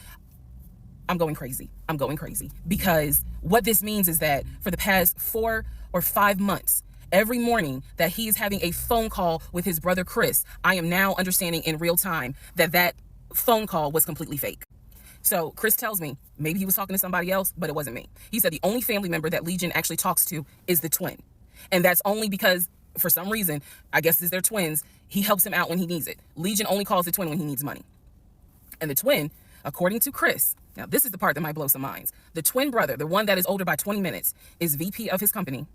I'm going crazy. I'm going crazy because what this means is that for the past 4 or 5 months, every morning that he is having a phone call with his brother Chris, I am now understanding in real time that phone call was completely fake. So Chris tells me maybe he was talking to somebody else, but it wasn't me. He said the only family member that Legion actually talks to is the twin. And that's only because for some reason, I guess it's their twins, he helps him out when he needs it. Legion only calls the twin when he needs money. And the twin, according to Chris, now this is the part that might blow some minds. The twin brother, the one that is older by 20 minutes, is VP of his company,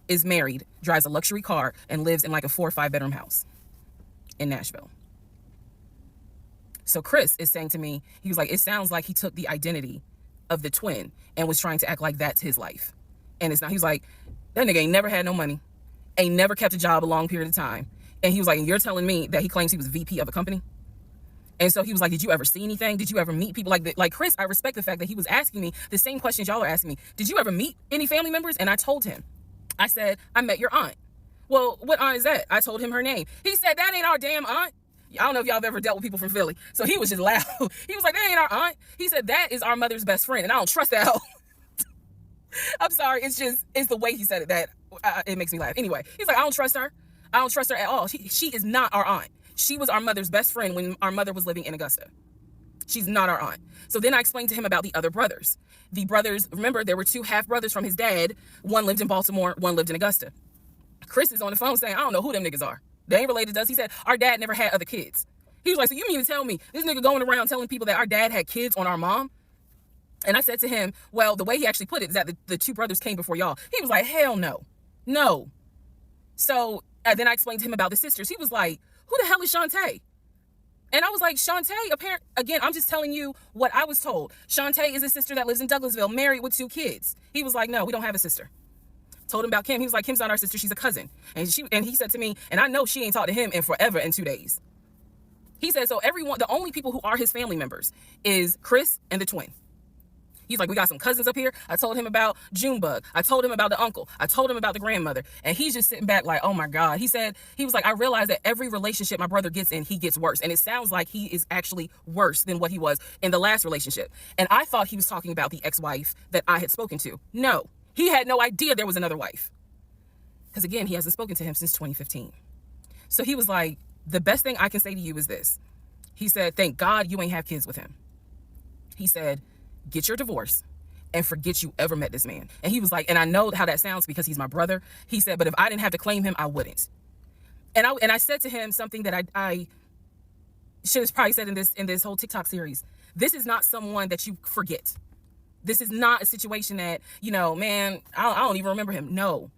is married, drives a luxury car, and lives in like a 4 or 5 bedroom house in Nashville. So Chris is saying to me, he was like, it sounds like he took the identity of the twin and was trying to act like that's his life. And it's not. He was like, that nigga ain't never had no money, ain't never kept a job a long period of time. And he was like, and you're telling me that he claims he was VP of a company? And so he was like, did you ever see anything? Did you ever meet people like Chris? I respect the fact that he was asking me the same questions y'all are asking me. Did you ever meet any family members? And I told him, I said, I met your aunt. Well, what aunt is that? I told him her name. He said, that ain't our damn aunt. I don't know if y'all have ever dealt with people from Philly. So he was just loud. He was like, that ain't our aunt. He said, that is our mother's best friend. And I don't trust that hoe. I'm sorry. It's the way he said it that it makes me laugh. Anyway, he's like, I don't trust her. I don't trust her at all. She is not our aunt. She was our mother's best friend when our mother was living in Augusta. She's not our aunt. So then I explained to him about the other brothers. The brothers, remember, there were 2 half brothers from his dad. One lived in Baltimore, one lived in Augusta. Chris is on the phone saying, I don't know who them niggas are. They ain't related to us. He said, our dad never had other kids. He was like, so you mean to tell me this nigga going around telling people that our dad had kids on our mom? And I said to him, well, the way he actually put it is that the 2 brothers came before y'all. He was like, hell no. No. So then I explained to him about the sisters. He was like, who the hell is Shantae? And I was like, Shantae, again, I'm just telling you what I was told. Shantae is a sister that lives in Douglasville, married with 2 kids. He was like, no, we don't have a sister. Told him about Kim. He was like, Kim's not our sister, she's a cousin. And he said to me, and I know she ain't talked to him in forever in 2 days. He said, so the only people who are his family members is Chris and the twin. He's like, we got some cousins up here. I told him about Junebug. I told him about the uncle. I told him about the grandmother. And he's just sitting back like, oh my God. He was like, I realize that every relationship my brother gets in, he gets worse. And it sounds like he is actually worse than what he was in the last relationship. And I thought he was talking about the ex-wife that I had spoken to. No, he had no idea there was another wife. Because again, he hasn't spoken to him since 2015. So he was like, the best thing I can say to you is this. He said, thank God you ain't have kids with him. He said, get your divorce and forget you ever met this man. And he was like, and I know how that sounds because he's my brother. He said, but if I didn't have to claim him, I wouldn't. And I said to him something that I should have probably said in this whole TikTok series. This is not someone that you forget. This is not a situation that, man, I don't even remember him. No.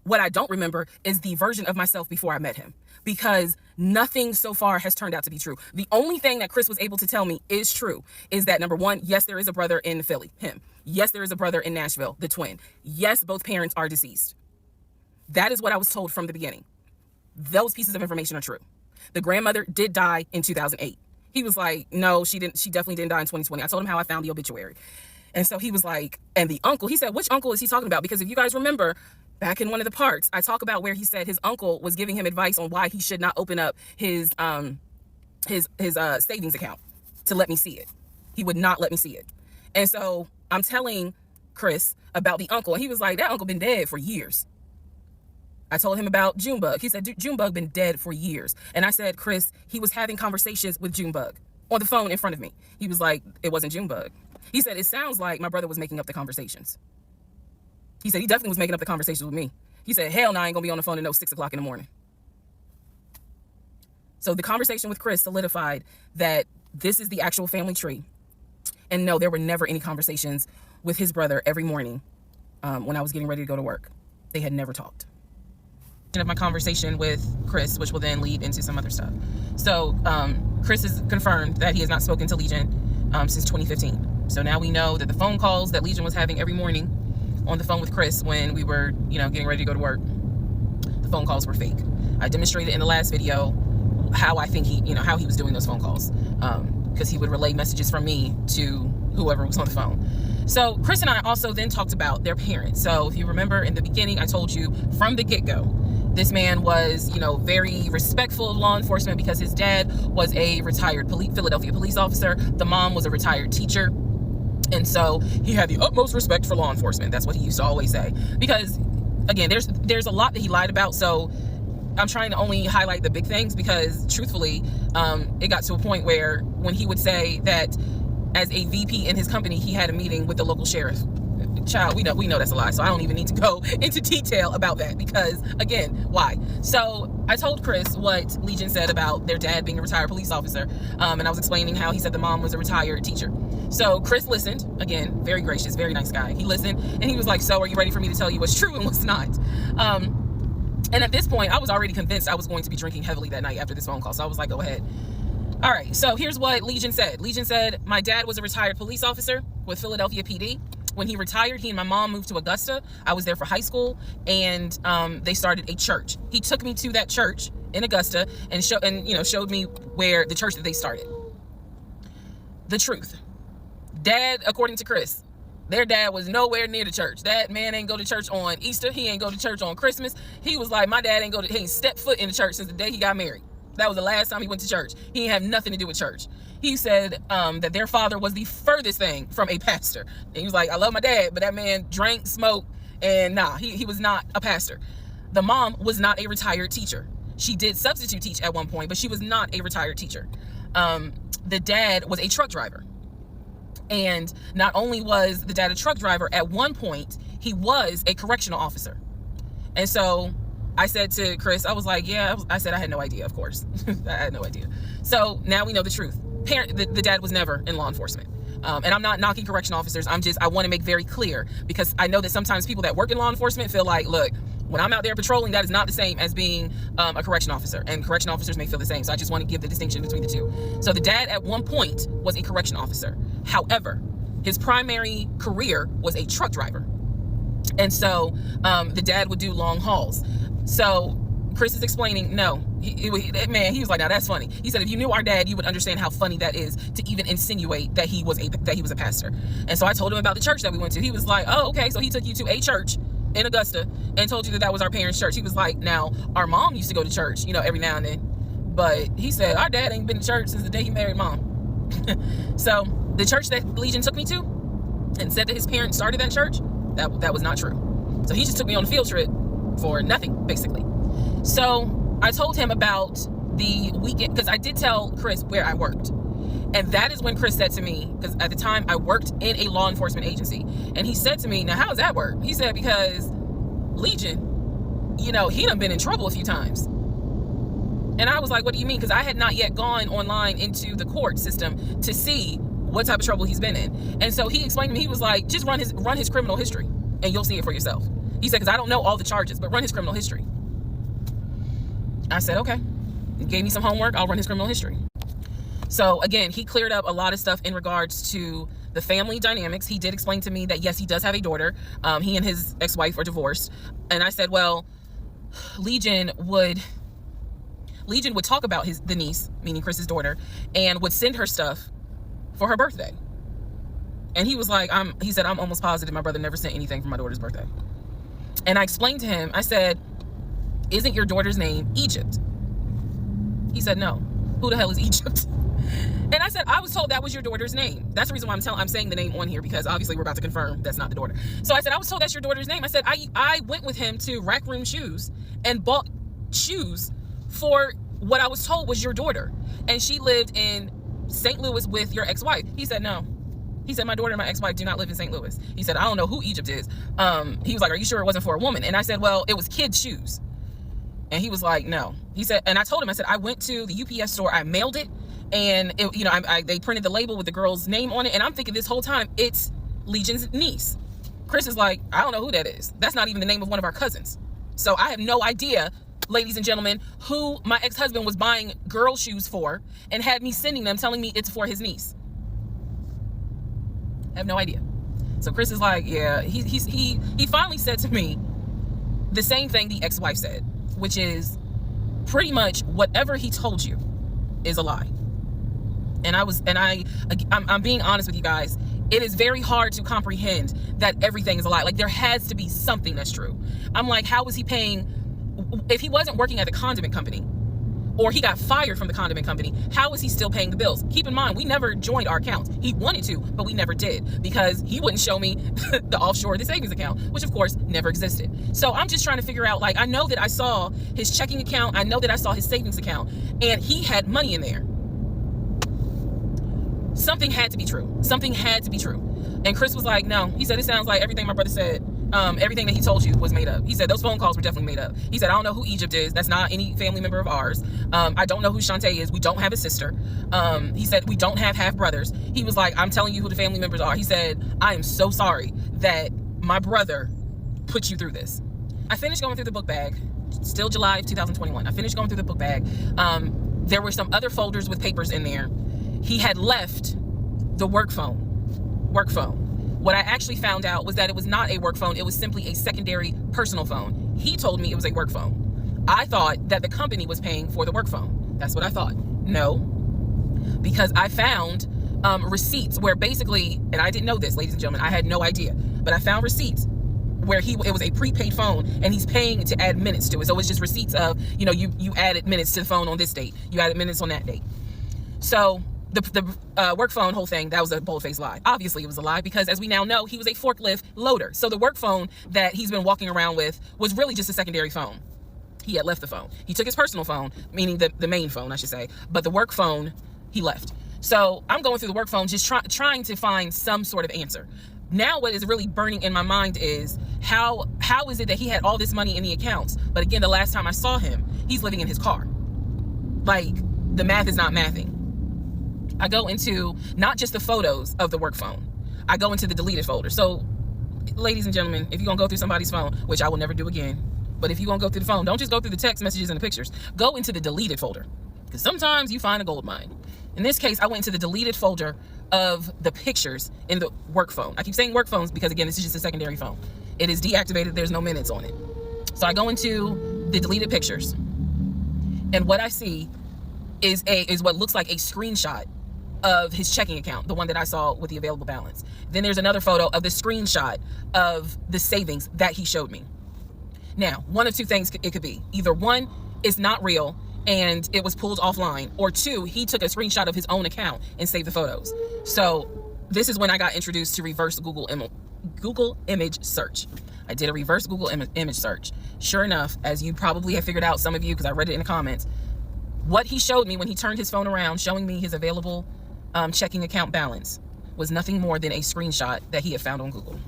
What I don't remember is the version of myself before I met him, because nothing so far has turned out to be true. The only thing that Chris was able to tell me is true is that, number one, yes, there is a brother in Philly, him. Yes, there is a brother in Nashville, the twin. Yes, both parents are deceased. That is what I was told from the beginning. Those pieces of information are true. The grandmother did die in 2008. He was like, no, she didn't. She definitely didn't die in 2020. I told him how I found the obituary. And so he was like, and the uncle, he said, which uncle is he talking about? Because if you guys remember, back in one of the parts, I talk about where he said his uncle was giving him advice on why he should not open up his savings account to let me see it. He would not let me see it. And so I'm telling Chris about the uncle, and he was like, that uncle been dead for years. I told him about Junebug. He said, Junebug been dead for years. And I said, Chris, he was having conversations with Junebug on the phone in front of me. He was like, it wasn't Junebug. He said, it sounds like my brother was making up the conversations. He said he definitely was making up the conversations with me. He said, hell no, I ain't gonna be on the phone at 6 o'clock in the morning. So the conversation with Chris solidified that this is the actual family tree. And no, there were never any conversations with his brother every morning when I was getting ready to go to work. They had never talked. Of my conversation with Chris, which will then lead into some other stuff. So Chris has confirmed that he has not spoken to Legion since 2015. So now we know that the phone calls that Legion was having every morning on the phone with Chris when we were, getting ready to go to work, the phone calls were fake. I demonstrated in the last video how I think how he was doing those phone calls, because he would relay messages from me to whoever was on the phone. So Chris and I also then talked about their parents. So if you remember in the beginning, I told you from the get-go, this man was, very respectful of law enforcement because his dad was a retired Philadelphia police officer. The mom was a retired teacher. And so he had the utmost respect for law enforcement. That's what he used to always say. Because, again, there's a lot that he lied about. So I'm trying to only highlight the big things because, truthfully, it got to a point where when he would say that as a VP in his company, he had a meeting with the local sheriff. Child, we know that's a lie, so I don't even need to go into detail about that because, again, why? So I told Chris what Legion said about their dad being a retired police officer, and I was explaining how he said the mom was a retired teacher. So Chris listened, again, very gracious, very nice guy. He listened, and he was like, so are you ready for me to tell you what's true and what's not? And at this point, I was already convinced I was going to be drinking heavily that night after this phone call, so I was like, go ahead. All right, so here's what Legion said. Legion said, my dad was a retired police officer with Philadelphia PD. When he retired, he and my mom moved to Augusta. I was there for high school, and they started a church. He took me to that church in Augusta and showed me where the church that they started. The truth. Dad, according to Chris, their dad was nowhere near the church. That man ain't go to church on Easter. He ain't go to church on Christmas. He was like, my dad he ain't stepped foot in the church since the day he got married. That was the last time he went to church. He didn't have nothing to do with church. He said that their father was the furthest thing from a pastor. And he was like, I love my dad, but that man drank, smoked, and he was not a pastor. The mom was not a retired teacher. She did substitute teach at one point, but she was not a retired teacher. The dad was a truck driver. And not only was the dad a truck driver, at one point, he was a correctional officer. And so I said to Chris, I was like, yeah, I said I had no idea, of course. I had no idea. So now we know the truth. The dad was never in law enforcement. And I'm not knocking correctional officers. I want to make very clear, because I know that sometimes people that work in law enforcement feel like, look, when I'm out there patrolling, that is not the same as being a correction officer, and correction officers may feel the same. So I just want to give the distinction between the two. So the dad at one point was a correction officer. However, his primary career was a truck driver. And so the dad would do long hauls. So Chris is explaining, no, he was like, now that's funny. He said, if you knew our dad, you would understand how funny that is to even insinuate that he was a pastor. And so I told him about the church that we went to. He was like, oh, okay. So he took you to a church in Augusta and told you that that was our parents' church. He was like, now our mom used to go to church, every now and then. But he said, our dad ain't been to church since the day he married mom. So the church that Legion took me to and said that his parents started that church, that was not true. So he just took me on a field trip for nothing, basically. So I told him about the weekend, because I did tell Chris where I worked. And that is when Chris said to me, because at the time I worked in a law enforcement agency, and he said to me, now how does that work? He said, because Legion, he done been in trouble a few times. And I was like, what do you mean? Because I had not yet gone online into the court system to see what type of trouble he's been in. And so he explained to me, he was like, just run his criminal history and you'll see it for yourself. He said, because I don't know all the charges, but run his criminal history. I said, okay. He gave me some homework. I'll run his criminal history. So again, he cleared up a lot of stuff in regards to the family dynamics. He did explain to me that, yes, he does have a daughter. He and his ex-wife are divorced. And I said, well, Legion would talk about the niece, meaning Chris's daughter, and would send her stuff for her birthday. And he was like, he said, I'm almost positive my brother never sent anything for my daughter's birthday. And I explained to him, I said, isn't your daughter's name Egypt? He said, no. Who the hell is Egypt? And I said, I was told that was your daughter's name. That's the reason why I'm saying the name on here, because obviously we're about to confirm that's not the daughter. So I said, I was told that's your daughter's name. I said, I went with him to Rack Room Shoes and bought shoes for what I was told was your daughter. And she lived in St. Louis with your ex-wife. He said, no. He said, my daughter and my ex-wife do not live in St. Louis. He said, I don't know who Egypt is. He was like, are you sure it wasn't for a woman? And I said, well, it was kids' shoes. And he was like, no. He said, and I told him, I said, I went to the UPS store, I mailed it, and they printed the label with the girl's name on it. And I'm thinking this whole time, it's Legion's niece. Chris is like, I don't know who that is. That's not even the name of one of our cousins. So I have no idea, ladies and gentlemen, who my ex-husband was buying girl shoes for and had me sending them, telling me it's for his niece. I have no idea. So Chris is like, yeah, he finally said to me the same thing the ex-wife said, which is pretty much whatever he told you is a lie. And I'm being honest with you guys. It is very hard to comprehend that everything is a lie. Like, there has to be something that's true. I'm like, how was he paying? If he wasn't working at the condiment company, or he got fired from the condiment company, how was he still paying the bills? Keep in mind, we never joined our accounts. He wanted to, but we never did, because he wouldn't show me the savings account, which of course never existed. So I'm just trying to figure out, like, I know that I saw his checking account. I know that I saw his savings account, and he had money in there. Something had to be true. Something had to be true. And Chris was like, no. He said, it sounds like everything my brother said, everything that he told you was made up. He said, those phone calls were definitely made up. He said, I don't know who Egypt is. That's not any family member of ours. I don't know who Shantae is. We don't have a sister. He said, we don't have half brothers. He was like, I'm telling you who the family members are. He said, I am so sorry that my brother put you through this. I finished going through the book bag. Still July of 2021. I finished going through the book bag. There were some other folders with papers in there. He had left the work phone. What I actually found out was that it was not a work phone. It was simply a secondary personal phone. He told me it was a work phone. I thought that the company was paying for the work phone. That's what I thought. No, because I found receipts where basically, and I didn't know this, ladies and gentlemen, I had no idea, but I found receipts where it was a prepaid phone and he's paying to add minutes to it. So it's just receipts of, you added minutes to the phone on this date. You added minutes on that date. So the work phone whole thing, that was a bold-faced lie. Obviously, it was a lie, because as we now know, he was a forklift loader. So the work phone that he's been walking around with was really just a secondary phone. He had left the phone. He took his personal phone, meaning the main phone, I should say, but the work phone, he left. So I'm going through the work phone, just trying to find some sort of answer. Now what is really burning in my mind is how is it that he had all this money in the accounts, but again, the last time I saw him, he's living in his car. Like, the math is not mathing. I go into not just the photos of the work phone, I go into the deleted folder. So, ladies and gentlemen, if you're gonna go through somebody's phone, which I will never do again, but if you're gonna go through the phone, don't just go through the text messages and the pictures. Go into the deleted folder, because sometimes you find a gold mine. In this case, I went into the deleted folder of the pictures in the work phone. I keep saying work phones because, again, this is just a secondary phone. It is deactivated. There's no minutes on it. So I go into the deleted pictures, and what I see is what looks like a screenshot of his checking account, the one that I saw with the available balance. Then there's another photo of the screenshot of the savings that he showed me. Now, one of two things it could be. Either one, it's not real and it was pulled offline, or two, he took a screenshot of his own account and saved the photos. So this is when I got introduced to reverse Google image search. I did a reverse Google image search. Sure enough, as you probably have figured out, some of you, because I read it in the comments, what he showed me when he turned his phone around, showing me his available checking account balance, was nothing more than a screenshot that he had found on Google.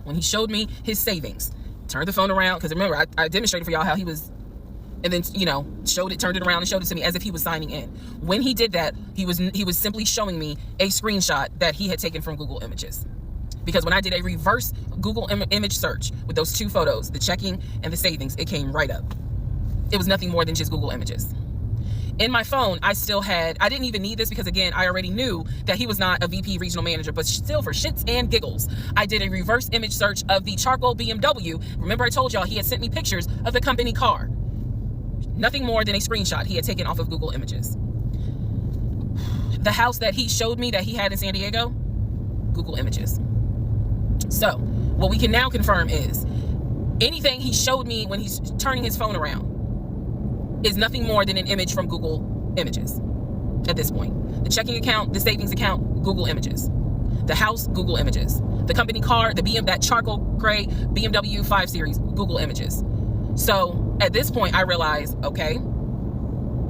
When he showed me his savings, turned the phone around, because remember, I demonstrated for y'all how he was, and then, turned it around and showed it to me as if he was signing in. When he did that, he was simply showing me a screenshot that he had taken from Google Images. Because when I did a reverse Google image search with those two photos, the checking and the savings, it came right up. It was nothing more than just Google Images. In my phone, I didn't even need this because, again, I already knew that he was not a VP regional manager, but still, for shits and giggles, I did a reverse image search of the charcoal BMW. Remember I told y'all he had sent me pictures of the company car. Nothing more than a screenshot he had taken off of Google Images. The house that he showed me that he had in San Diego, Google Images. So what we can now confirm is anything he showed me when he's turning his phone around is nothing more than an image from Google Images at this point. The checking account, the savings account, Google Images. The house, Google Images. The company car, that charcoal gray BMW 5 Series, Google Images. So at this point, I realized, okay,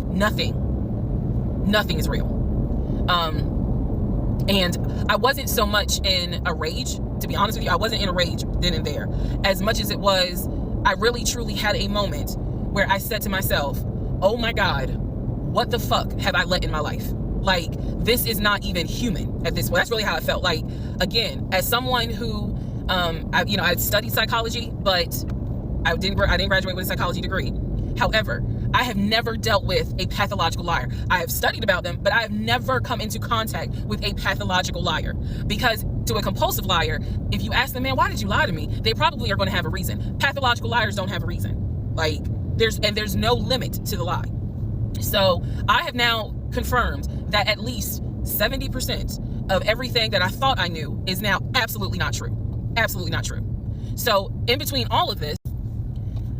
nothing is real. And I wasn't so much in a rage, to be honest with you. I wasn't in a rage then and there, as much as it was, I really truly had a moment where I said to myself, oh my God, what the fuck have I let in my life? Like, this is not even human at this point. That's really how I felt. Like, again, as someone who, I studied psychology, but I didn't graduate with a psychology degree. However, I have never dealt with a pathological liar. I have studied about them, but I have never come into contact with a pathological liar. Because to a compulsive liar, if you ask them, man, why did you lie to me? They probably are going to have a reason. Pathological liars don't have a reason. Like, there's no limit to the lie. So I have now confirmed that at least 70% of everything that I thought I knew is now absolutely not true. Absolutely not true. So in between all of this,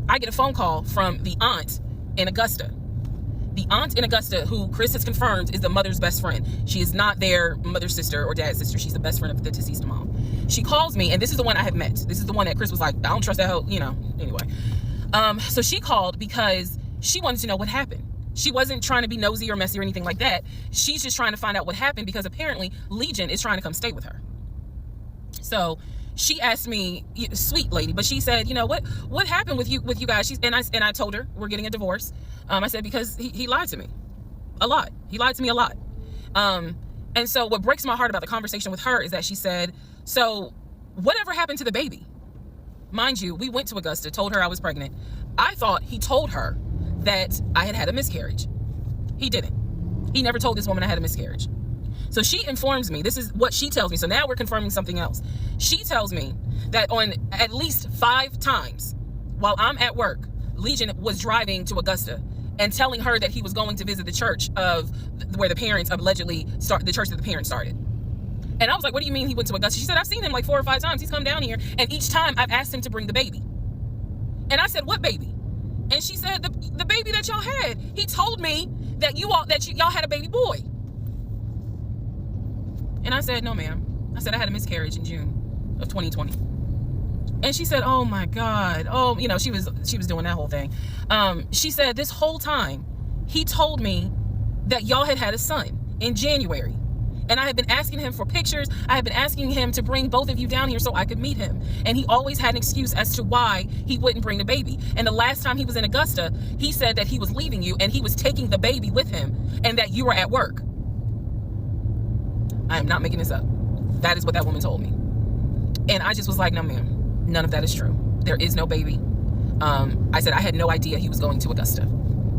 I get a phone call from the aunt in Augusta. The aunt in Augusta, who Chris has confirmed is the mother's best friend. She is not their mother's sister or dad's sister. She's the best friend of the deceased mom. She calls me, and this is the one I have met. This is the one that Chris was like, I don't trust that hoe, anyway. So she called because she wanted to know what happened. She wasn't trying to be nosy or messy or anything like that. She's just trying to find out what happened because apparently Legion is trying to come stay with her. So she asked me, sweet lady, but she said, what happened with you guys? And I told her we're getting a divorce. I said, because he lied to me a lot. He lied to me a lot. And so what breaks my heart about the conversation with her is that she said, so whatever happened to the baby? Mind you, we went to Augusta, told her I was pregnant. I thought he told her that I had a miscarriage. He didn't. He never told this woman I had a miscarriage. So she informs me, this is what she tells me. So now we're confirming something else. She tells me that on at least 5 times while I'm at work, Legion was driving to Augusta and telling her that he was going to visit the church of where the parents allegedly the church that the parents started. And I was like, what do you mean he went to Augusta? She said, I've seen him like 4 or 5 times. He's come down here, and each time I've asked him to bring the baby. And I said, what baby? And she said, the baby that y'all had. He told me that y'all had a baby boy. And I said, no, ma'am. I said I had a miscarriage in June of 2020. And she said, oh my God. Oh, you know, she was doing that whole thing. She said this whole time he told me that y'all had a son in January. And I had been asking him for pictures. I had been asking him to bring both of you down here so I could meet him. And he always had an excuse as to why he wouldn't bring the baby. And the last time he was in Augusta, he said that he was leaving you and he was taking the baby with him and that you were at work. I am not making this up. That is what that woman told me. And I just was like, no, ma'am, none of that is true. There is no baby. I said I had no idea he was going to Augusta.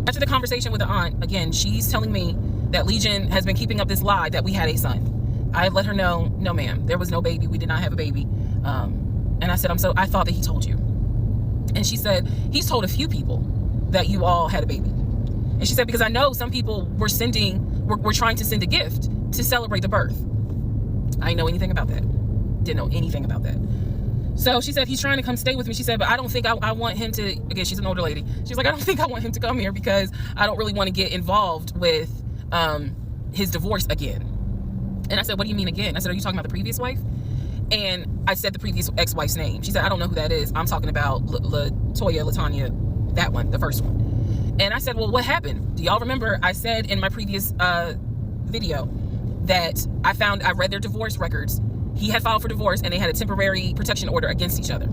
After the conversation with the aunt, again, she's telling me that Legion has been keeping up this lie that we had a son. I let her know, no ma'am, there was no baby. We did not have a baby. And I said, I thought that he told you. And she said, he's told a few people that you all had a baby. And she said, because I know some people were trying to send a gift to celebrate the birth. I didn't know anything about that. Didn't know anything about that. So she said, he's trying to come stay with me. She said, but I don't think I want him to, again, she's an older lady. She's like, I don't think I want him to come here because I don't really want to get involved with his divorce again. And I said, what do you mean again? I said, are you talking about the previous wife? And I said the previous ex-wife's name. She said, I don't know who that is. I'm talking about LaTanya, that one, the first one. And I said, well, what happened? Do y'all remember I said in my previous video that I read their divorce records. He had filed for divorce and they had a temporary protection order against each other.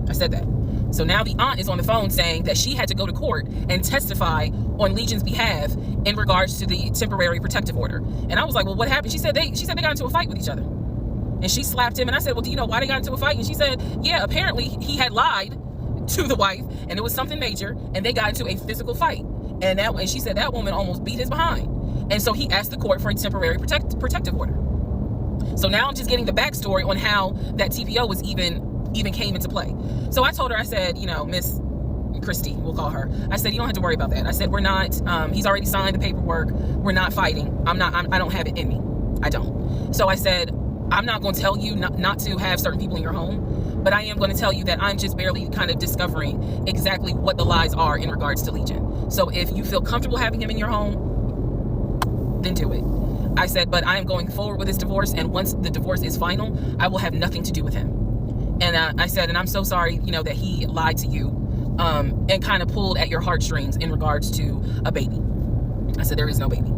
I said that. So now the aunt is on the phone saying that she had to go to court and testify on Legion's behalf in regards to the temporary protective order. And I was like, well, what happened? She said they got into a fight with each other. And she slapped him. And I said, well, do you know why they got into a fight? And she said, yeah, apparently he had lied to the wife and it was something major and they got into a physical fight. And she said that woman almost beat his behind. And so he asked the court for a temporary protective order. So now I'm just getting the backstory on how that TPO was even came into play. So I told her, I said, you know, Miss Christy, we'll call her. I said, you don't have to worry about that. I said, we're not, he's already signed the paperwork. We're not fighting. I don't have it in me. I don't. So I said, I'm not going to tell you not to have certain people in your home, but I am going to tell you that I'm just barely kind of discovering exactly what the lies are in regards to Legion. So if you feel comfortable having him in your home, then do it. I said, but I am going forward with this divorce, and once the divorce is final, I will have nothing to do with him. And I said, and I'm so sorry, you know, that he lied to you and kind of pulled at your heartstrings in regards to a baby. I said, there is no baby.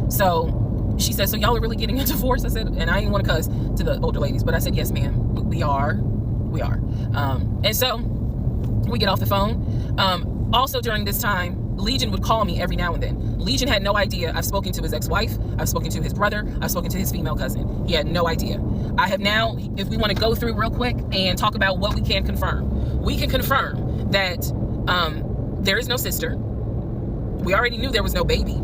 So she said, so y'all are really getting a divorce? I said, and I didn't want to cuss to the older ladies, but I said, yes, ma'am, we are. And so we get off the phone. Also during this time, Legion would call me every now and then. Legion had no idea. I've spoken to his ex-wife. I've spoken to his brother. I've spoken to his female cousin. He had no idea. I have now, if we want to go through real quick and talk about what we can confirm. We can confirm that there is no sister. We already knew there was no baby.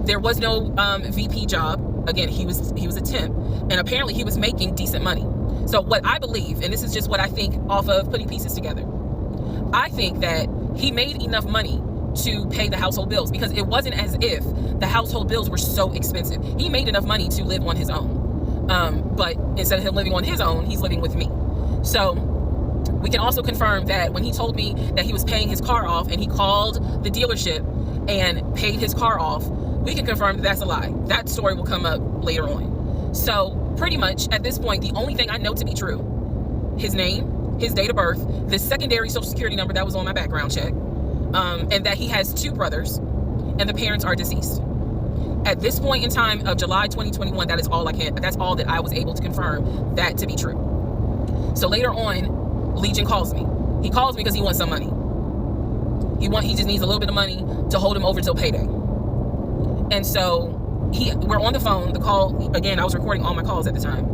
There was no VP job. Again, he was a temp. And apparently he was making decent money. So what I believe, and this is just what I think off of putting pieces together, I think that he made enough money to pay the household bills, because it wasn't as if the household bills were so expensive. He made enough money to live on his own. But instead of him living on his own, he's living with me. So we can also confirm that when he told me that he was paying his car off and he called the dealership and paid his car off, we can confirm that that's a lie. That story will come up later on. So pretty much at this point, the only thing I know to be true, his name, his date of birth, the secondary social security number that was on my background check, and that he has 2 brothers and the parents are deceased. At this point in time of July 2021, that's all that I was able to confirm that to be true. So later on, Legion calls me. He calls me because he wants some money. He just needs a little bit of money to hold him over till payday. And so we're on the phone. The call, again, I was recording all my calls at the time.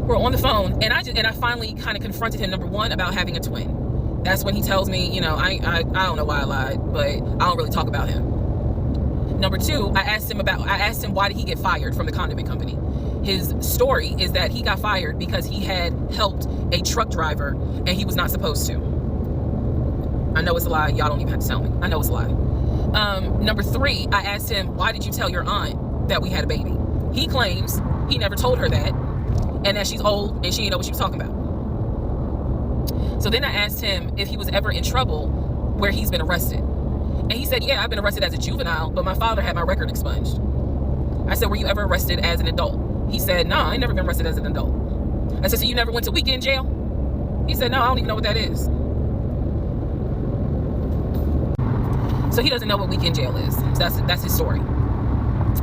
We're on the phone, and I finally kind of confronted him, number one, about having a twin. That's when he tells me, you know, I don't know why I lied, but I don't really talk about him. Number 2, I asked him why did he get fired from the condiment company. His story is that he got fired because he had helped a truck driver and he was not supposed to. I know it's a lie. Y'all don't even have to tell me. I know it's a lie. Number 3, I asked him, why did you tell your aunt that we had a baby? He claims he never told her that, and that she's old and she didn't know what she was talking about. So then I asked him if he was ever in trouble where he's been arrested. And he said, yeah, I've been arrested as a juvenile, but my father had my record expunged. I said, were you ever arrested as an adult? He said, no, I ain't never been arrested as an adult. I said, so you never went to weekend jail? He said, no, I don't even know what that is. So he doesn't know what weekend jail is. So that's his story.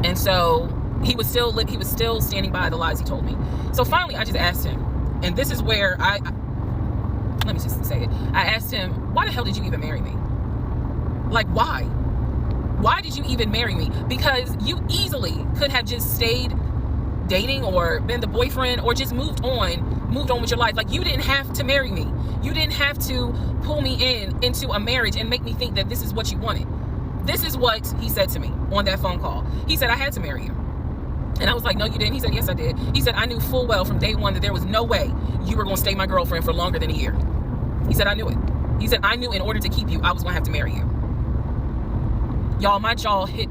And so he was still standing by the lies he told me. So finally, I just asked him, and this is where let me just say it. I asked him, why the hell did you even marry me? Like, why? Why did you even marry me? Because you easily could have just stayed dating or been the boyfriend or just moved on with your life. Like, you didn't have to marry me. You didn't have to pull me into a marriage and make me think that this is what you wanted. This is what he said to me on that phone call. He said, I had to marry you. And I was like, no, you didn't. He said, yes, I did. He said, I knew full well from day one that there was no way you were going to stay my girlfriend for longer than a year. He said, I knew it. He said, I knew in order to keep you, I was going to have to marry you. Y'all, my jaw hit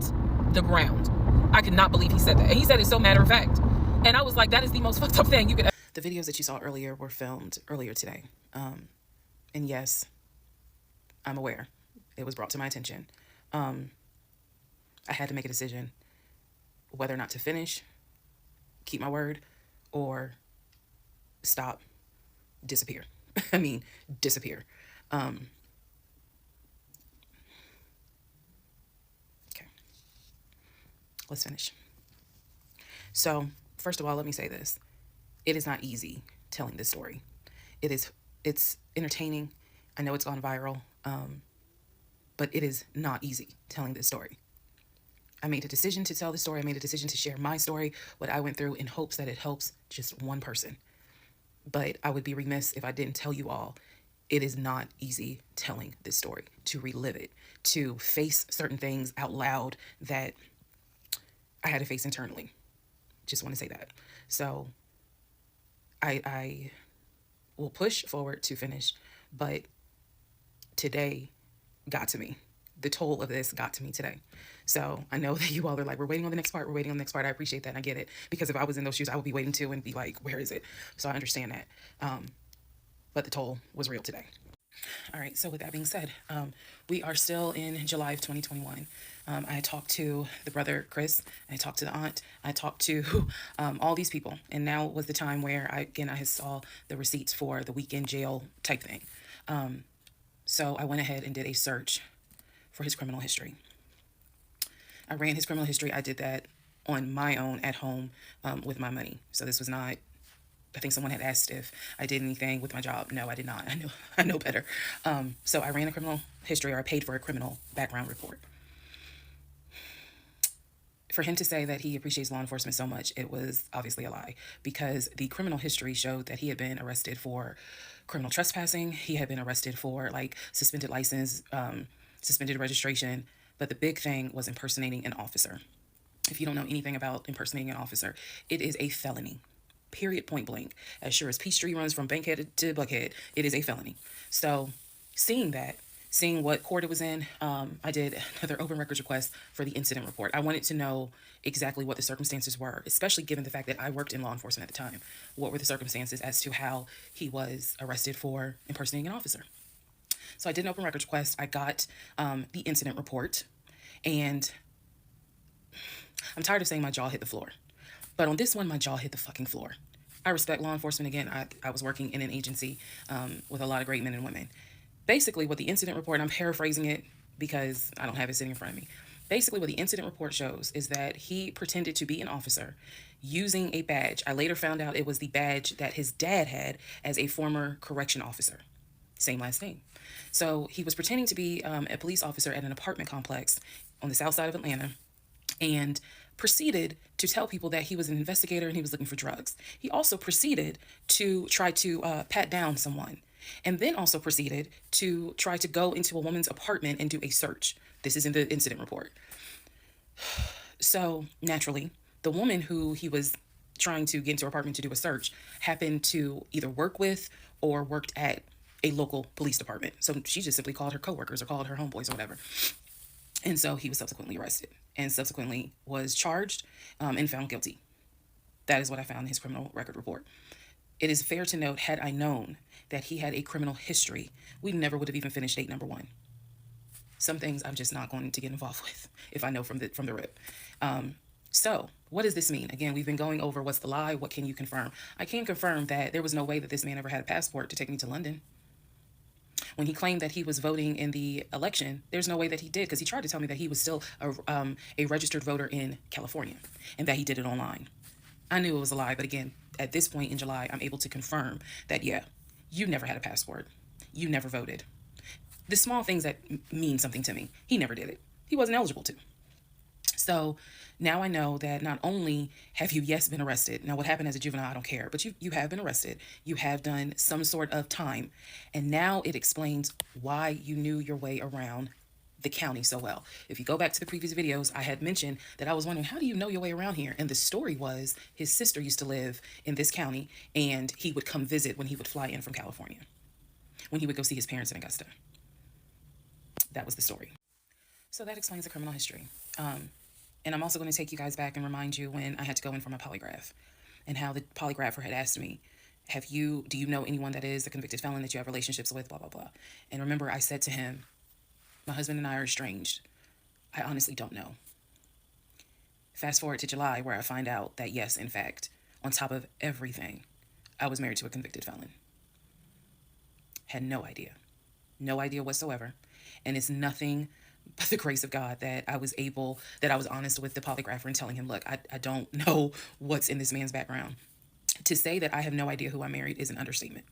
the ground. I could not believe he said that. And he said it so matter of fact. And I was like, that is the most fucked up thing you could. The videos that you saw earlier were filmed earlier today. And yes, I'm aware. It was brought to my attention. I had to make a decision whether or not to finish, keep my word, or stop, disappear. I mean, disappear. Okay. Let's finish. So, first of all, let me say this. It is not easy telling this story. It's entertaining. I know it's gone viral. But it is not easy telling this story. I made a decision to tell the story. I made a decision to share my story, what I went through, in hopes that it helps just one person. But I would be remiss if I didn't tell you all, it is not easy telling this story, to relive it, to face certain things out loud that I had to face internally. Just want to say that. So I will push forward to finish, but today got to me. The toll of this got to me today. So I know that you all are like, we're waiting on the next part. We're waiting on the next part. I appreciate that. And I get it. Because if I was in those shoes, I would be waiting too and be like, where is it? So I understand that. But the toll was real today. All right. So with that being said, we are still in July of 2021. I talked to the brother, Chris. I talked to the aunt. I talked to all these people. And now was the time where I saw the receipts for the weekend jail type thing. So I went ahead and did a search for his criminal history. I ran his criminal history. I did that on my own at home with my money. So this was not, I think someone had asked if I did anything with my job. No, I did not. I know better. So I ran a criminal history, or I paid for a criminal background report. For him to say that he appreciates law enforcement so much, it was obviously a lie, because the criminal history showed that he had been arrested for criminal trespassing. He had been arrested for like suspended license, suspended registration. But the big thing was impersonating an officer. If you don't know anything about impersonating an officer, it is a felony. Period, point blank. As sure as Peachtree runs from Bankhead to Buckhead, it is a felony. So seeing what court it was in, I did another open records request for the incident report. I wanted to know exactly what the circumstances were, especially given the fact that I worked in law enforcement at the time. What were the circumstances as to how he was arrested for impersonating an officer? So I did an open records request. I got the incident report, and I'm tired of saying my jaw hit the floor. But on this one, my jaw hit the fucking floor. I respect law enforcement. Again, I was working in an agency with a lot of great men and women. Basically, what the incident report, and I'm paraphrasing it because I don't have it sitting in front of me. Basically, what the incident report shows is that he pretended to be an officer using a badge. I later found out it was the badge that his dad had as a former correction officer. Same last name. So he was pretending to be a police officer at an apartment complex on the south side of Atlanta, and proceeded to tell people that he was an investigator and he was looking for drugs. He also proceeded to try to pat down someone, and then also proceeded to try to go into a woman's apartment and do a search. This is in the incident report. So naturally, the woman who he was trying to get into her apartment to do a search happened to either work with or worked at a local police department. So she just simply called her coworkers or called her homeboys or whatever. And so he was subsequently arrested and subsequently was charged and found guilty. That is what I found in his criminal record report. It is fair to note, had I known that he had a criminal history, we never would have even finished date number 1. Some things I'm just not going to get involved with if I know from the rip. So what does this mean? Again, we've been going over what's the lie, what can you confirm? I can confirm that there was no way that this man ever had a passport to take me to London. When he claimed that he was voting in the election, there's no way that he did, because he tried to tell me that he was still a registered voter in California and that he did it online. I knew it was a lie, but again, at this point in July, I'm able to confirm that, yeah, you never had a passport. You never voted. The small things that mean something to me, he never did it. He wasn't eligible to. So now I know that not only have you, yes, been arrested. Now, what happened as a juvenile, I don't care. But you have been arrested. You have done some sort of time. And now it explains why you knew your way around the county so well. If you go back to the previous videos, I had mentioned that I was wondering, how do you know your way around here? And the story was his sister used to live in this county, and he would come visit when he would fly in from California, when he would go see his parents in Augusta. That was the story. So that explains the criminal history. And I'm also going to take you guys back and remind you when I had to go in for my polygraph and how the polygrapher had asked me, do you know anyone that is a convicted felon that you have relationships with, blah, blah, blah. And remember, I said to him, my husband and I are estranged. I honestly don't know. Fast forward to July, where I find out that, yes, in fact, on top of everything, I was married to a convicted felon. Had no idea whatsoever. And it's nothing but the grace of God that I was honest with the polygrapher and telling him, look, I don't know what's in this man's background. To say that I have no idea who I married is an understatement.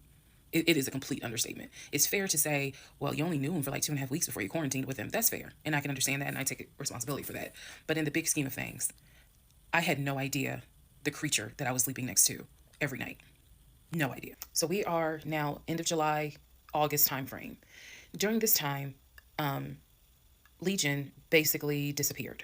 It is a complete understatement. It's fair to say, well, you only knew him for like 2.5 weeks before you quarantined with him. That's fair. And I can understand that, and I take responsibility for that. But in the big scheme of things, I had no idea the creature that I was sleeping next to every night. No idea. So we are now end of July, August timeframe. During this time, Legion basically disappeared.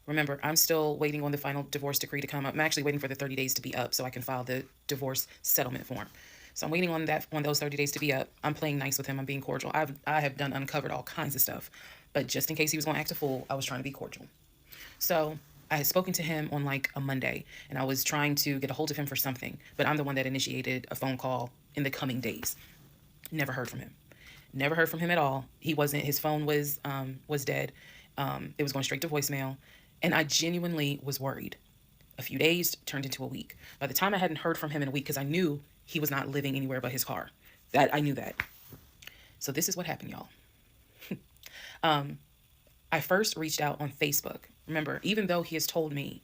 Remember, I'm still waiting on the final divorce decree to come up. I'm actually waiting for the 30 days to be up so I can file the divorce settlement form. So I'm waiting on those 30 days to be up. I'm playing nice with him. I'm being cordial. I have uncovered all kinds of stuff. But just in case he was going to act a fool, I was trying to be cordial. So I had spoken to him on like a Monday, and I was trying to get a hold of him for something. But I'm the one that initiated a phone call in the coming days. Never heard from him. Never heard from him at all. His phone was dead. It was going straight to voicemail. And I genuinely was worried. A few days turned into a week. By the time I hadn't heard from him in a week, because I knew he was not living anywhere but his car. I knew that. So this is what happened, y'all. I first reached out on Facebook. Remember, even though he has told me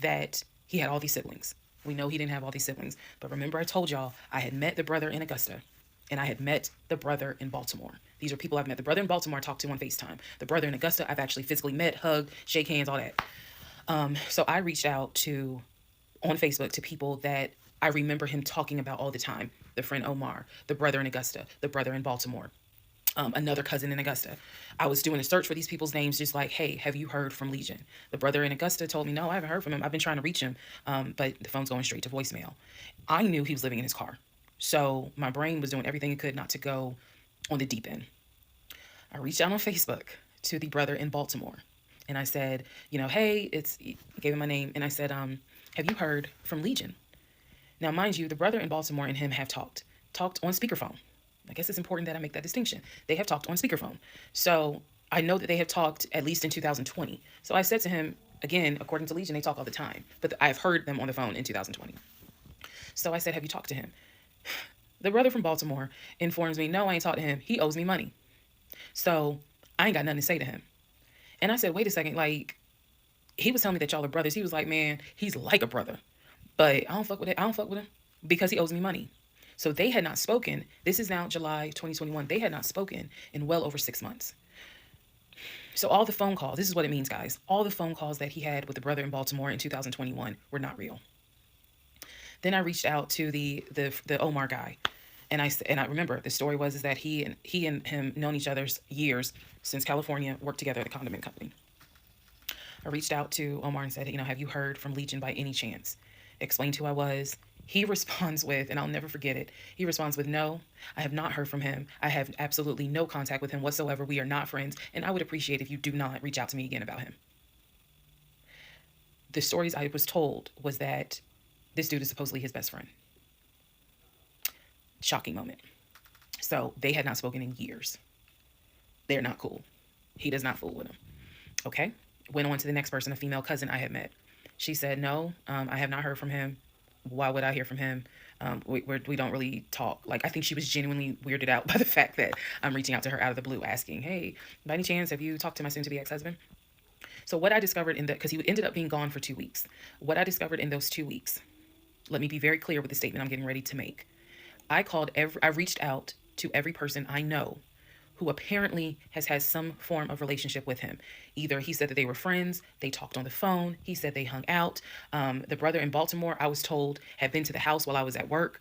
that he had all these siblings. We know he didn't have all these siblings. But remember, I told y'all I had met the brother in Augusta. And I had met the brother in Baltimore. These are people I've met. The brother in Baltimore I talked to on FaceTime. The brother in Augusta I've actually physically met, hugged, shake hands, all that. So I reached out on Facebook to people that I remember him talking about all the time. The friend Omar, the brother in Augusta, the brother in Baltimore, another cousin in Augusta. I was doing a search for these people's names, just like, hey, have you heard from Legion? The brother in Augusta told me, no, I haven't heard from him. I've been trying to reach him, but the phone's going straight to voicemail. I knew he was living in his car. So my brain was doing everything it could not to go on the deep end. I reached out on Facebook to the brother in Baltimore. And I said, hey, gave him my name. And I said, have you heard from Legion? Now, mind you, the brother in Baltimore and him have talked on speakerphone. I guess it's important that I make that distinction. They have talked on speakerphone. So I know that they have talked at least in 2020. So I said to him, again, according to Legion, they talk all the time. But I've heard them on the phone in 2020. So I said, have you talked to him? The brother from Baltimore informs me, no, I ain't talked to him. He owes me money. So I ain't got nothing to say to him. And I said, wait a second, he was telling me that y'all are brothers. He was like, man, he's like a brother. But I don't fuck with it. I don't fuck with him because he owes me money. So they had not spoken. This is now July 2021. They had not spoken in well over 6 months. So all the phone calls, this is what it means, guys. All the phone calls that he had with the brother in Baltimore in 2021 were not real. Then I reached out to the Omar guy, and I remember the story was that he and him known each other's years since California, worked together at a condiment company. I reached out to Omar and said, have you heard from Legion by any chance? Explained who I was. He responds with, and I'll never forget it. He responds with, no, I have not heard from him. I have absolutely no contact with him whatsoever. We are not friends, and I would appreciate if you do not reach out to me again about him. The stories I was told was that this dude is supposedly his best friend. Shocking moment. So they had not spoken in years. They're not cool. He does not fool with him. Okay. Went on to the next person, a female cousin I had met. She said, no, I have not heard from him. Why would I hear from him? We don't really talk. Like, I think she was genuinely weirded out by the fact that I'm reaching out to her out of the blue asking, hey, by any chance, have you talked to my soon to be ex husband? So, what I discovered in that, because he ended up being gone for 2 weeks, what I discovered in those 2 weeks, let me be very clear with the statement I'm getting ready to make. I reached out to every person I know who apparently has had some form of relationship with him. Either he said that they were friends, they talked on the phone, he said they hung out. The brother in Baltimore, I was told, had been to the house while I was at work.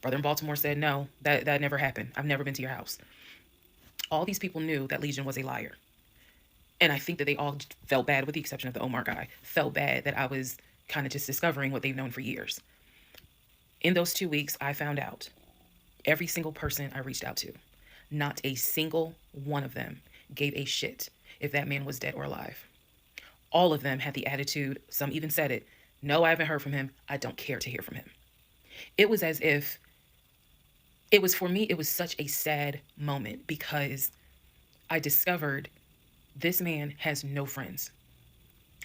Brother in Baltimore said, no, that never happened. I've never been to your house. All these people knew that Legion was a liar. And I think that they all felt bad, with the exception of the Omar guy, felt bad that I was kind of just discovering what they've known for years. In those 2 weeks, I found out every single person I reached out to, not a single one of them gave a shit if that man was dead or alive. All of them had the attitude, some even said it, no, I haven't heard from him. I don't care to hear from him. It was as if, for me, it was such a sad moment because I discovered this man has no friends.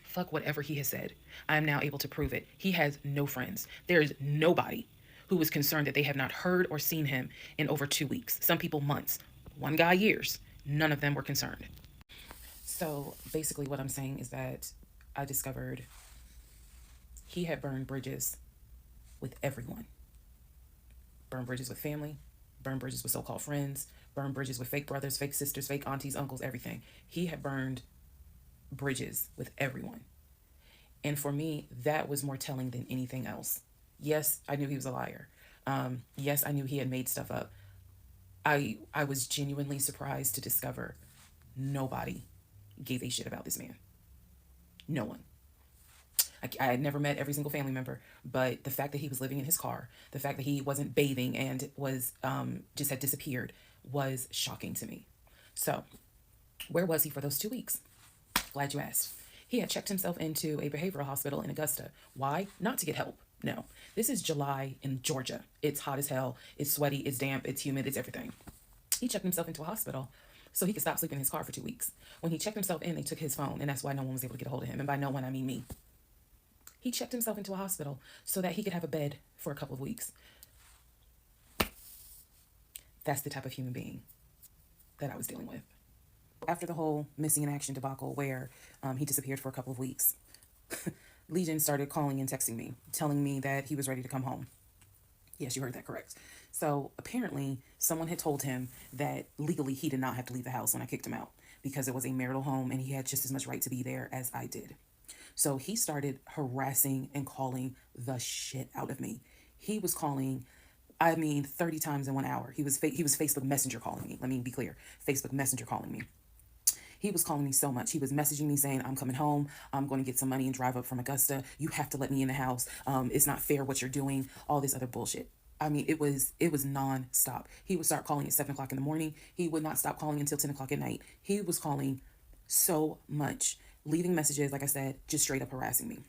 Fuck whatever he has said. I am now able to prove it. He has no friends. There is nobody who was concerned that they have not heard or seen him in over 2 weeks. Some people months. One guy years. None of them were concerned. So basically what I'm saying is that I discovered he had burned bridges with everyone. Burned bridges with family, burned bridges with so-called friends, burned bridges with fake brothers, fake sisters, fake aunties, uncles, everything. He had burned bridges with everyone. And for me, that was more telling than anything else. Yes, I knew he was a liar. Yes, I knew he had made stuff up. I was genuinely surprised to discover nobody gave a shit about this man. No one. I had never met every single family member, but the fact that he was living in his car, the fact that he wasn't bathing and was just had disappeared was shocking to me. So, where was he for those 2 weeks? Glad you asked. He had checked himself into a behavioral hospital in Augusta. Why? Not to get help. No. This is July in Georgia. It's hot as hell. It's sweaty. It's damp. It's humid. It's everything. He checked himself into a hospital so he could stop sleeping in his car for 2 weeks. When he checked himself in, they took his phone, and that's why no one was able to get a hold of him. And by no one, I mean me. He checked himself into a hospital so that he could have a bed for a couple of weeks. That's the type of human being that I was dealing with. After the whole missing in action debacle where he disappeared for a couple of weeks, Legion started calling and texting me, telling me that he was ready to come home. Yes, you heard that correct. So apparently someone had told him that legally he did not have to leave the house when I kicked him out because it was a marital home and he had just as much right to be there as I did. So he started harassing and calling the shit out of me. He was calling, 30 times in 1 hour. He was Facebook Messenger calling me. Let me be clear. Facebook Messenger calling me. He was calling me so much. He was messaging me saying, I'm coming home. I'm going to get some money and drive up from Augusta. You have to let me in the house. It's not fair what you're doing. All this other bullshit. It was nonstop. He would start calling at 7 o'clock in the morning. He would not stop calling until 10 o'clock at night. He was calling so much, leaving messages, like I said, just straight up harassing me.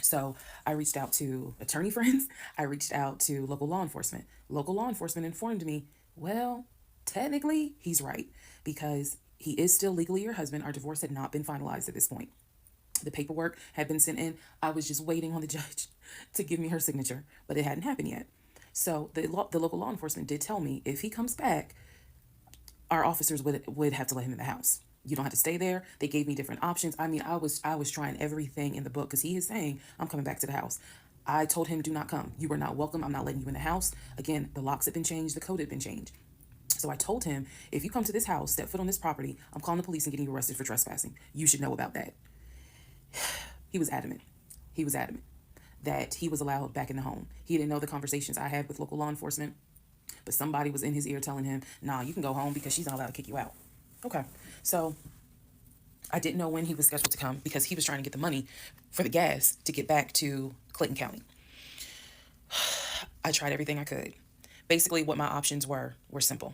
So I reached out to attorney friends. I reached out to local law enforcement. Local law enforcement informed me, well, technically he's right because he is still legally your husband. Our divorce had not been finalized at this point. The paperwork had been sent in. I was just waiting on the judge to give me her signature, but it hadn't happened yet. So the local law enforcement did tell me if he comes back, our officers would have to let him in the house. You don't have to stay there. They gave me different options. I was trying everything in the book because he is saying, I'm coming back to the house. I told him, do not come. You are not welcome. I'm not letting you in the house. Again, the locks had been changed. The code had been changed. So I told him, if you come to this house, step foot on this property, I'm calling the police and getting you arrested for trespassing. You should know about that. He was adamant. He was adamant that he was allowed back in the home. He didn't know the conversations I had with local law enforcement, but somebody was in his ear telling him, nah, you can go home because she's not allowed to kick you out. Okay. So I didn't know when he was scheduled to come because he was trying to get the money for the gas to get back to Clayton County. I tried everything I could. Basically, what my options were simple.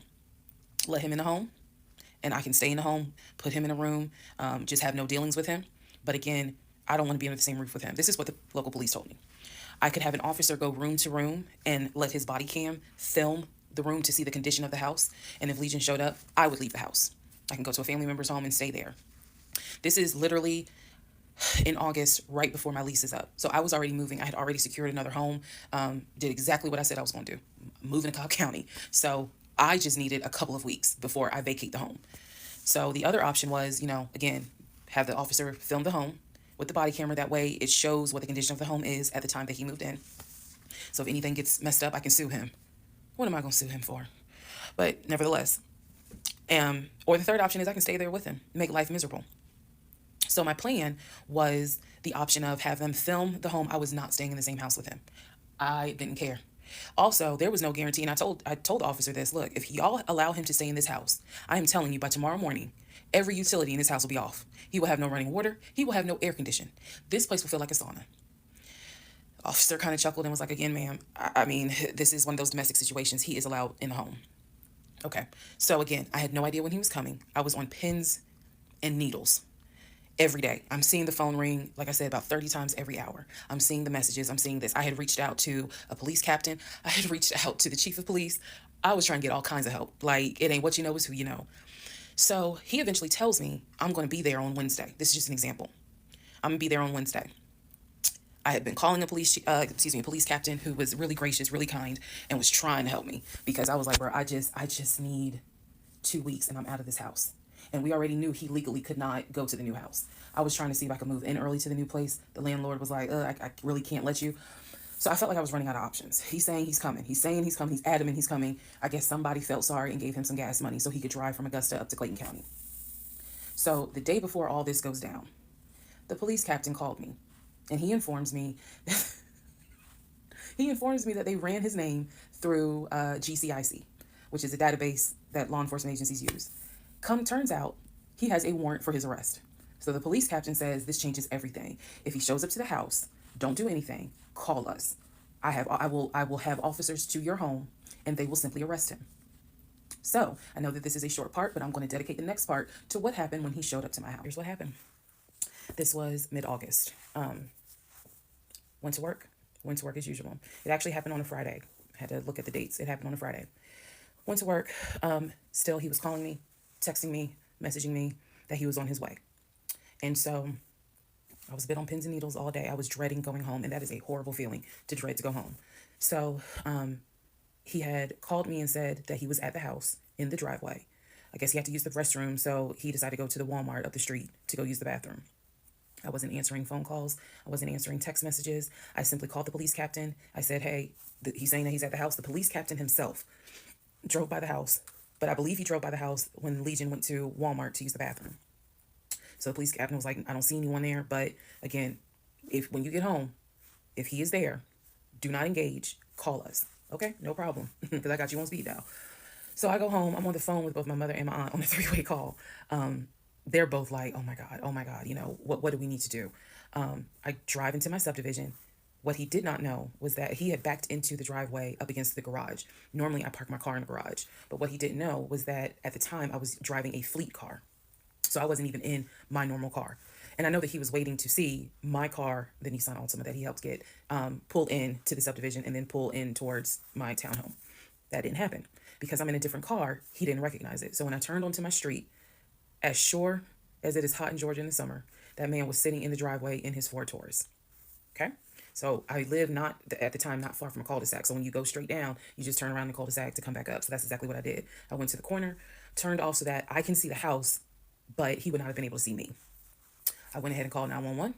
Let him in the home, and I can stay in the home, put him in a room, just have no dealings with him. But again, I don't want to be under the same roof with him. This is what the local police told me. I could have an officer go room to room and let his body cam film the room to see the condition of the house. And if Legion showed up, I would leave the house. I can go to a family member's home and stay there. This is literally in August, right before my lease is up. So I was already moving. I had already secured another home, did exactly what I said I was going to do, moving to Cobb County. So I just needed a couple of weeks before I vacate the home. So the other option was, again, have the officer film the home with the body camera. That way it shows what the condition of the home is at the time that he moved in. So if anything gets messed up, I can sue him. What am I going to sue him for? But nevertheless, or the third option is I can stay there with him, make life miserable. So my plan was the option of have them film the home. I was not staying in the same house with him. I didn't care. Also, there was no guarantee, and I told the officer this. Look, if y'all allow him to stay in this house, I am telling you by tomorrow morning, every utility in this house will be off. He will have no running water. He will have no air condition. This place will feel like a sauna. Officer kind of chuckled and was like, again, ma'am, I mean, this is one of those domestic situations. He is allowed in the home. Okay. So again, I had no idea when he was coming. I was on pins and needles every day. I'm seeing the phone ring, like I said, about 30 times every hour. I'm seeing the messages. I'm seeing this. I had reached out to a police captain. I had reached out to the chief of police. I was trying to get all kinds of help. Like, it ain't what you know, it's who you know. So he eventually tells me I'm going to be there on Wednesday. This is just an example. I'm going to be there on Wednesday. I had been calling a police captain who was really gracious, really kind, and was trying to help me because I was like, bro, I just need 2 weeks and I'm out of this house. And we already knew he legally could not go to the new house. I was trying to see if I could move in early to the new place. The landlord was like, I really can't let you. So I felt like I was running out of options. He's saying he's coming. He's saying he's coming. He's adamant he's coming. I guess somebody felt sorry and gave him some gas money so he could drive from Augusta up to Clayton County. So the day before all this goes down, the police captain called me and he informs me that they ran his name through GCIC, which is a database that law enforcement agencies use. Turns out he has a warrant for his arrest. So the police captain says this changes everything. If he shows up to the house, don't do anything. Call us. I will have officers to your home and they will simply arrest him. So I know that this is a short part, but I'm going to dedicate the next part to what happened when he showed up to my house. Here's what happened. This was mid-August. Went to work as usual. It actually happened on a Friday. I had to look at the dates. It happened on a Friday. Went to work. Still, he was calling me, texting me, messaging me that he was on his way. And so I was a bit on pins and needles all day. I was dreading going home, and that is a horrible feeling to dread to go home. So he had called me and said that he was at the house in the driveway. I guess he had to use the restroom, so he decided to go to the Walmart up the street to go use the bathroom. I wasn't answering phone calls. I wasn't answering text messages. I simply called the police captain. I said, hey, he's saying that he's at the house. The police captain himself drove by the house, but I believe he drove by the house when Legion went to Walmart to use the bathroom. So the police captain was like, I don't see anyone there. But again, when you get home, if he is there, do not engage. Call us. Okay, no problem, because I got you on speed dial. So I go home. I'm on the phone with both my mother and my aunt on a 3-way call. They're both like, oh my God, what do we need to do? I drive into my subdivision. What he did not know was that he had backed into the driveway up against the garage. Normally I park my car in the garage, but what he didn't know was that at the time I was driving a fleet car. So I wasn't even in my normal car. And I know that he was waiting to see my car, the Nissan Altima that he helped get, pull in to the subdivision and then pull in towards my townhome. That didn't happen because I'm in a different car. He didn't recognize it. So when I turned onto my street, as sure as it is hot in Georgia in the summer, that man was sitting in the driveway in his Ford Taurus. Okay? So I live at the time not far from a cul-de-sac. So when you go straight down, you just turn around the cul-de-sac to come back up. So that's exactly what I did. I went to the corner, turned off so that I can see the house, but he would not have been able to see me. I went ahead and called 911.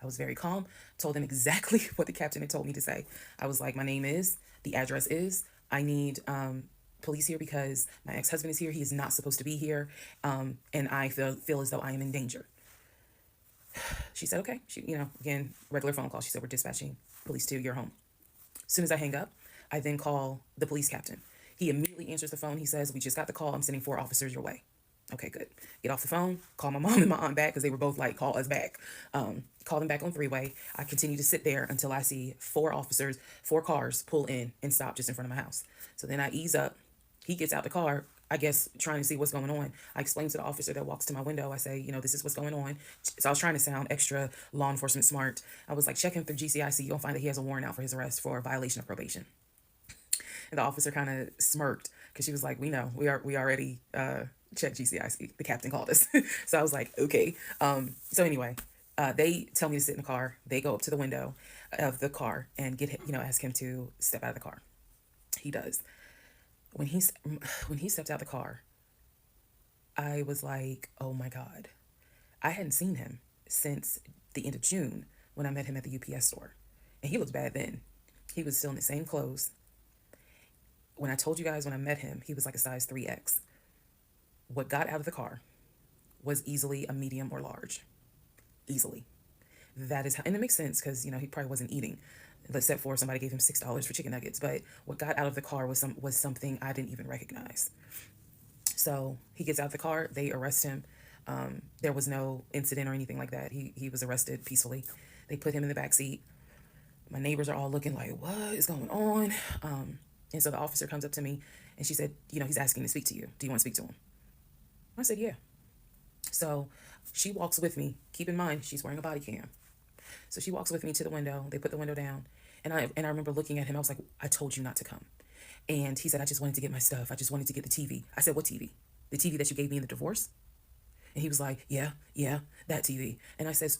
I was very calm, told them exactly what the captain had told me to say. I was like, my name is, the address is, I need police here because my ex-husband is here. He is not supposed to be here. And I feel as though I am in danger. She said, okay. Again, regular phone call. She said, we're dispatching police to your home. As soon as I hang up, I then call the police captain. He immediately answers the phone. He says, we just got the call. I'm sending 4 officers your way. Okay, good. Get off the phone, call my mom and my aunt back because they were both like, call us back. Call them back on 3-way. I continue to sit there until I see 4 officers, 4 cars pull in and stop just in front of my house. So then I ease up. He gets out the car, I guess, trying to see what's going on. I explain to the officer that walks to my window. I say, this is what's going on. So I was trying to sound extra law enforcement smart. I was like, check him through GCIC. You'll find that he has a warrant out for his arrest for a violation of probation. And the officer kind of smirked because she was like, we know. We already checked GCIC. The captain called us. So I was like, okay. So anyway, They tell me to sit in the car. They go up to the window of the car and get him, ask him to step out of the car. He does. When he's when he stepped out the car, I was like, oh my God. I hadn't seen him since the end of June when I met him at the UPS store. And he looked bad then. He was still in the same clothes. When I told you guys when I met him, he was like a size 3X. What got out of the car was easily a medium or large. Easily. That is how, and it makes sense because, he probably wasn't eating, except for somebody gave him $6 for chicken nuggets. But what got out of the car was something I didn't even recognize. So he gets out of the car, they arrest him. There was no incident or anything like that. He was arrested peacefully. They put him in the back seat. My neighbors are all looking like, what is going on? And so the officer comes up to me and she said, he's asking to speak to you. Do you want to speak to him? I said, yeah. So she walks with me. Keep in mind, she's wearing a body cam. So she walks with me to the window. They put the window down. And I remember looking at him. I was like, I told you not to come. And he said, I just wanted to get my stuff. I just wanted to get the TV. I said, what TV? The TV that you gave me in the divorce? And he was like, yeah, that TV. And I said,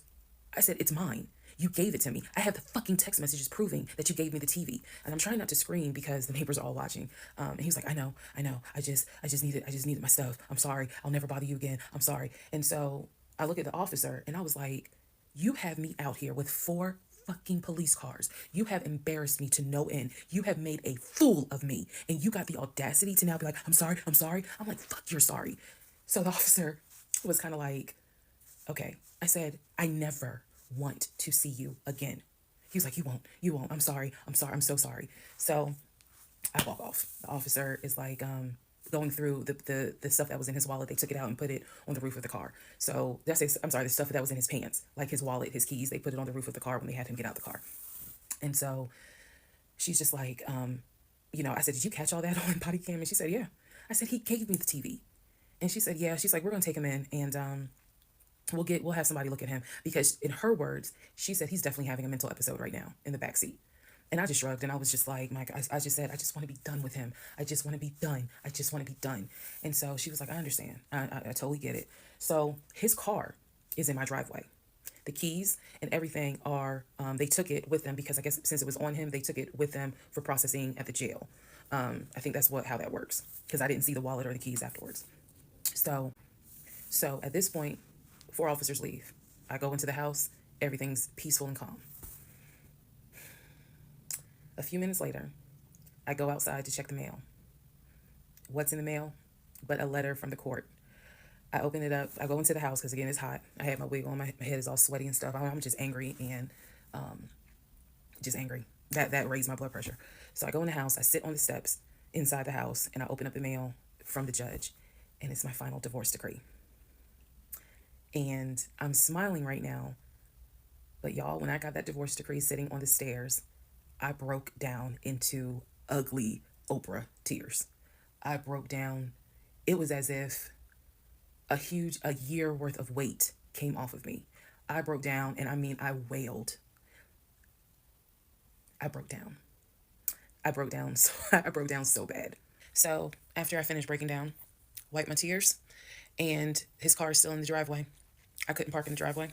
it's mine. You gave it to me. I have the fucking text messages proving that you gave me the TV. And I'm trying not to scream because the neighbors are all watching. And he was like, I know. I just needed my stuff. I'm sorry. I'll never bother you again. I'm sorry. And so I look at the officer and I was like, you have me out here with 4 fucking police cars. You have embarrassed me to no end. You have made a fool of me. And you got the audacity to now be like, I'm sorry. I'm like, fuck, you're sorry. So the officer was kind of like, okay. I said, I never want to see you again. He was like, you won't. I'm sorry. I'm so sorry. So I walk off. The officer is like, going through the stuff that was in his wallet. They took it out and put it on the roof of the car. So the stuff that was in his pants, like his wallet, his keys, they put it on the roof of the car when they had him get out the car. And so she's just like, I said, did you catch all that on body cam? And she said, yeah. I said, he gave me the TV. And she said, yeah. She's like, we're going to take him in and, we'll have somebody look at him because in her words, she said he's definitely having a mental episode right now in the backseat. And I just shrugged and I was just like, Mike, I just said, I just want to be done with him. I just want to be done. And so she was like, I understand. I totally get it. So his car is in my driveway. The keys and everything are, they took it with them because I guess since it was on him, they took it with them for processing at the jail. I think that's how that works because I didn't see the wallet or the keys afterwards. So at this point, 4 officers leave. I go into the house. Everything's peaceful and calm. A few minutes later, I go outside to check the mail. What's in the mail? But a letter from the court. I open it up. I go into the house because, again, it's hot. I have my wig on. My head is all sweaty and stuff. I'm just angry and just angry. That raised my blood pressure. So I go in the house. I sit on the steps inside the house, and I open up the mail from the judge, and it's my final divorce decree. And I'm smiling right now. But y'all, when I got that divorce decree sitting on the stairs, I broke down into ugly Oprah tears. I broke down. It was as if a year worth of weight came off of me. I broke down, and I mean, I wailed. I broke down. I broke down so bad. So after I finished breaking down, wiped my tears, and his car is still in the driveway. I couldn't park in the driveway.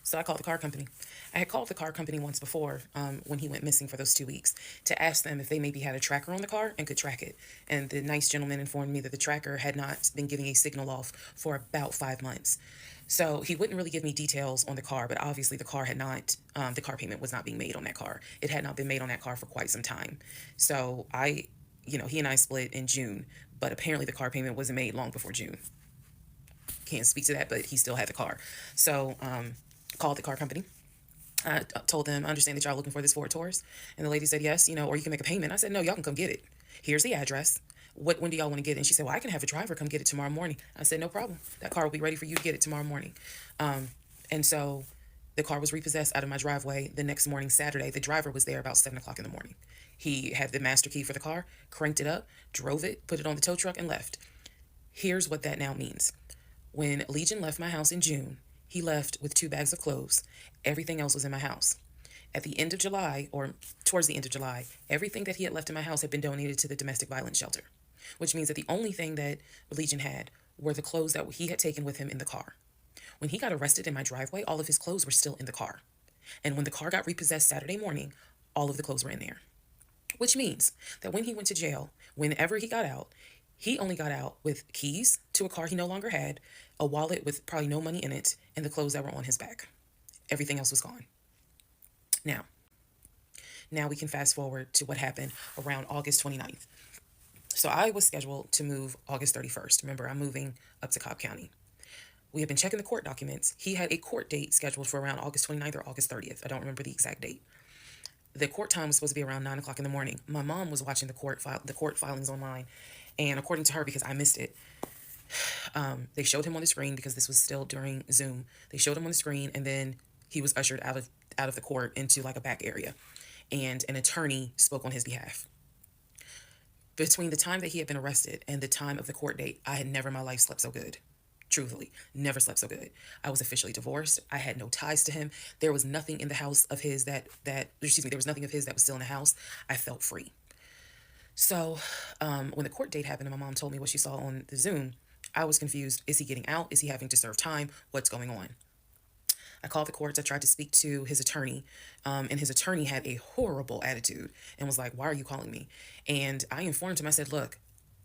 So I called the car company. I had called the car company once before when he went missing for those 2 weeks to ask them if they maybe had a tracker on the car and could track it. And the nice gentleman informed me that the tracker had not been giving a signal off for about 5 months. So he wouldn't really give me details on the car, but obviously the car payment was not being made on that car. It had not been made on that car for quite some time. So he and I split in June, but apparently the car payment wasn't made long before June. Can't speak to that, but he still had the car. So called the car company. I told them, I understand that y'all looking for this Ford Taurus. And the lady said, yes, or you can make a payment. I said, no, y'all can come get it. Here's the address. When do y'all want to get it? And she said, well, I can have a driver come get it tomorrow morning. I said, no problem. That car will be ready for you to get it tomorrow morning. And so the car was repossessed out of my driveway the next morning, Saturday. The driver was there about 7 o'clock in the morning. He had the master key for the car, cranked it up, drove it, put it on the tow truck, and left. Here's what that now means. When Legion left my house in June, he left with 2 bags of clothes. Everything else was in my house. At the end of July, or towards the end of July, everything that he had left in my house had been donated to the domestic violence shelter, which means that the only thing that Legion had were the clothes that he had taken with him in the car. When he got arrested in my driveway, all of his clothes were still in the car. And when the car got repossessed Saturday morning, all of the clothes were in there. Which means that when he went to jail, whenever he got out, he only got out with keys to a car he no longer had, a wallet with probably no money in it, and the clothes that were on his back. Everything else was gone. Now we can fast forward to what happened around August 29th. So I was scheduled to move August 31st. Remember, I'm moving up to Cobb County. We have been checking the court documents. He had a court date scheduled for around August 29th or August 30th. I don't remember the exact date. The court time was supposed to be around 9 o'clock in the morning. My mom was watching the court filings online, and according to her, because I missed it, they showed him on the screen because this was still during Zoom. They showed him on the screen, and then he was ushered out of the court into like a back area, and an attorney spoke on his behalf. Between the time that he had been arrested and the time of the court date, I had never in my life slept so good. Truthfully, never slept so good. I was officially divorced. I had no ties to him. There was nothing in the house of his there was nothing of his that was still in the house. I felt free. So when the court date happened and my mom told me what she saw on the Zoom, I was confused. Is he getting out? Is he having to serve time? What's going on? I called the courts. I tried to speak to his attorney, and his attorney had a horrible attitude and was like, "Why are you calling me?" And I informed him. I said, "Look,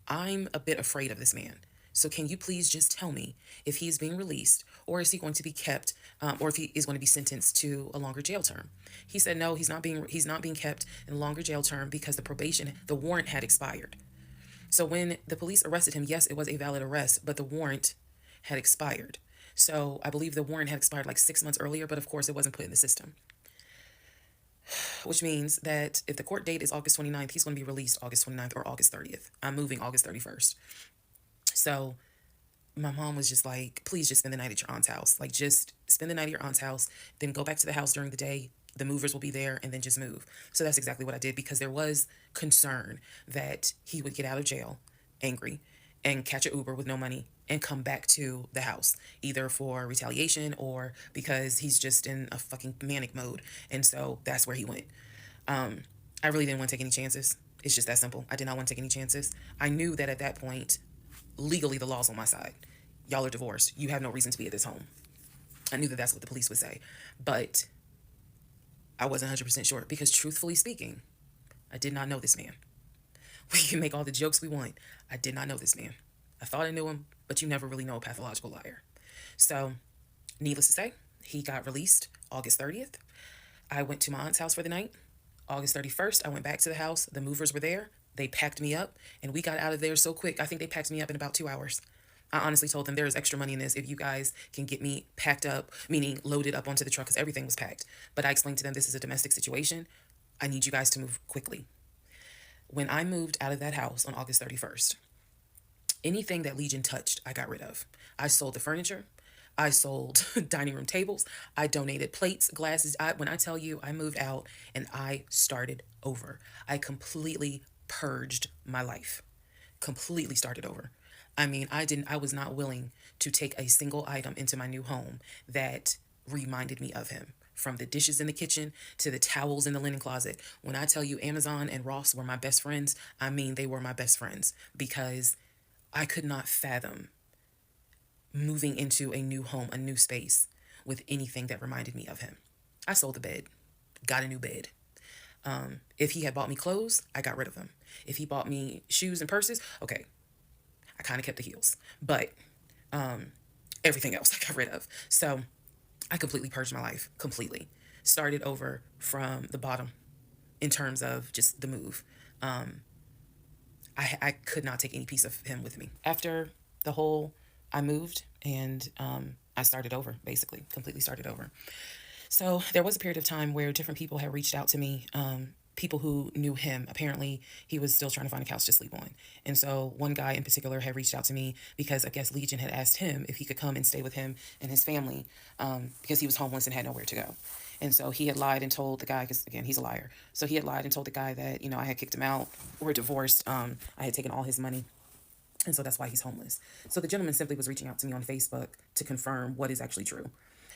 I'm a bit afraid of this man. So can you please just tell me if he is being released, or is he going to be kept, or if he is going to be sentenced to a longer jail term?" He said, "No, he's not being kept in a longer jail term because the warrant had expired." So when the police arrested him, yes, it was a valid arrest, but the warrant had expired. So I believe the warrant had expired like 6 months earlier, but of course it wasn't put in the system. Which means that if the court date is August 29th, he's going to be released August 29th or August 30th. I'm moving August 31st. So my mom was just like, "Please just spend the night at your aunt's house. Like, just spend the night at your aunt's house, then go back to the house during the day. The movers will be there, and then just move." So that's exactly what I did, because there was concern that he would get out of jail angry and catch an Uber with no money and come back to the house, either for retaliation or because he's just in a fucking manic mode. And so that's where he went. I really didn't want to take any chances. It's just that simple. I did not want to take any chances. I knew that at that point, legally, the law's on my side. Y'all are divorced. You have no reason to be at this home. I knew that that's what the police would say. But I wasn't 100% sure because, truthfully speaking, I did not know this man. We can make all the jokes we want. I did not know this man. I thought I knew him, but you never really know a pathological liar. So, needless to say, he got released August 30th. I went to my aunt's house for the night. August 31st, I went back to the house. The movers were there. They packed me up, and we got out of there so quick. I think they packed me up in about 2 hours. I honestly told them there is extra money in this if you guys can get me packed up, meaning loaded up onto the truck, because everything was packed. But I explained to them this is a domestic situation. I need you guys to move quickly. When I moved out of that house on August 31st, anything that Legion touched, I got rid of. I sold the furniture. I sold dining room tables. I donated plates, glasses. When I tell you I moved out and I started over, I completely purged my life. Completely started over. I mean, I was not willing to take a single item into my new home that reminded me of him. From the dishes in the kitchen to the towels in the linen closet. When I tell you Amazon and Ross were my best friends, I mean they were my best friends, because I could not fathom moving into a new home, a new space, with anything that reminded me of him. I sold the bed, got a new bed. If he had bought me clothes, I got rid of them. If he bought me shoes and purses, okay, I kind of kept the heels. But everything else I got rid of. So I completely purged my life, completely. Started over from the bottom in terms of just the move. I could not take any piece of him with me. After the whole, I moved and I started over, basically, completely started over. So there was a period of time where different people had reached out to me, people who knew him. Apparently, he was still trying to find a couch to sleep on. And so one guy in particular had reached out to me because I guess Legion had asked him if he could come and stay with him and his family because he was homeless and had nowhere to go. And so he had lied and told the guy, because again, he's a liar. So he had lied and told the guy that, I had kicked him out. We're divorced. I had taken all his money. And so that's why he's homeless. So the gentleman simply was reaching out to me on Facebook to confirm what is actually true.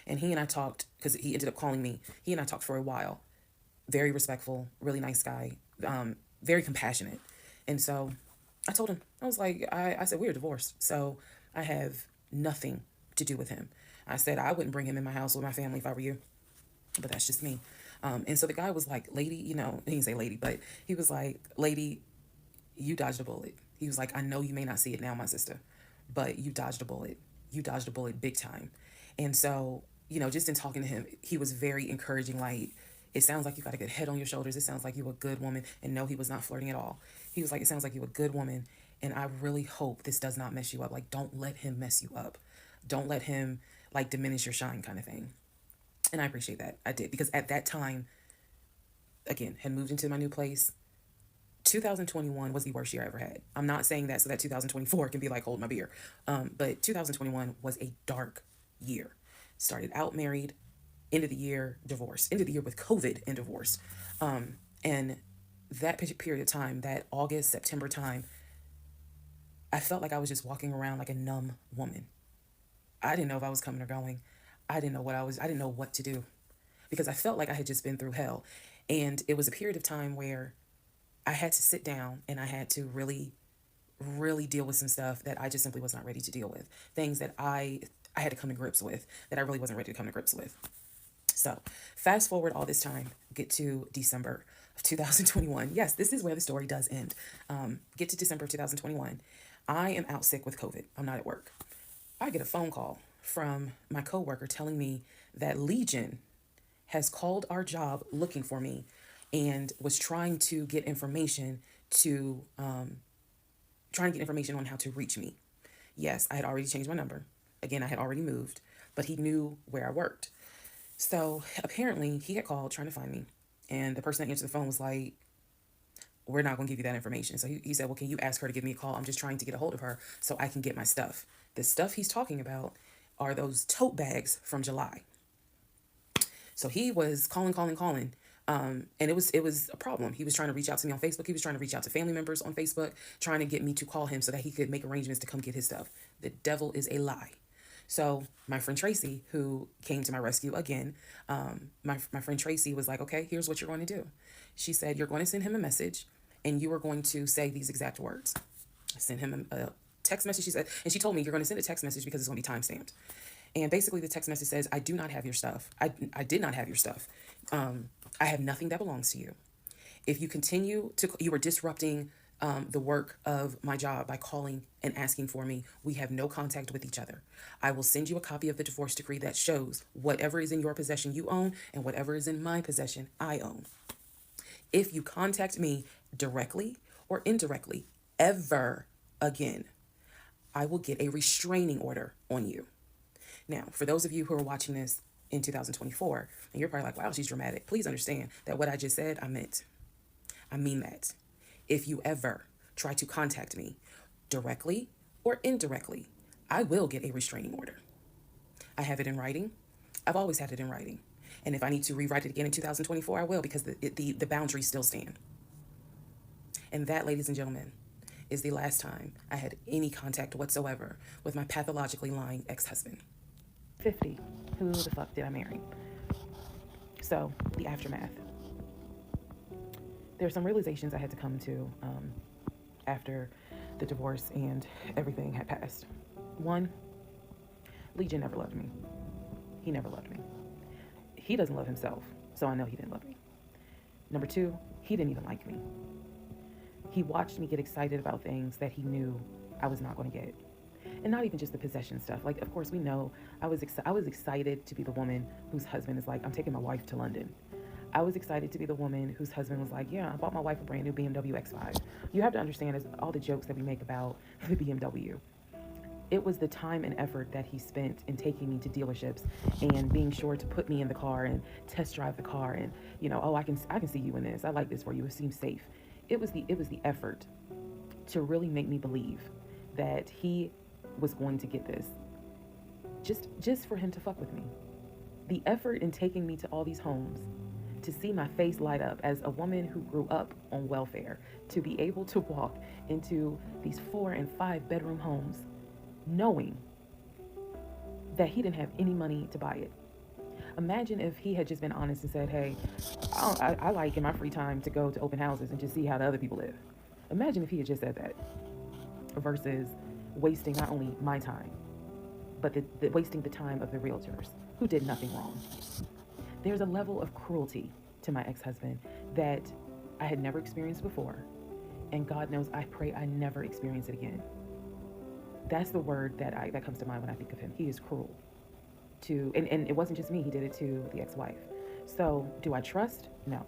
And he and I talked, because he ended up calling me. He and I talked for a while. Very respectful, really nice guy, very compassionate. And so I told him, I was like, I said, we're divorced. So I have nothing to do with him. I said I wouldn't bring him in my house with my family if I were you, but that's just me. And so the guy was like, lady, he didn't say lady, but he was like, lady, you dodged a bullet. He was like, I know you may not see it now, my sister, but you dodged a bullet. You dodged a bullet big time. And so, just in talking to him, he was very encouraging. Like, it sounds like you got a good head on your shoulders. It sounds like you're a good woman. And no, he was not flirting at all. He was like, it sounds like you're a good woman. And I really hope this does not mess you up. Like, don't let him mess you up. Don't let him, like, diminish your shine kind of thing. And I appreciate that. I did. Because at that time, again, had moved into my new place. 2021 was the worst year I ever had. I'm not saying that so that 2024 can be like, hold my beer. But 2021 was a dark year. Started out married, end of the year, divorce. End of the year with COVID and divorce. And that period of time, that August, September time, I felt like I was just walking around like a numb woman. I didn't know if I was coming or going. I didn't know what to do because I felt like I had just been through hell. And it was a period of time where I had to sit down and I had to really, really deal with some stuff that I just simply was not ready to deal with. Things that I had to come to grips with that I really wasn't ready to come to grips with. So fast forward all this time, get to December of 2021. Yes, this is where the story does end. Get to December of 2021. I am out sick with COVID. I'm not at work. I get a phone call from my coworker telling me that Legion has called our job looking for me and was trying to get information on how to reach me. Yes, I had already changed my number. Again, I had already moved, but he knew where I worked. So apparently he had called trying to find me. And the person that answered the phone was like, we're not going to give you that information. So he said, well, can you ask her to give me a call? I'm just trying to get a hold of her so I can get my stuff. The stuff he's talking about are those tote bags from July. So he was calling. And it was a problem. He was trying to reach out to me on Facebook. He was trying to reach out to family members on Facebook, trying to get me to call him so that he could make arrangements to come get his stuff. The devil is a lie. So my friend Tracy, who came to my rescue again, my friend Tracy was like, okay, here's what you're going to do. She said, you're going to send him a message and you are going to say these exact words. I sent him a text message, she said, and she told me you're going to send a text message because it's going to be timestamped. And basically the text message says, I do not have your stuff. I did not have your stuff. I have nothing that belongs to you. If you continue to, you are disrupting the work of my job by calling and asking for me. We have no contact with each other. I will send you a copy of the divorce decree that shows whatever is in your possession you own and whatever is in my possession I own. If you contact me directly or indirectly ever again, I will get a restraining order on you. Now, for those of you who are watching this in 2024, and you're probably like, wow, she's dramatic. Please understand that what I just said, I mean that. If you ever try to contact me directly or indirectly, I will get a restraining order. I have it in writing. I've always had it in writing. And if I need to rewrite it again in 2024, I will, because the boundaries still stand. And that, ladies and gentlemen, is the last time I had any contact whatsoever with my pathologically lying ex-husband. 50. Who the fuck did I marry? So, the aftermath. There are some realizations I had to come to after the divorce and everything had passed. One, Legion never loved me. He never loved me. He doesn't love himself, so I know he didn't love me. Number two, he didn't even like me. He watched me get excited about things that he knew I was not going to get. And not even just the possession stuff. Like, of course, we know I was excited to be the woman whose husband is like, I'm taking my wife to London. I was excited to be the woman whose husband was like, yeah, I bought my wife a brand new BMW X5. You have to understand, is all the jokes that we make about the BMW. It was the time and effort that he spent in taking me to dealerships and being sure to put me in the car and test drive the car and, oh, I can see you in this. I like this for you. It seems safe. It was the effort to really make me believe that he was going to get this. Just for him to fuck with me. The effort in taking me to all these homes, to see my face light up as a woman who grew up on welfare, to be able to walk into these 4 and 5 bedroom homes knowing that he didn't have any money to buy it. Imagine if he had just been honest and said, hey, I like in my free time to go to open houses and just see how the other people live. Imagine if he had just said that versus wasting not only my time, but the wasting the time of the realtors who did nothing wrong. There's a level of cruelty to my ex-husband that I had never experienced before, and God knows I pray I never experience it again. That's the word that comes to mind when I think of him. He is cruel and it wasn't just me. He did it to the ex-wife. So do I trust? No.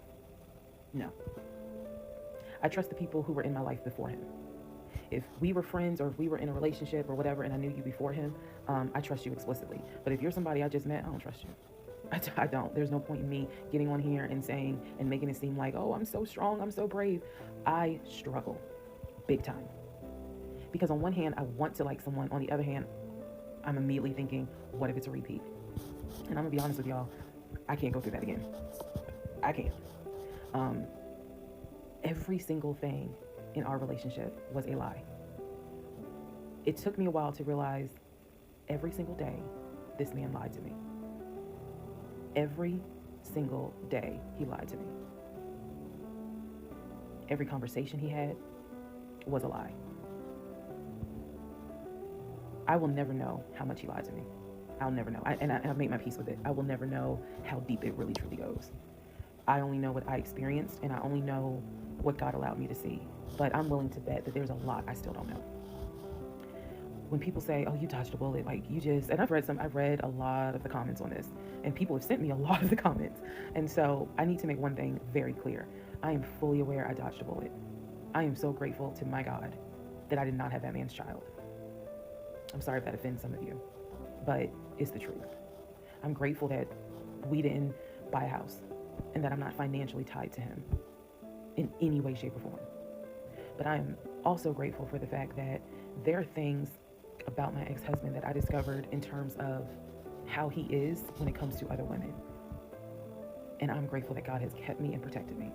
I trust the people who were in my life before him. If we were friends or if we were in a relationship or whatever and I knew you before him, I trust you explicitly. But if you're somebody I just met, I don't trust you. I don't. There's no point in me getting on here and saying and making it seem like, oh, I'm so strong, I'm so brave. I struggle big time. Because on one hand, I want to like someone. On the other hand, I'm immediately thinking, what if it's a repeat? And I'm going to be honest with y'all, I can't go through that again. I can't. Every single thing in our relationship was a lie. It took me a while to realize every single day this man lied to me. Every single day he lied to me. Every conversation he had was a lie. I will never know how much he lied to me. I'll never know. I've made my peace with it. I will never know how deep it really truly goes. I only know what I experienced, and I only know what God allowed me to see. But I'm willing to bet that there's a lot I still don't know. When people say, oh, you dodged a bullet, like you just, and I've read a lot of the comments on this, and people have sent me a lot of the comments. And so I need to make one thing very clear. I am fully aware I dodged a bullet. I am so grateful to my God that I did not have that man's child. I'm sorry if that offends some of you, but it's the truth. I'm grateful that we didn't buy a house and that I'm not financially tied to him in any way, shape, or form. But I am also grateful for the fact that there are things about my ex-husband that I discovered in terms of how he is when it comes to other women. And I'm grateful that God has kept me and protected me.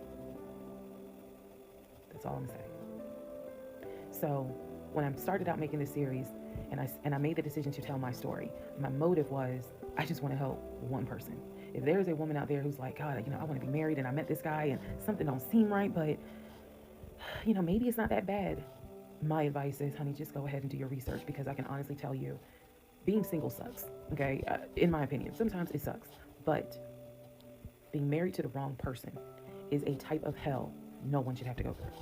That's all I'm saying. So when I started out making this series, and I made the decision to tell my story, my motive was I just want to help one person. If there is a woman out there who's like, God, I want to be married and I met this guy and something don't seem right, but maybe it's not that bad. My advice is, honey, just go ahead and do your research, because I can honestly tell you, being single sucks, okay? In my opinion, sometimes it sucks, but being married to the wrong person is a type of hell no one should have to go through.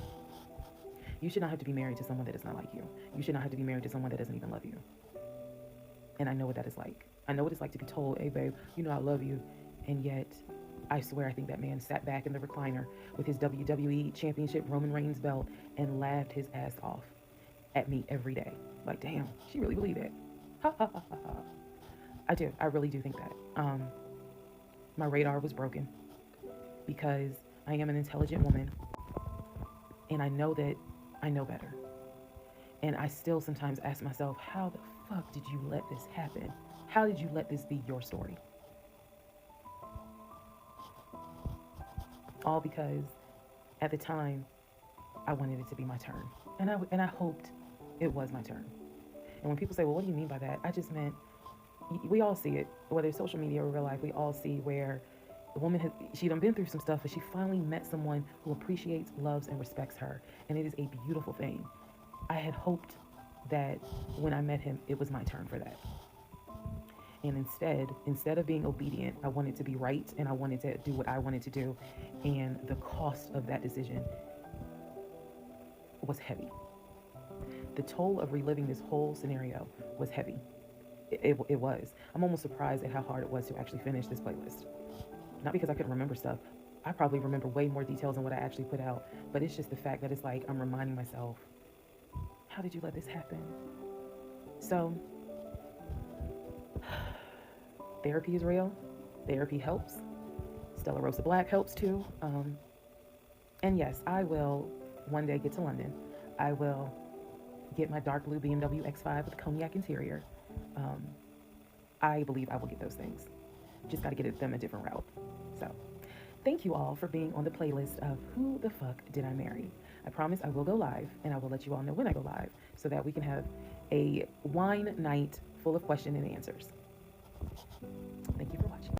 You should not have to be married to someone that does not like you. You should not have to be married to someone that doesn't even love you. And I know what that is like. I know what it's like to be told, hey, babe, I love you. And yet, I swear, I think that man sat back in the recliner with his WWE Championship Roman Reigns belt and laughed his ass off at me every day. Like, damn, she really believed it. Ha, ha, ha, ha, ha. I do. I really do think that. My radar was broken because I am an intelligent woman. And I know that I know better. And I still sometimes ask myself, how the fuck did you let this happen? How did you let this be your story? All because at the time, I wanted it to be my turn. And I hoped it was my turn. And when people say, well, what do you mean by that? I just meant, we all see it, whether it's social media or real life, we all see where the woman, she done been through some stuff, but she finally met someone who appreciates, loves, and respects her. And it is a beautiful thing. I had hoped that when I met him, it was my turn for that. And instead of being obedient, I wanted to be right, and I wanted to do what I wanted to do. And the cost of that decision was heavy. The toll of reliving this whole scenario was heavy. It was. I'm almost surprised at how hard it was to actually finish this playlist. Not because I couldn't remember stuff. I probably remember way more details than what I actually put out. But it's just the fact that it's like I'm reminding myself, how did you let this happen? So, therapy is real. Therapy helps. Stella Rosa Black helps too. And yes, I will one day get to London. I will get my dark blue BMW X5 with a cognac interior. I believe I will get those things. Just got to get them a different route. So, thank you all for being on the playlist of Who the Fuck Did I Marry? I promise I will go live, and I will let you all know when I go live so that we can have a wine night full of questions and answers. Thank you for watching.